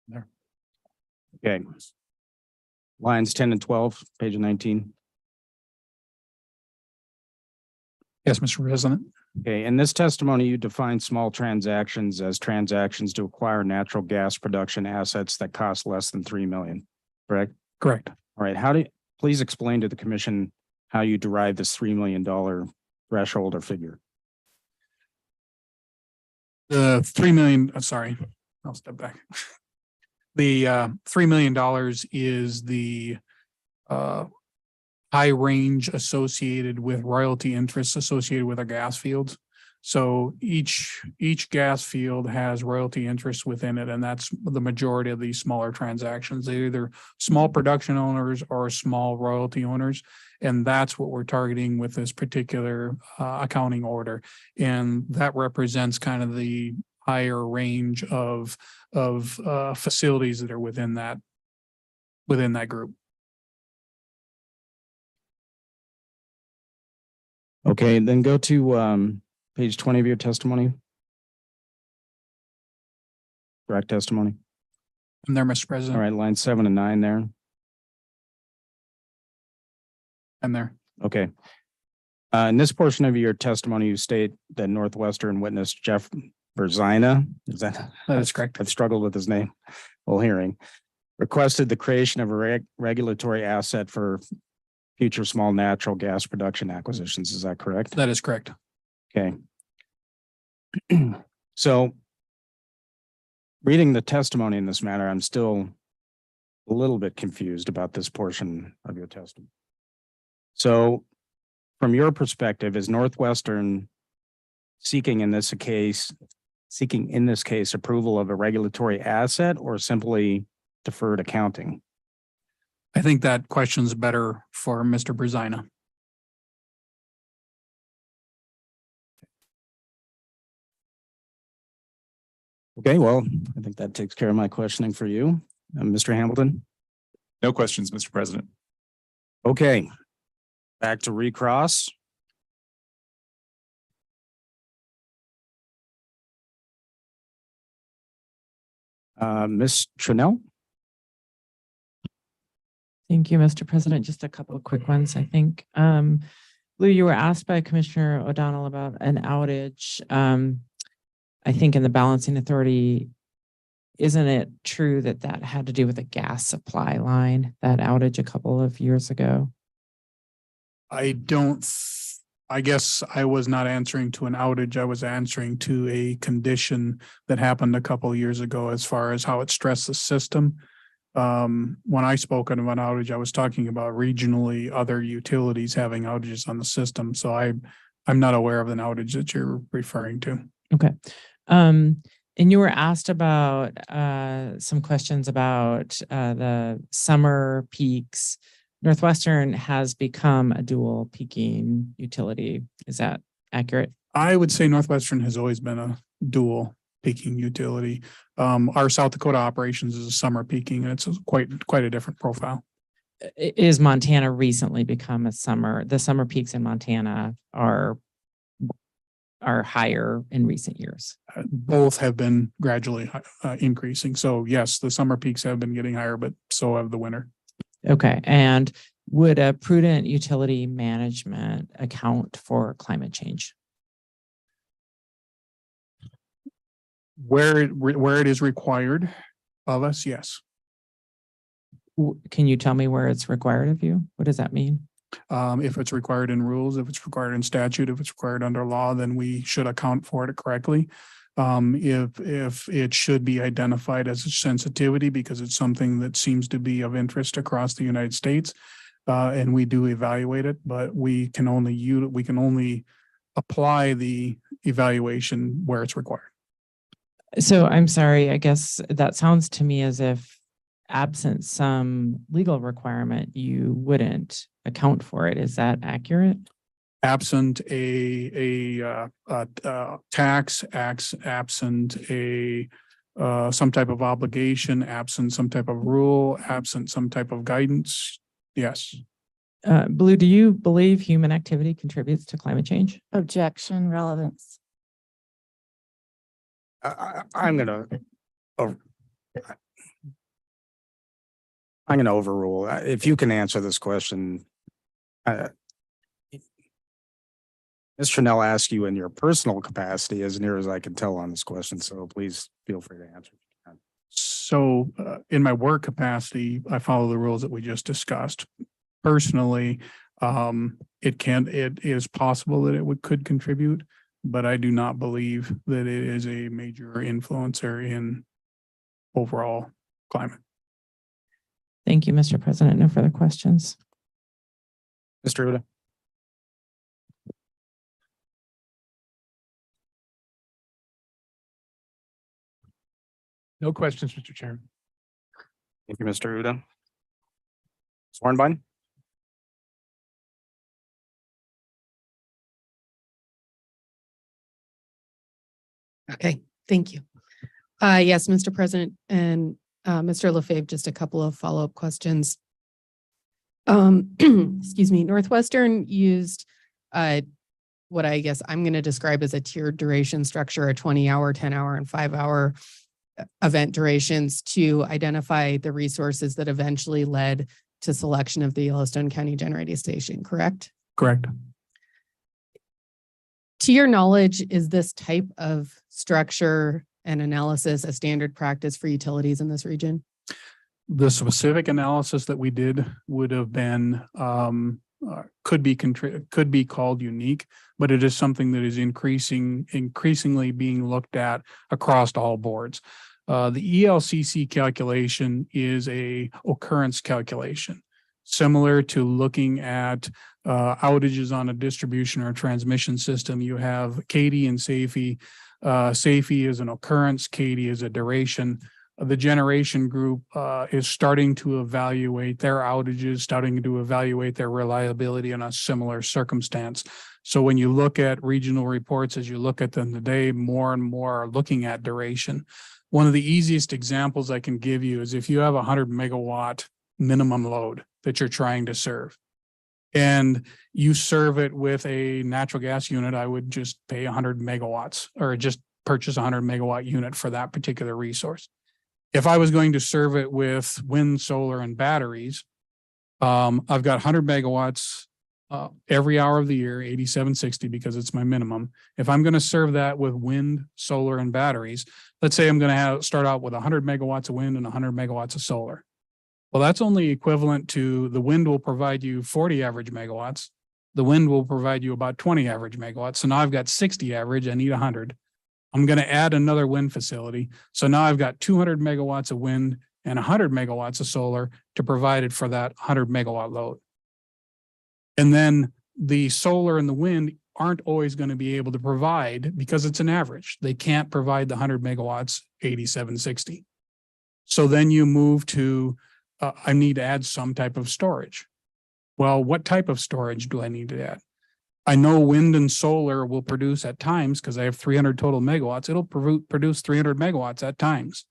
There. Okay. Lines 10 and 12, page 19. Yes, Mr. President. Okay, in this testimony, you define small transactions as transactions to acquire natural gas production assets that cost less than 3 million, correct? Correct. All right, please explain to the commission how you derive this $3 million threshold or figure. The 3 million, sorry, I'll step back. The $3 million is the high range associated with royalty interests associated with our gas fields. So each gas field has royalty interests within it, and that's the majority of these smaller transactions. They're either small production owners or small royalty owners, and that's what we're targeting with this particular accounting order. And that represents kind of the higher range of facilities that are within that group. Okay, then go to page 20 of your testimony. Correct testimony. And there, Mr. President. All right, line 7 and 9 there. And there. Okay. In this portion of your testimony, you state that Northwestern witness Jeff Berzina, that is correct? I've struggled with his name while hearing, requested the creation of a regulatory asset for future small natural gas production acquisitions. Is that correct? That is correct. Okay. So reading the testimony in this matter, I'm still a little bit confused about this portion of your testimony. So from your perspective, is Northwestern seeking in this case approval of a regulatory asset or simply deferred accounting? I think that question's better for Mr. Berzina. Okay, well, I think that takes care of my questioning for you. Mr. Hamilton? No questions, Mr. President. Okay, back to recross. Ms. Trinnell? Thank you, Mr. President. Just a couple of quick ones, I think. Lou, you were asked by Commissioner O'Donnell about an outage. I think in the balancing authority, isn't it true that that had to do with a gas supply line, that outage a couple of years ago? I guess I was not answering to an outage. I was answering to a condition that happened a couple of years ago as far as how it stressed the system. When I spoke of an outage, I was talking about regionally other utilities having outages on the system. So I'm not aware of an outage that you're referring to. Okay. And you were asked about some questions about the summer peaks. Northwestern has become a dual peaking utility. Is that accurate? I would say Northwestern has always been a dual peaking utility. Our South Dakota operations is a summer peaking, and it's quite a different profile. Is Montana recently become a summer? The summer peaks in Montana are higher in recent years. Both have been gradually increasing. So yes, the summer peaks have been getting higher, but so have the winter. Okay. And would a prudent utility management account for climate change? Where it is required of us, yes. Can you tell me where it's required of you? What does that mean? If it's required in rules, if it's required in statute, if it's required under law, then we should account for it correctly. If it should be identified as a sensitivity because it's something that seems to be of interest across the United States, and we do evaluate it, but we can only apply the evaluation where it's required. So I'm sorry, I guess that sounds to me as if absent some legal requirement, you wouldn't account for it. Is that accurate? Absent a tax, absent a some type of obligation, absent some type of rule, absent some type of guidance. Yes. Blue, do you believe human activity contributes to climate change? Objection, relevance. I'm gonna overrule. If you can answer this question, Ms. Tranel asked you in your personal capacity, as near as I can tell on this question, so please feel free to answer. So in my work capacity, I follow the rules that we just discussed. Personally, it is possible that it could contribute, but I do not believe that it is a major influencer in overall climate. Thank you, Mr. President. No further questions. Mr. Uda. No questions, Mr. Chairman. Thank you, Mr. Uda. Swornbein. Okay, thank you. Yes, Mr. President and Mr. Lafave, just a couple of follow-up questions. Excuse me, Northwestern used what I guess I'm going to describe as a tiered duration structure, a 20-hour, 10-hour, and 5-hour event durations to identify the resources that eventually led to selection of the Yellowstone County Generating Station, correct? Correct. To your knowledge, is this type of structure and analysis a standard practice for utilities in this region? The specific analysis that we did would have been could be called unique, but it is something that is increasingly being looked at across all boards. The ELCC calculation is a occurrence calculation, similar to looking at outages on a distribution or transmission system. You have CAIDI and SAFE. SAFE is an occurrence, CAIDI is a duration. The generation group is starting to evaluate their outages, starting to evaluate their reliability in a similar circumstance. So when you look at regional reports, as you look at them today, more and more are looking at duration. One of the easiest examples I can give you is if you have a 100 megawatt minimum load that you're trying to serve, and you serve it with a natural gas unit, I would just pay 100 megawatts or just purchase a 100 megawatt unit for that particular resource. If I was going to serve it with wind, solar, and batteries, I've got 100 megawatts every hour of the year, 8760, because it's my minimum. If I'm going to serve that with wind, solar, and batteries, let's say I'm going to start out with 100 megawatts of wind and 100 megawatts of solar. Well, that's only equivalent to the wind will provide you 40 average megawatts. The wind will provide you about 20 average megawatts. So now I've got 60 average. I need 100. I'm going to add another wind facility. So now I've got 200 megawatts of wind and 100 megawatts of solar to provide it for that 100 megawatt load. And then the solar and the wind aren't always going to be able to provide because it's an average. They can't provide the 100 megawatts, 8760. So then you move to, I need to add some type of storage. Well, what type of storage do I need to add? I know wind and solar will produce at times, because I have 300 total megawatts, it'll produce 300 megawatts at times.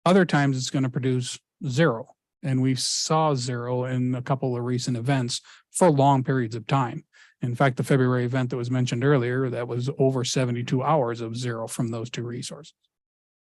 Other times it's going to produce 0. And we saw 0 in a couple of recent events for long periods of time. In fact, the February event that was mentioned earlier, that was over 72 hours of 0 from those two resources.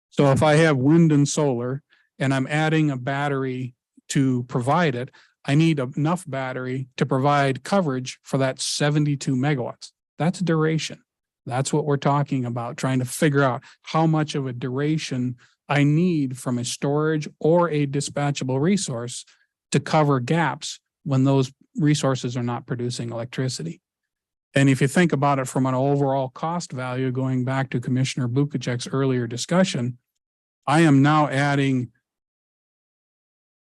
So if I have wind and solar and I'm adding a battery to provide it, I need enough battery to provide coverage for that 72 megawatts. That's duration. That's what we're talking about, trying to figure out how much of a duration I need from a storage or a dispatchable resource to cover gaps when those resources are not producing electricity. And if you think about it from an overall cost value, going back to Commissioner Bukacek's earlier discussion, I am now adding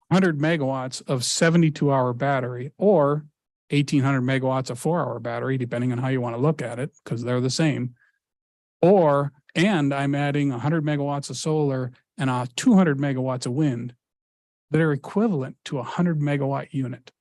100 megawatts of 72-hour battery or 1,800 megawatts of 4-hour battery, depending on how you want to look at it, because they're the same. And I'm adding 100 megawatts of solar and 200 megawatts of wind that are equivalent to a 100 megawatt unit.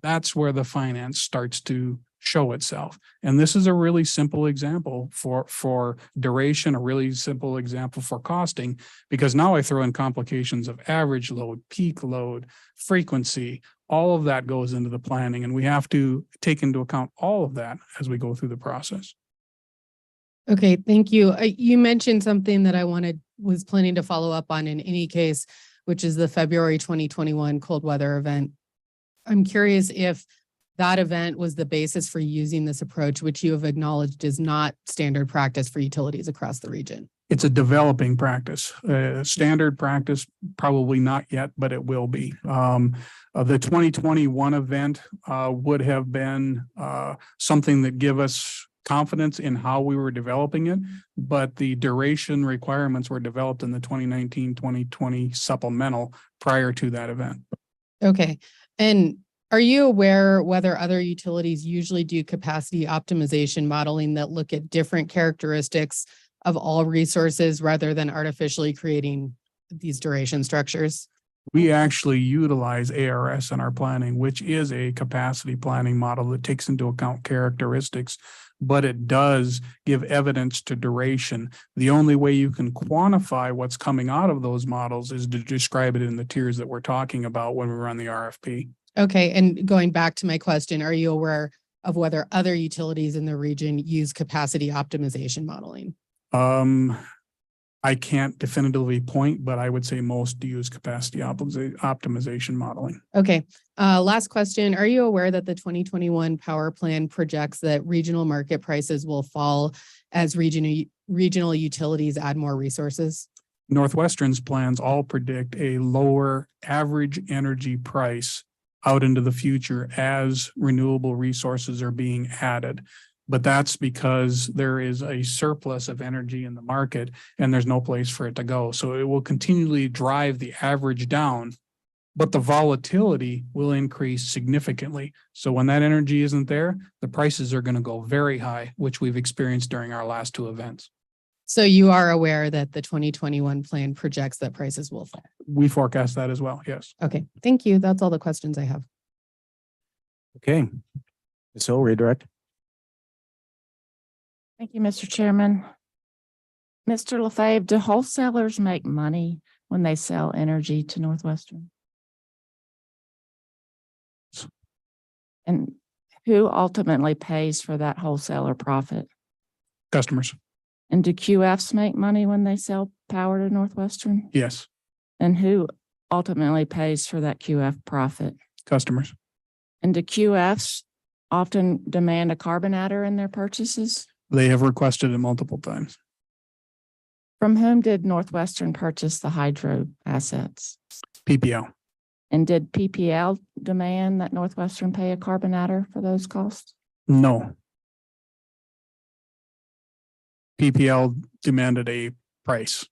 That's where the finance starts to show itself. And this is a really simple example for duration, a really simple example for costing, because now I throw in complications of average load, peak load, frequency, all of that goes into the planning, and we have to take into account all of that as we go through the process. Okay, thank you. You mentioned something that I was planning to follow up on in any case, which is the February 2021 cold weather event. I'm curious if that event was the basis for using this approach, which you have acknowledged is not standard practice for utilities across the region. It's a developing practice, standard practice, probably not yet, but it will be. The 2021 event would have been something that give us confidence in how we were developing it, but the duration requirements were developed in the 2019-2020 supplemental prior to that event. Okay. And are you aware whether other utilities usually do capacity optimization modeling that look at different characteristics of all resources rather than artificially creating these duration structures? We actually utilize ARS in our planning, which is a capacity planning model that takes into account characteristics, but it does give evidence to duration. The only way you can quantify what's coming out of those models is to describe it in the tiers that we're talking about when we run the RFP. Okay. And going back to my question, are you aware of whether other utilities in the region use capacity optimization modeling? I can't definitively point, but I would say most use capacity optimization modeling. Okay. Last question. Are you aware that the 2021 power plan projects that regional market prices will fall as regional utilities add more resources? Northwestern's plans all predict a lower average energy price out into the future as renewable resources are being added. But that's because there is a surplus of energy in the market and there's no place for it to go. So it will continually drive the average down, but the volatility will increase significantly. So when that energy isn't there, the prices are going to go very high, which we've experienced during our last two events. So you are aware that the 2021 plan projects that prices will fall? We forecast that as well, yes. Okay, thank you. That's all the questions I have. Okay. So redirect. Thank you, Mr. Chairman. Mr. Lafave, do wholesalers make money when they sell energy to Northwestern? And who ultimately pays for that wholesaler profit? Customers. And do QFs make money when they sell power to Northwestern? Yes. And who ultimately pays for that QF profit? Customers. And do QFs often demand a carbon adder in their purchases? They have requested it multiple times. From whom did Northwestern purchase the hydro assets? PPL. And did PPL demand that Northwestern pay a carbon adder for those costs? No. PPL demanded a price.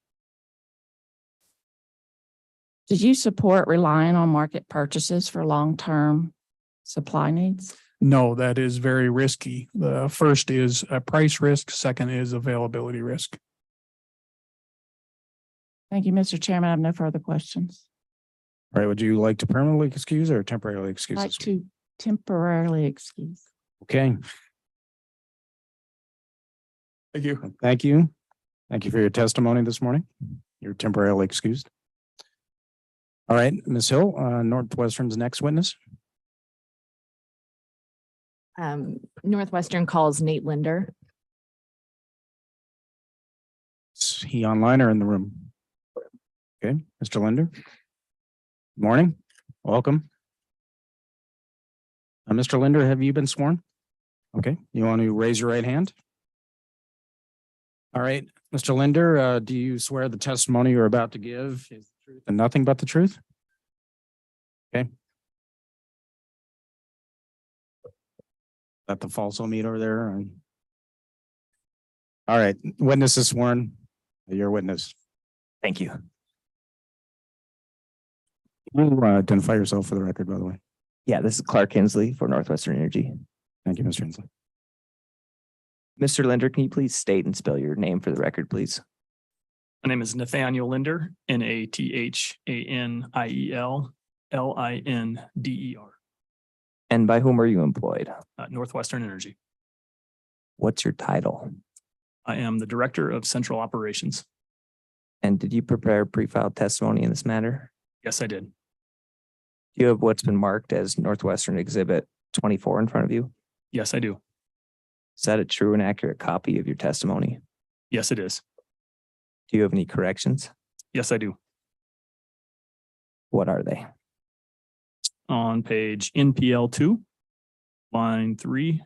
Did you support relying on market purchases for long-term supply needs? No, that is very risky. The first is a price risk. Second is availability risk. Thank you, Mr. Chairman. I have no further questions. All right. Would you like to permanently excuse or temporarily excuse? I'd like to temporarily excuse. Okay. Thank you. Thank you. Thank you for your testimony this morning. You're temporarily excused. All right, Ms. Hill, Northwestern's next witness. Northwestern calls Nate Linder. Is he online or in the room? Okay, Mr. Linder. Morning, welcome. Mr. Linder, have you been sworn? Okay, you want to raise your right hand? All right, Mr. Linder, do you swear the testimony you're about to give is the truth and nothing but the truth? Okay. That the falso-meter over there? All right, witness is sworn. You're a witness. Thank you. You identify yourself for the record, by the way. Yeah, this is Clark Hensley for Northwestern Energy. Thank you, Mr. Hensley. Mr. Linder, can you please state and spell your name for the record, please? My name is Nathaniel Linder, Nathaniel Linder. And by whom are you employed? Northwestern Energy. What's your title? I am the Director of Central Operations. And did you prepare pre-filed testimony in this matter? Yes, I did. Do you have what's been marked as Northwestern Exhibit 24 in front of you? Yes, I do. Is that a true and accurate copy of your testimony? Yes, it is. Do you have any corrections? Yes, I do. What are they? On page NPL 2, Line 3,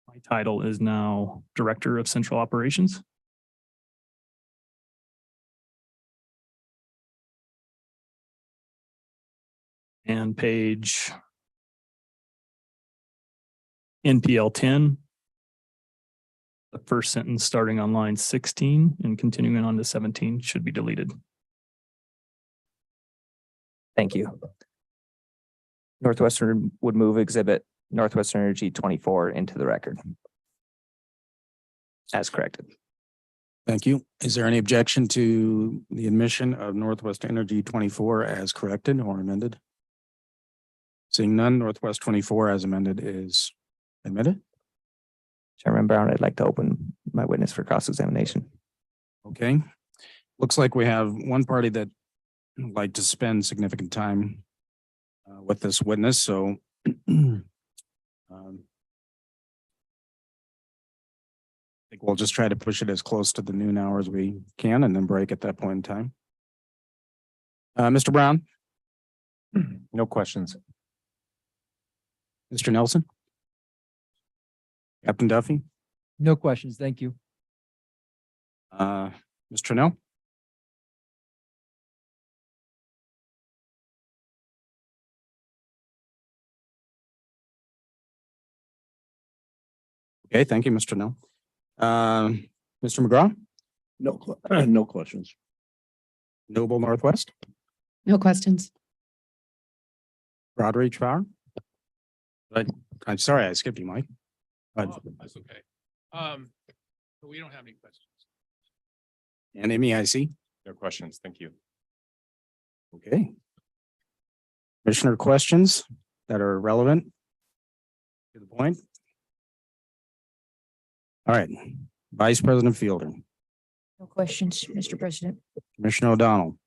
my title is now Director of Central Operations. And page NPL 10. The first sentence starting on line 16 and continuing on to 17 should be deleted. Thank you. Northwestern would move exhibit Northwestern Energy 24 into the record. As corrected. Thank you. Is there any objection to the admission of Northwest Energy 24 as corrected or amended? Seeing none, Northwest 24 as amended is admitted. Chairman Brown, I'd like to open my witness for cross-examination. Okay. Looks like we have one party that would like to spend significant time with this witness, so I think we'll just try to push it as close to the noon hour as we can and then break at that point in time. Mr. Brown? No questions. Mr. Nelson? Captain Duffy? No questions. Thank you. Mr. Trinnell? Okay, thank you, Mr. Trinnell. Mr. McGraw? No questions. Noble Northwest? No questions. Broadreach Power? I'm sorry, I skipped you, Mike. That's okay. But we don't have any questions. And MEIC? No questions. Thank you. Okay. Commissioner questions that are relevant to the point? All right, Vice President Fielder, No questions, Mr. President. Commissioner O'Donnell.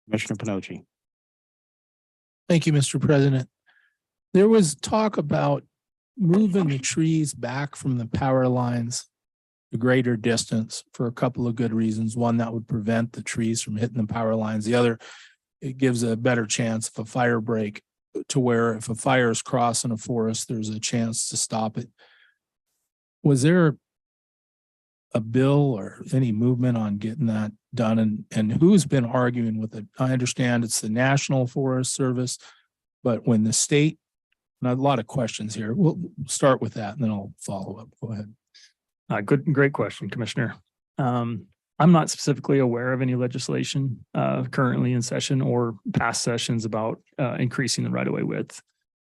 Commissioner Pinochi. Thank you, Mr. President. There was talk about moving the trees back from the power lines a greater distance for a couple of good reasons. One, that would prevent the trees from hitting the power lines. The other, it gives a better chance of a fire break, to where if a fire is crossing a forest, there's a chance to stop it. Was there a bill or any movement on getting that done? And who's been arguing with it? I understand it's the National Forest Service, but when the state, and a lot of questions here, we'll start with that and then I'll follow up. Go ahead. Great question, Commissioner. I'm not specifically aware of any legislation currently in session or past sessions about increasing the right-of-way width.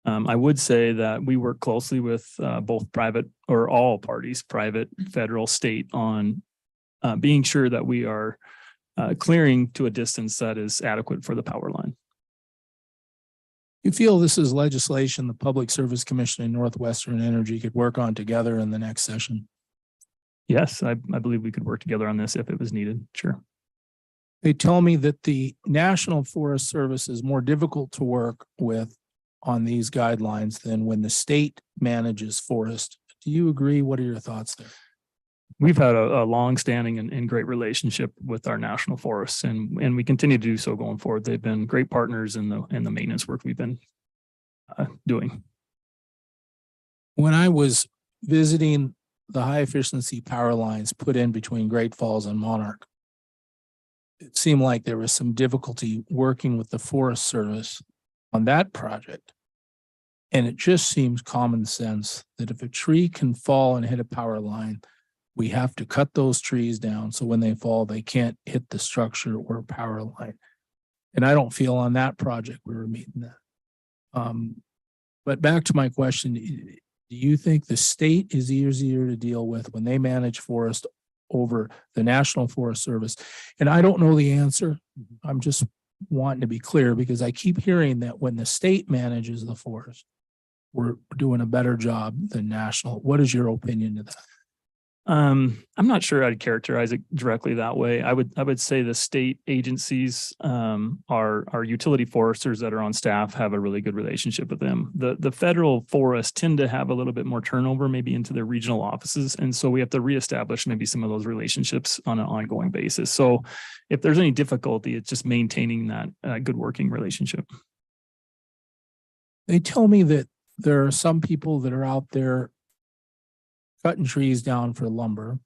I would say that we work closely with both private or all parties, private, federal, state, on being sure that we are clearing to a distance that is adequate for the power line. You feel this is legislation the Public Service Commission and Northwestern Energy could work on together in the next session? Yes, I believe we could work together on this if it was needed. Sure. They tell me that the National Forest Service is more difficult to work with on these guidelines than when the state manages forest. Do you agree? What are your thoughts there? We've had a long-standing and great relationship with our national forests, and we continue to do so going forward. They've been great partners in the maintenance work we've been doing. When I was visiting the high efficiency power lines put in between Great Falls and Monarch, it seemed like there was some difficulty working with the Forest Service on that project. And it just seems common sense that if a tree can fall and hit a power line, we have to cut those trees down so when they fall, they can't hit the structure or power line. And I don't feel on that project we were meeting that. But back to my question, do you think the state is easier to deal with when they manage forest over the National Forest Service? And I don't know the answer. I'm just wanting to be clear because I keep hearing that when the state manages the forest, we're doing a better job than national. What is your opinion to that? I'm not sure I'd characterize it directly that way. I would say the state agencies, our utility foresters that are on staff have a really good relationship with them. The federal forests tend to have a little bit more turnover, maybe into their regional offices. And so we have to reestablish maybe some of those relationships on an ongoing basis. So if there's any difficulty, it's just maintaining that good working relationship. They tell me that there are some people that are out there cutting trees down for lumber.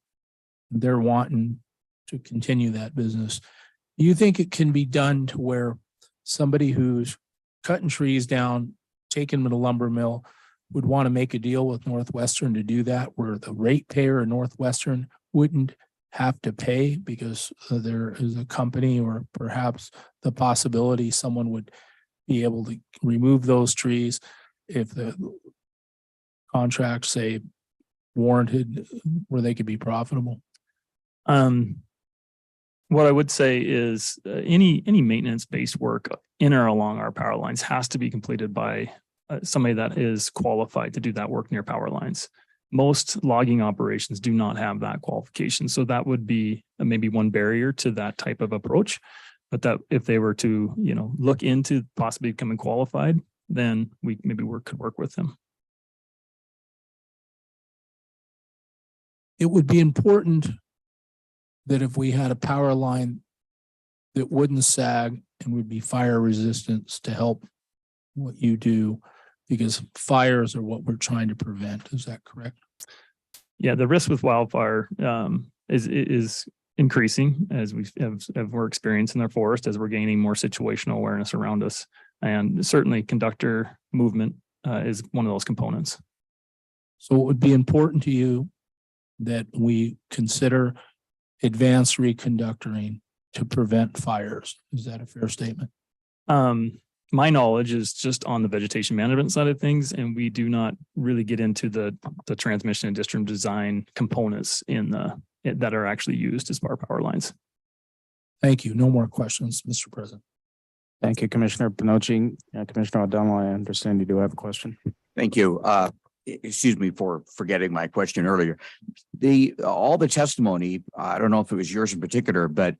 They're wanting to continue that business. Do you think it can be done to where somebody who's cutting trees down, taking them to the lumber mill would want to make a deal with Northwestern to do that, where the ratepayer in Northwestern wouldn't have to pay because there is a company or perhaps the possibility someone would be able to remove those trees if the contract, say, warranted where they could be profitable? What I would say is any maintenance based work in or along our power lines has to be completed by somebody that is qualified to do that work near power lines. Most logging operations do not have that qualification. So that would be maybe one barrier to that type of approach. But that if they were to, look into possibly becoming qualified, then we maybe could work with them. It would be important that if we had a power line that wouldn't sag and would be fire resistant to help what you do, because fires are what we're trying to prevent. Is that correct? Yeah, the risk with wildfire is increasing as we're experiencing our forest, as we're gaining more situational awareness around us. And certainly conductor movement is one of those components. So it would be important to you that we consider advanced reconductoring to prevent fires. Is that a fair statement? My knowledge is just on the vegetation management side of things, and we do not really get into the transmission and distribution design components that are actually used as our power lines. Thank you. No more questions, Mr. President. Thank you, Commissioner Pinochi. Commissioner O'Donnell, I understand you do have a question. Thank you. Excuse me for forgetting my question earlier. All the testimony, I don't know if it was yours in particular, but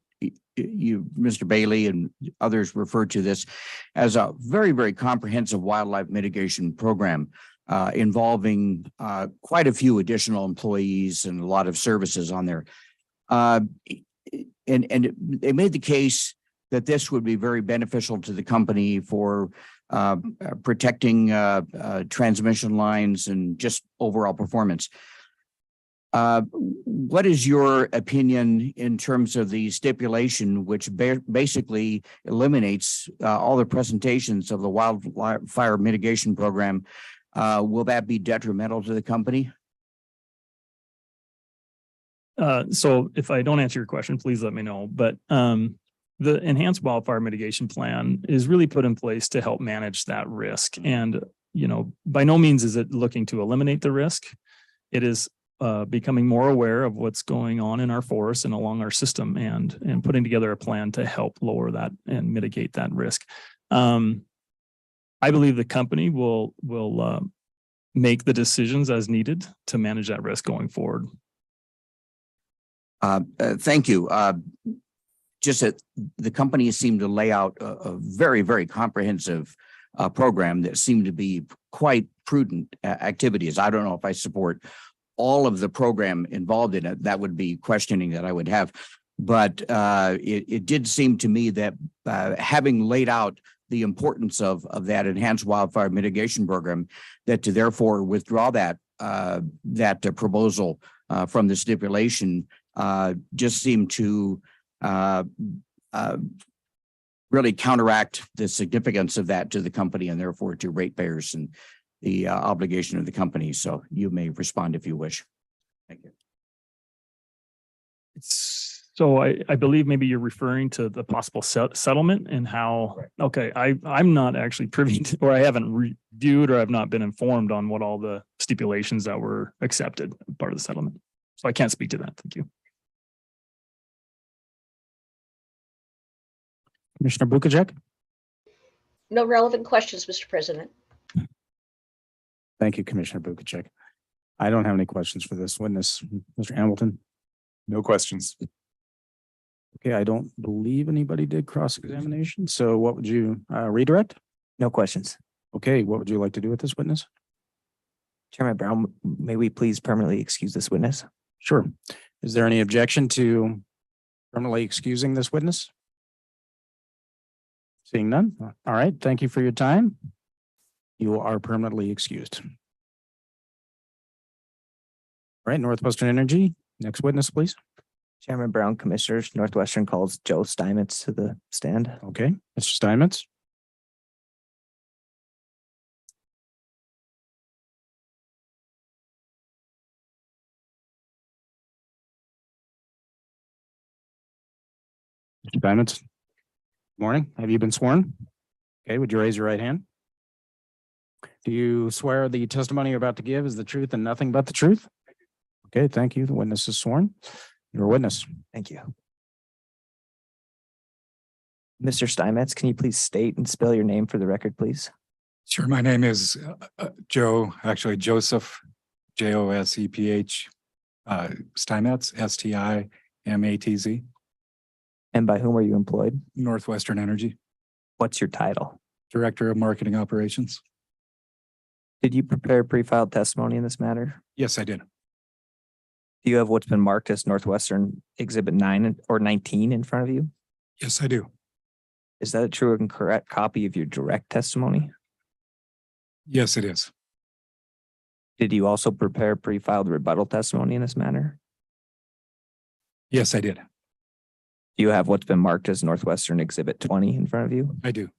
you, Mr. Bailey and others referred to this as a very, very comprehensive wildlife mitigation program involving quite a few additional employees and a lot of services on there. And they made the case that this would be very beneficial to the company for protecting transmission lines and just overall performance. What is your opinion in terms of the stipulation, which basically eliminates all the presentations of the wildfire mitigation program? Will that be detrimental to the company? So if I don't answer your question, please let me know. But the enhanced wildfire mitigation plan is really put in place to help manage that risk. And, by no means is it looking to eliminate the risk. It is becoming more aware of what's going on in our forests and along our system and putting together a plan to help lower that and mitigate that risk. I believe the company will make the decisions as needed to manage that risk going forward. Thank you. Just that the company seemed to lay out a very, very comprehensive program that seemed to be quite prudent activities. I don't know if I support all of the program involved in it. That would be questioning that I would have. But it did seem to me that having laid out the importance of that enhanced wildfire mitigation program, that to therefore withdraw that proposal from the stipulation just seemed to really counteract the significance of that to the company and therefore to ratepayers and the obligation of the company. So you may respond if you wish. Thank you. So I believe maybe you're referring to the possible settlement and how, okay, I'm not actually privy to, or I haven't reviewed or I've not been informed on what all the stipulations that were accepted part of the settlement. So I can't speak to that. Thank you. Commissioner Bukajek? No relevant questions, Mr. President. Thank you, Commissioner Bukajek. I don't have any questions for this witness. Mr. Hamilton? No questions. Okay, I don't believe anybody did cross-examination. So what would you redirect? No questions. Okay, what would you like to do with this witness? Chairman Brown, may we please permanently excuse this witness? Sure. Is there any objection to permanently excusing this witness? Seeing none. All right. Thank you for your time. You are permanently excused. All right, Northwestern Energy, next witness, please. Chairman Brown, Commissioners, Northwestern calls Joe Steinmetz to the stand. Okay, Mr. Steinmetz. Mr. Steinmetz. Morning. Have you been sworn? Okay, would you raise your right hand? Do you swear the testimony you're about to give is the truth and nothing but the truth? Okay, thank you. The witness is sworn. You're a witness. Thank you. Mr. Steinmetz, can you please state and spell your name for the record, please? Sure. My name is Joe, actually Joseph, Joseph, Steinmetz, Stimatz. And by whom are you employed? Northwestern Energy, What's your title? Director of Marketing Operations. Did you prepare pre-filed testimony in this matter? Yes, I did. Do you have what's been marked as Northwestern Exhibit 9 or 19 in front of you? Yes, I do. Is that a true and correct copy of your direct testimony? Yes, it is. Did you also prepare pre-filed rebuttal testimony in this matter? Yes, I did. Do you have what's been marked as Northwestern Exhibit 20 in front of you? I do.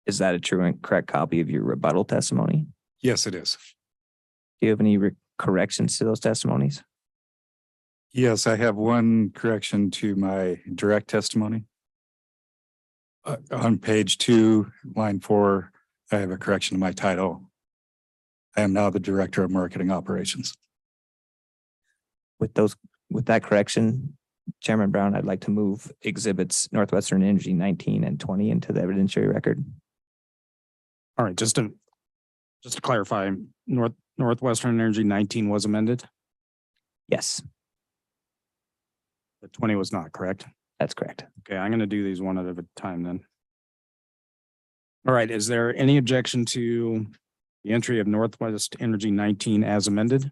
Is that a true and correct copy of your rebuttal testimony? Yes, it is. Do you have any corrections to those testimonies? Yes, I have one correction to my direct testimony. On page 2, line 4, I have a correction to my title. I am now the Director of Marketing Operations. With that correction, Chairman Brown, I'd like to move exhibits Northwestern Energy 19 and 20 into the evidentiary record. All right, just to clarify, Northwestern Energy 19 was amended. Yes, The 20 was not, correct? that's correct. Okay, I'm going to do these one at a time then. All right, is there any objection to the entry of Northwest Energy 19 as amended?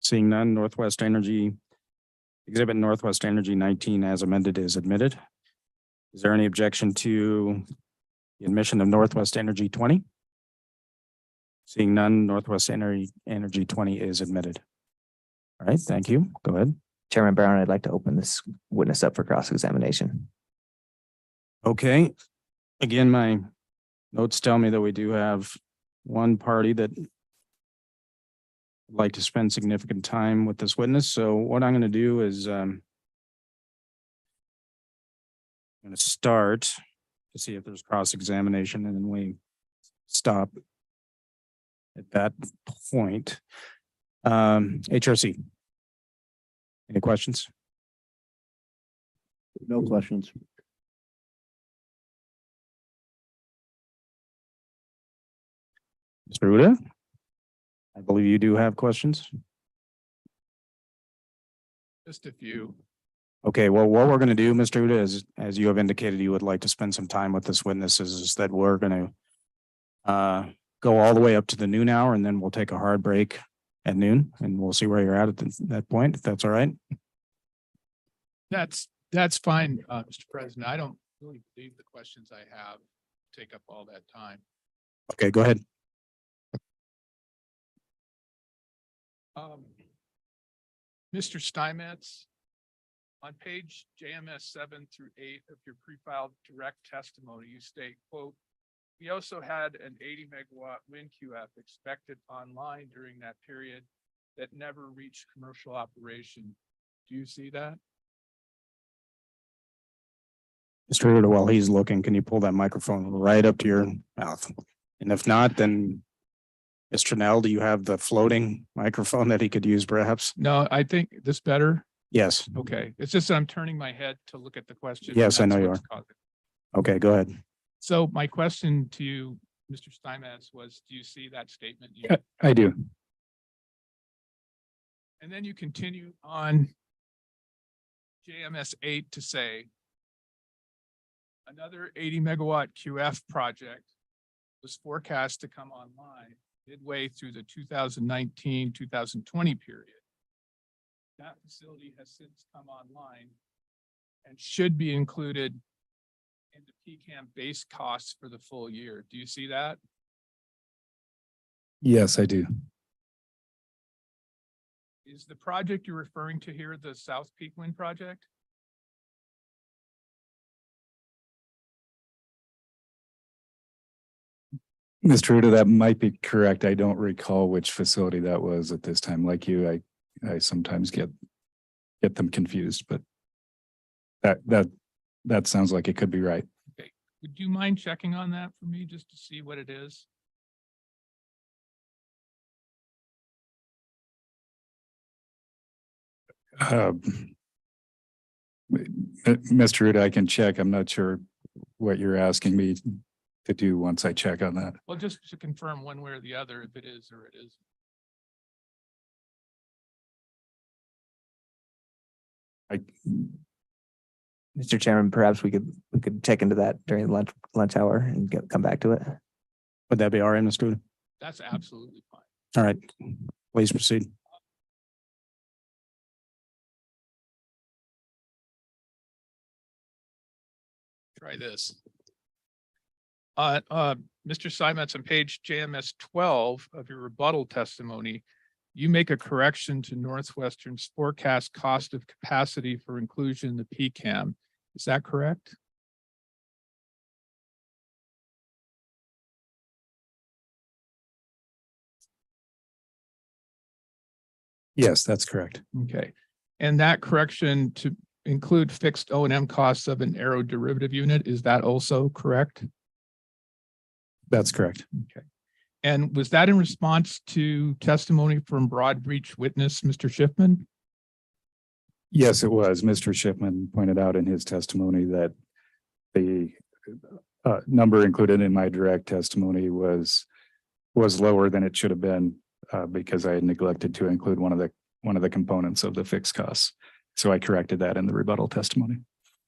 Seeing none, Exhibit Northwest Energy 19 as amended is admitted. Is there any objection to the admission of Northwest Energy 20? Seeing none, Northwest Energy 20 is admitted. All right, thank you. Go ahead. Chairman Brown, I'd like to open this witness up for cross-examination. Okay. Again, my notes tell me that we do have one party that would like to spend significant time with this witness. So what I'm going to do is I'm going to start to see if there's cross-examination, and then we stop at that point. HRC. Any questions? No questions. Mr. Uda? I believe you do have questions. Just a few. Okay, well, what we're going to do, Mr. Uda, is, as you have indicated, you would like to spend some time with this witness, is that we're going to go all the way up to the noon hour, and then we'll take a hard break at noon, and we'll see where you're at that point, if that's all right. That's fine, Mr. President. I don't really believe the questions I have take up all that time. Okay, go ahead. Mr. Steinmetz, on page JMS 7 through 8 of your pre-filed direct testimony, you state, quote, "We also had an 80 megawatt wind QF expected online during that period that never reached commercial operation." Do you see that? Mr. Uda, while he's looking, can you pull that microphone right up to your mouth? And if not, then Ms. Trinnell, do you have the floating microphone that he could use perhaps? No, I think this better. Yes. Okay. It's just that I'm turning my head to look at the question. Yes, I and know that's you what's are. causing it. Okay, go ahead. So my question to you, Mr. Steinmetz, was, do you see that statement? I do. And then you continue on JMS 8 to say, another 80 megawatt QF project was forecast to come online midway through the 2019-2020 period. That facility has since come online and should be included in the PCAM base costs for the full year. Do you see that? Yes, I do. Is the project you're referring to here the South Peak Wind Project? Mr. Uda, that might be correct. I don't recall which facility that was at this time. Like you, I sometimes get them confused, but that sounds like it could be right. Okay. Would you mind checking on that for me just to see what it is? Mr. Uda, I can check. I'm not sure what you're asking me to do once I check on that. Well, just to confirm one way or the other, if it is or it isn't. Mr. Chairman, perhaps we could check into that during the lunch hour and come back to it. Would that be all right, Mr. Uda? That's absolutely fine. All right, please proceed. Try this. Mr. Steinmetz, on page JMS 12 of your rebuttal testimony, you make a correction to Northwestern's forecast cost of capacity for inclusion in the PCAM. Is that correct? Yes, that's correct. Okay. And that correction to include fixed O&M costs of an aeroderivative unit, is that also correct? That's correct. Okay. And was that in response to testimony from broad breach witness, Mr. Schiffman? Yes, it was. Mr. Shipman pointed out in his testimony that the number included in my direct testimony was lower than it should have been because I had neglected to include one of the components of the fixed costs. So I corrected that in the rebuttal testimony.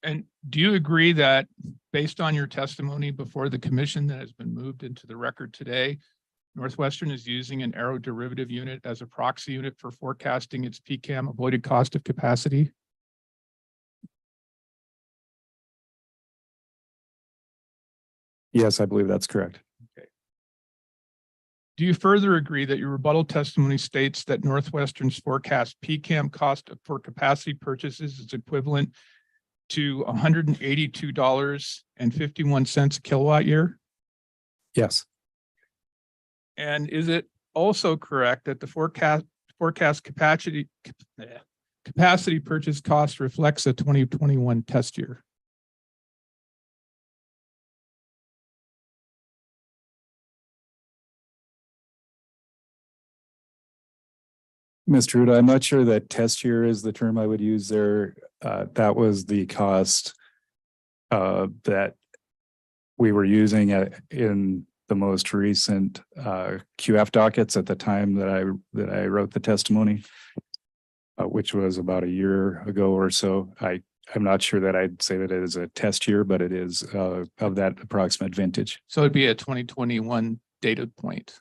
And do you agree that based on your testimony before the commission that has been moved into the record today, Northwestern is using an aeroderivative unit as a proxy unit for forecasting its PCAM avoided cost of capacity? Yes, I believe that's correct. Okay. Do you further agree that your rebuttal testimony states that Northwestern's forecast PCAM cost for capacity purchases is equivalent to $182.51 a kilowatt year? Yes. And is it also correct that the forecast capacity purchase cost reflects a 2021 test year? Mr. Uda, I'm not sure that test year is the term I would use there. That was the cost that we were using in the most recent QF dockets at the time that I wrote the testimony, which was about a year ago or so. I'm not sure that I'd say that it is a test year, but it is of that approximate vintage. So it'd be a 2021 data point.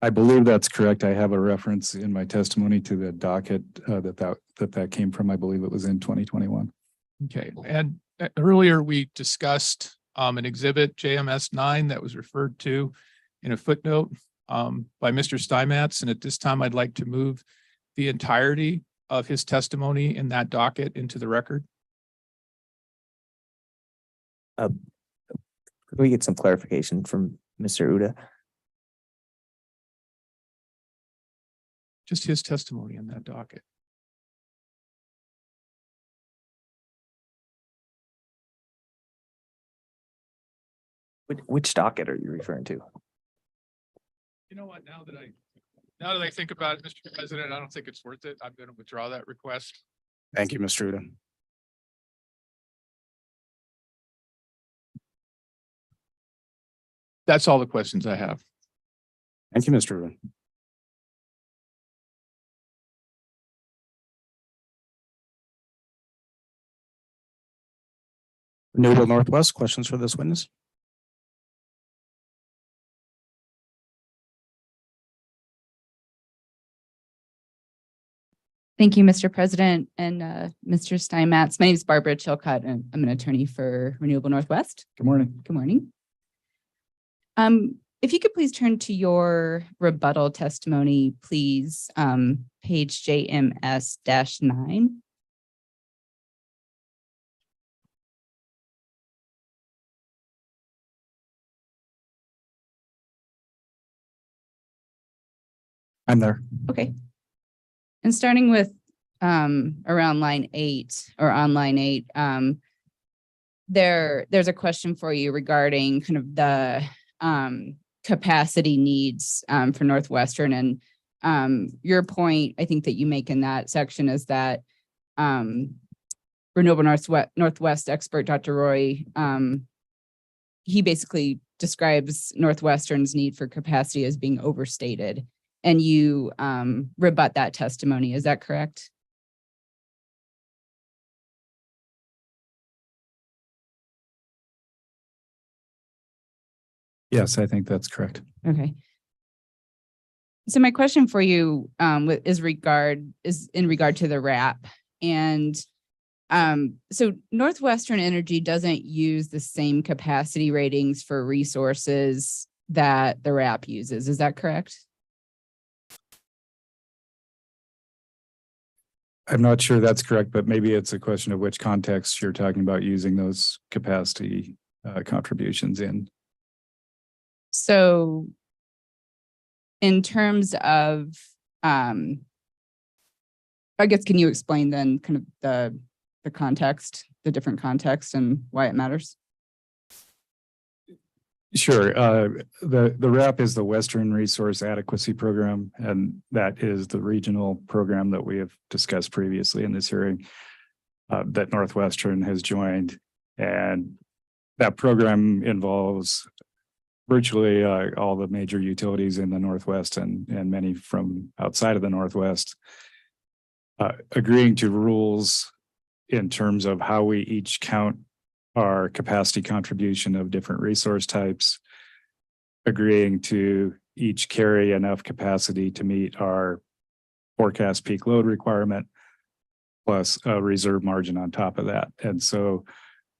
I believe that's correct. I have a reference in my testimony to the docket that came from. I believe it was in 2021. Okay. And earlier we discussed an exhibit JMS 9 that was referred to in a footnote by Mr. Steinmetz. And at this time, I'd like to move the entirety of his testimony in that docket into the record. Could we get some clarification from Mr. Uda? Just his testimony in that docket. Which docket are you referring to? You know what, now that I think about it, Mr. President, I don't think it's worth it. I'm going to withdraw that request. Thank you, Mr. Uda. That's all the questions I have. Thank you, Mr. Uda. Renewable Northwest, questions for this witness? Thank you, Mr. President and Mr. Steinmetz. My name is Barbara Chilcott, and I'm an attorney for Renewable Northwest. Good morning. Good morning. If you could please turn to your rebuttal testimony, please, page JMS-9. I'm there. Okay. And starting with around line 8 or on line 8, there's a question for you regarding kind of the capacity needs for Northwestern. And your point, I think, that you make in that section is that Renewable Northwest expert Dr. Roy, he basically describes Northwestern's need for capacity as being overstated. And you rebut that testimony. Is that correct? Yes, I think that's correct. Okay. So my question for you is in regard to the RAP. And so Northwestern Energy doesn't use the same capacity ratings for resources that the RAP uses. Is that correct? I'm not sure that's correct, but maybe it's a question of which context you're talking about using those capacity contributions in. So in terms of, I guess, can you explain then kind of the context, the different context and why it matters? Sure. The RAP is the Western Resource Adequacy Program, and that is the regional program that we have discussed previously in this hearing that Northwestern has joined. And that program involves virtually all the major utilities in the Northwest and many from outside of the Northwest agreeing to rules in terms of how we each count our capacity contribution of different resource types, agreeing to each carry enough capacity to meet our forecast peak load requirement, plus a reserve margin on top of that. And so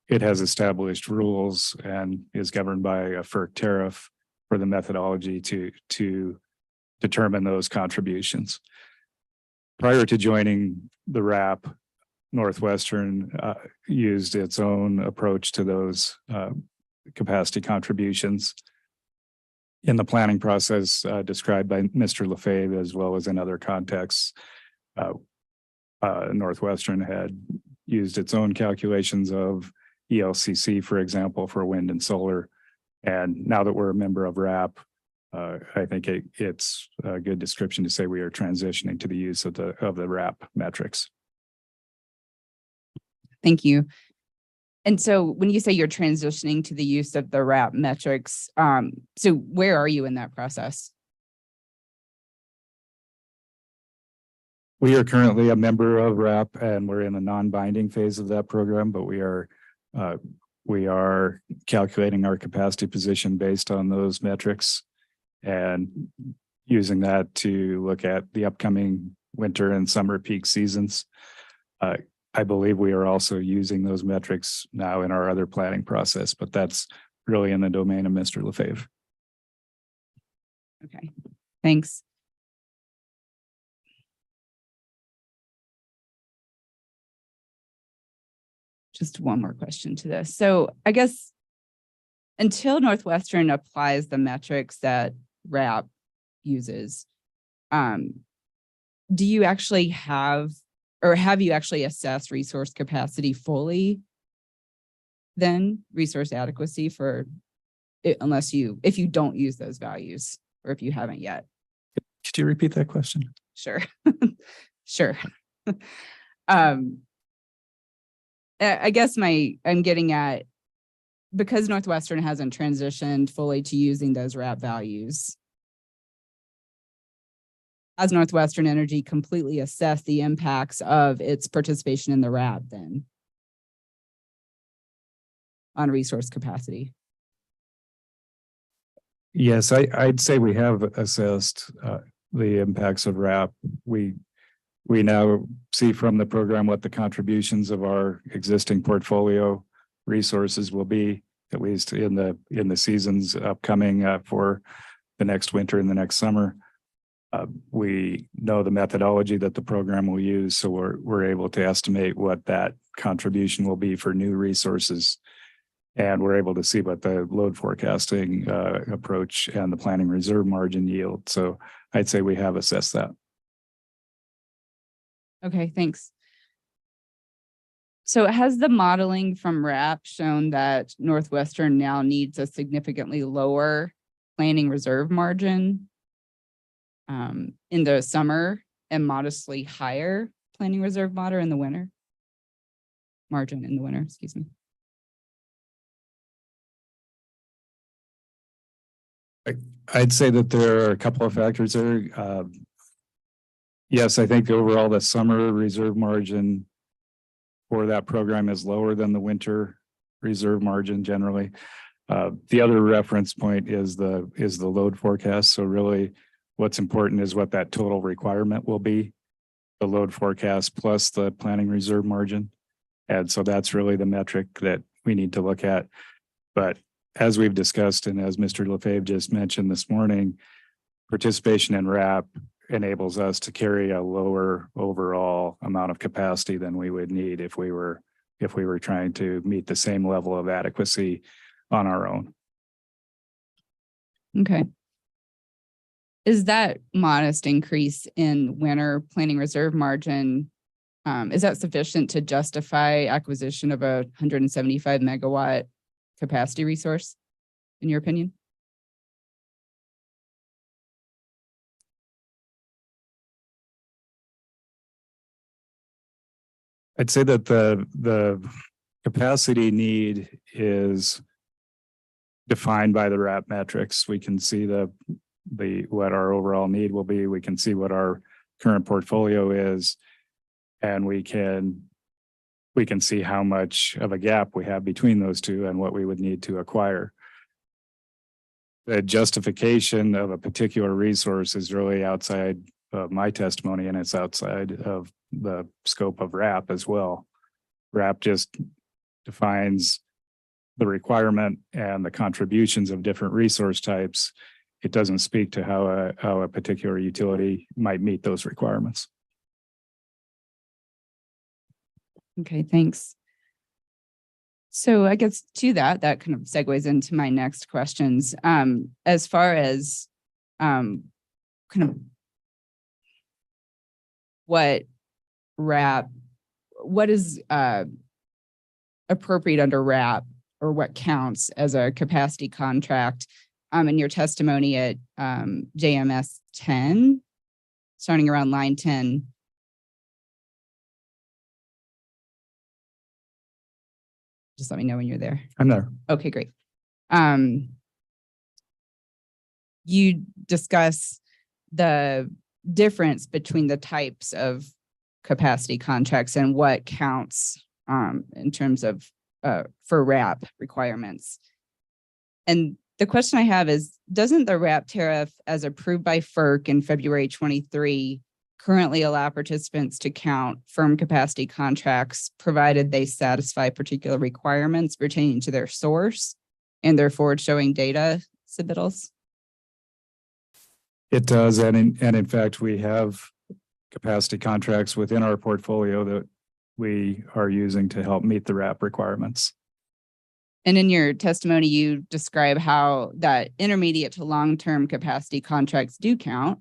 it has established rules and is governed by a FERC tariff for the methodology to determine those contributions. Prior to joining the RAP, Northwestern used its own approach to those capacity contributions in the planning process described by Mr. Lafave, as well as in other contexts. Northwestern had used its own calculations of ELCC, for example, for wind and solar. And now that we're a member of RAP, I think it's a good description to say we are transitioning to the use of the RAP metrics. Thank you. And so when you say you're transitioning to the use of the RAP metrics, so where are you in that process? We are currently a member of RAP and we're in a non-binding phase of that program, but we are calculating our capacity position based on those metrics and using that to look at the upcoming winter and summer peak seasons. I believe we are also using those metrics now in our other planning process, but that's really in the domain of Mr. Lafave. Okay, thanks. Just one more question to this. So I guess until Northwestern applies the metrics that RAP uses, do you actually have, or have you actually assessed resource capacity fully? Then resource adequacy for it, if you don't use those values, or if you haven't yet. Could you repeat that question? Sure. Sure. I guess I'm getting at, because Northwestern hasn't transitioned fully to using those RAP values, has Northwestern Energy completely assessed the impacts of its participation in the RAP then on resource capacity? Yes, I'd say we have assessed the impacts of RAP. We we now see from the program what the contributions of our existing portfolio resources will be, at least in the seasons upcoming for the next winter and the next summer. We know the methodology that the program will use, so we're able to estimate what that contribution will be for new resources. And we're able to see what the load forecasting approach and the planning reserve margin yield. So I'd say we have assessed that. Okay, thanks. So has the modeling from RAP shown that Northwestern now needs a significantly lower planning reserve margin in the summer and modestly higher planning reserve margin in the winter? Margin in the winter, excuse me. I'd say that there are a couple of factors there. Yes, I think overall the summer reserve margin for that program is lower than the winter reserve margin generally. The other reference point is the load forecast. So really what's important is what that total requirement will be, the load forecast plus the planning reserve margin. And so that's really the metric that we need to look at. But as we've discussed, and as Mr. Lafave just mentioned this morning, participation in RAP enables us to carry a lower overall amount of capacity than we would need if we were trying to meet the same level of adequacy on our own. Okay. Is that modest increase in winter planning reserve margin, is that sufficient to justify acquisition of a 175 megawatt capacity resource, in your opinion? I'd say that the capacity need is defined by the RAP metrics. We can see what our overall need will be. We can see what our current portfolio is, and we can see how much of a gap we have between those two and what we would need to acquire. The justification of a particular resource is really outside of my testimony, and it's outside of the scope of RAP as well. RAP just defines the requirement and the contributions of different resource types. It doesn't speak to how a particular utility might meet those requirements. Okay, thanks. So I guess to that kind of segues into my next questions. As far as kind of what is appropriate under RAP, or what counts as a capacity contract, in your testimony at JMS 10, starting around line 10. Just let me know when you're there. I'm there. Okay, great. You discuss the difference between the types of capacity contracts and what counts in terms of for RAP requirements. And the question I have is, doesn't the RAP tariff as approved by FERC in February 23 currently allow participants to count firm capacity contracts provided they satisfy particular requirements pertaining to their source and their forward showing data submittals? It does, and in fact, we have capacity contracts within our portfolio that we are using to help meet the RAP requirements. And in your testimony, you describe how that intermediate to long-term capacity contracts do count.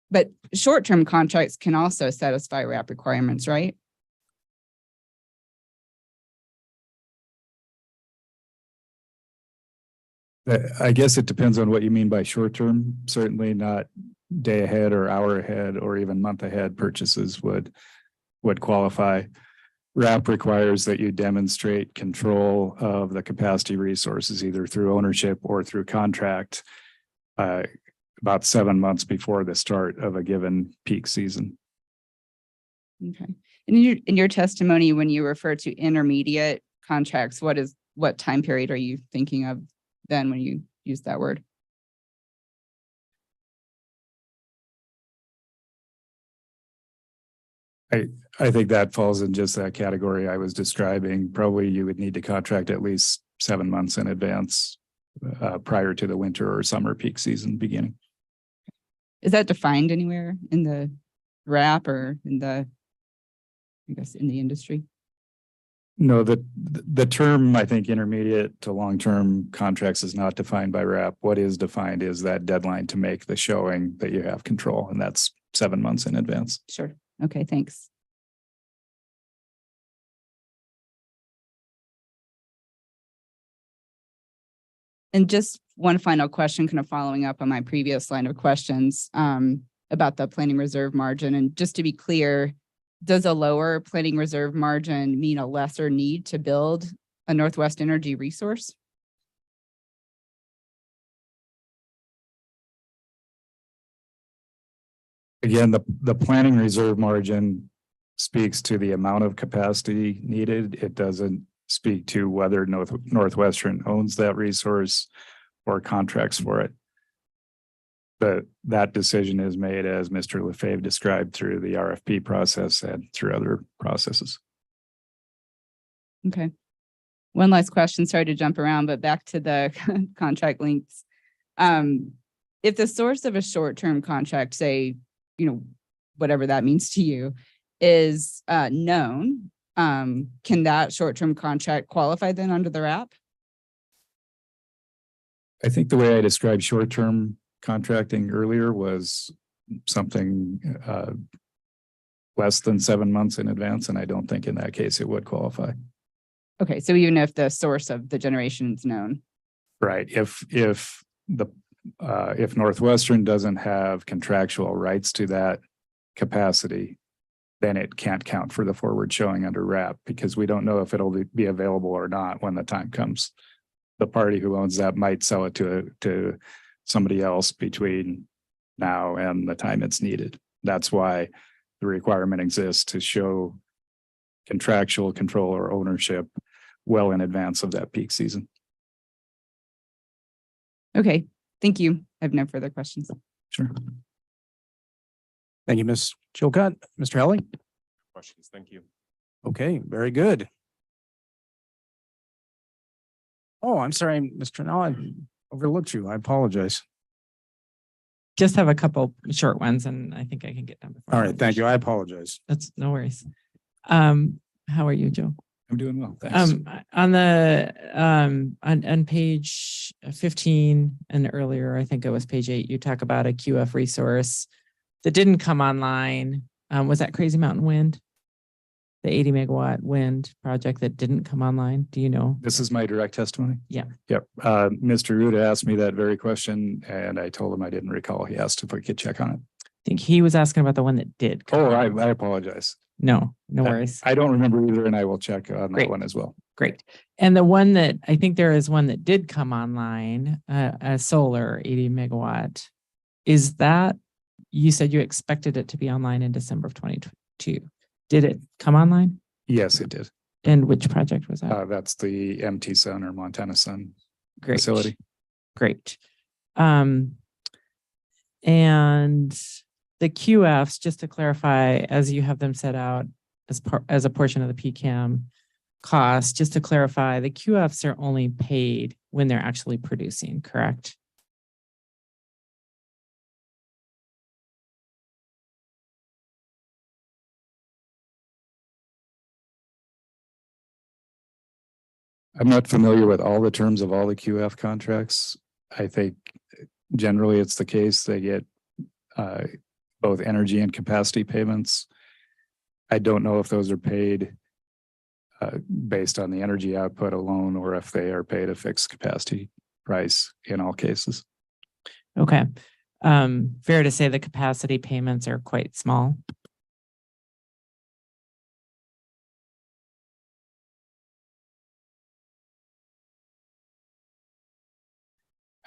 But short-term contracts can also satisfy RAP requirements, right? I guess it depends on what you mean by short-term. Certainly not day ahead or hour ahead or even month ahead purchases would qualify. RAP requires that you demonstrate control of the capacity resources either through ownership or through contract about 7 months before the start of a given peak season. Okay. And in your testimony, when you refer to intermediate contracts, what time period are you thinking of then when you use that word? I think that falls in just that category I was describing. Probably you would need to contract at least 7 months in advance prior to the winter or summer peak season beginning. Is that defined anywhere in the RAP or in the, I guess, in the industry? No, the term, I think, intermediate to long-term contracts is not defined by RAP. What is defined is that deadline to make the showing that you have control, and that's 7 months in advance. Sure. Okay, thanks. And just one final question, kind of following up on my previous line of questions about the planning reserve margin. And just to be clear, does a lower planning reserve margin mean a lesser need to build a Northwest Energy resource? Again, the planning reserve margin speaks to the amount of capacity needed. It doesn't speak to whether Northwestern owns that resource or contracts for it. But that decision is made, as Mr. Lafave described, through the RFP process and through other processes. Okay. One last question, sorry to jump around, but back to the contract lengths. If the source of a short-term contract, say, whatever that means to you, is known, can that short-term contract qualify then under the RAP? I think the way I described short-term contracting earlier was something less than 7 months in advance, and I don't think in that case it would qualify. Okay, so even if the source of the generation is known. Right. If Northwestern doesn't have contractual rights to that capacity, then it can't count for the forward showing under RAP, because we don't know if it'll be available or not when the time comes. The party who owns that might sell it to somebody else between now and the time it's needed. That's why the requirement exists, to show contractual control or ownership well in advance of that peak season. Okay, thank you. I have no further questions. Sure. Thank you, Ms. Chilcutt. Mr. Helly? Questions, thank you. Okay, very good. Oh, I'm sorry, Mr. Nell, I overlooked you. I apologize. Just have a couple short ones and I think I can get done before. All right, thank you. I apologize. That's no worries. How are you, Joe? I'm doing well, thanks. On the on page 15 and earlier, I think it was page 8, you talk about a QF resource that didn't come online. Was that Crazy Mountain Wind? The 80 megawatt wind project that didn't come online? Do you know? This is my direct testimony? Yeah. Yep. Mr. Ruda asked me that very question and I told him I didn't recall. He asked if I could check on it. I think he was asking about the one that did come Oh, online. I apologize. No worries. I don't remember either, and I will check on Great. that one as well. Great. And the one that I think there is one that did come online, a solar 80 megawatt. Is that, you said you expected it to be online in December of 2022. Did it come online? Yes, it did. And which project was that? That's the MT Sun or Montana Sun Great. facility. Great. And the QFs, just to clarify, as you have them set out as a portion of the PCAM cost, just to clarify, the QFs are only paid when they're actually producing, correct? I'm not familiar with all the terms of all the QF contracts. I think generally it's the case they get both energy and capacity payments. I don't know if those are paid based on the energy output alone or if they are paid a fixed capacity price in all cases. Okay. Fair to say the capacity payments are quite small.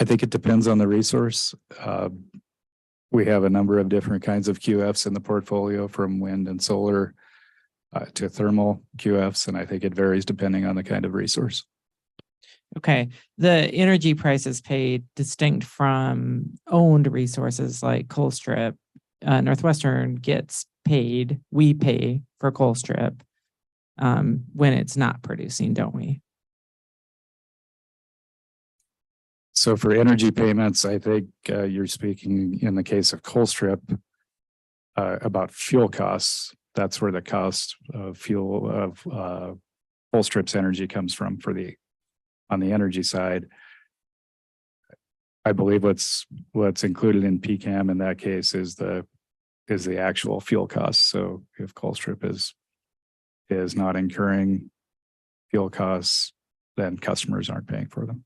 I think it depends on the resource. We have a number of different kinds of QFs in the portfolio, from wind and solar to thermal QFs, and I think it varies depending on the kind of resource. Okay. The energy price is paid distinct from owned resources like Colstrip Northwestern gets paid, we pay for Colstrip when it's not producing, don't we? So for energy payments, I think you're speaking in the case of Colstrip about fuel costs. That's where the cost of fuel of Colstrip's energy comes from on the energy side. I believe what's included in PCAM in that case is the actual fuel costs. So if Colstrip is not incurring fuel costs, then customers aren't paying for them.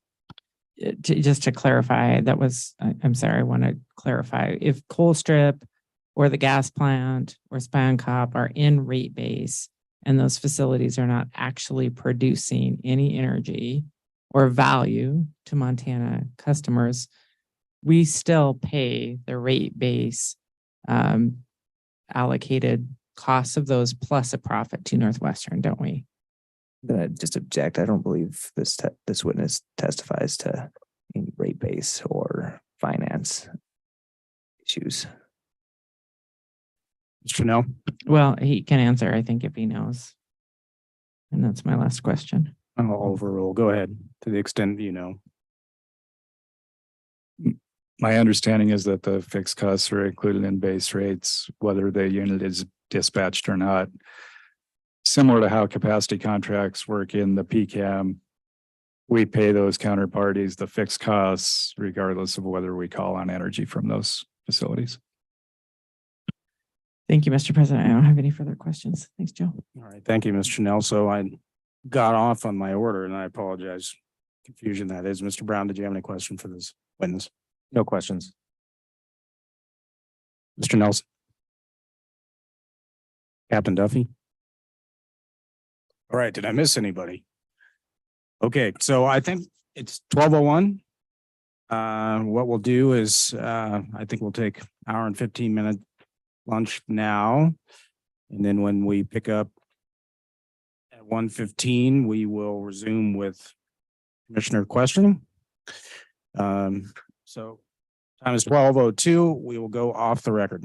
Just to clarify, I'm sorry, I want to clarify. If Colstrip or the gas plant or Spancop are in rate base and those facilities are not actually producing any energy or value to Montana customers, we still pay the rate base allocated costs of those plus a profit to Northwestern, don't we? Just object. I don't believe this witness testifies to any rate base or finance issues. Mr. Nell? Well, he can answer, I think, if he knows. And that's my last question. I'll overrule. Go ahead, to the extent you know. My understanding is that the fixed costs are included in base rates, whether the unit is dispatched or not. Similar to how capacity contracts work in the PCAM, we pay those counterparties the fixed costs regardless of whether we call on energy from those facilities. Thank you, Mr. President. I don't have any further questions. Thanks, Joe. All right, thank you, Mr. Nell. So I got off on my order and I apologize. Confusion that is. Mr. Brown, did you have any question for this witness? No questions. Mr. Nelson? Captain Duffy? All right, did I miss anybody? Okay, so I think it's 12:01. What we'll do is I think we'll take hour and 15-minute lunch now. And then when we pick up at 1:15, we will resume with commissioner questioning. So time is 12:02. We will go off the record.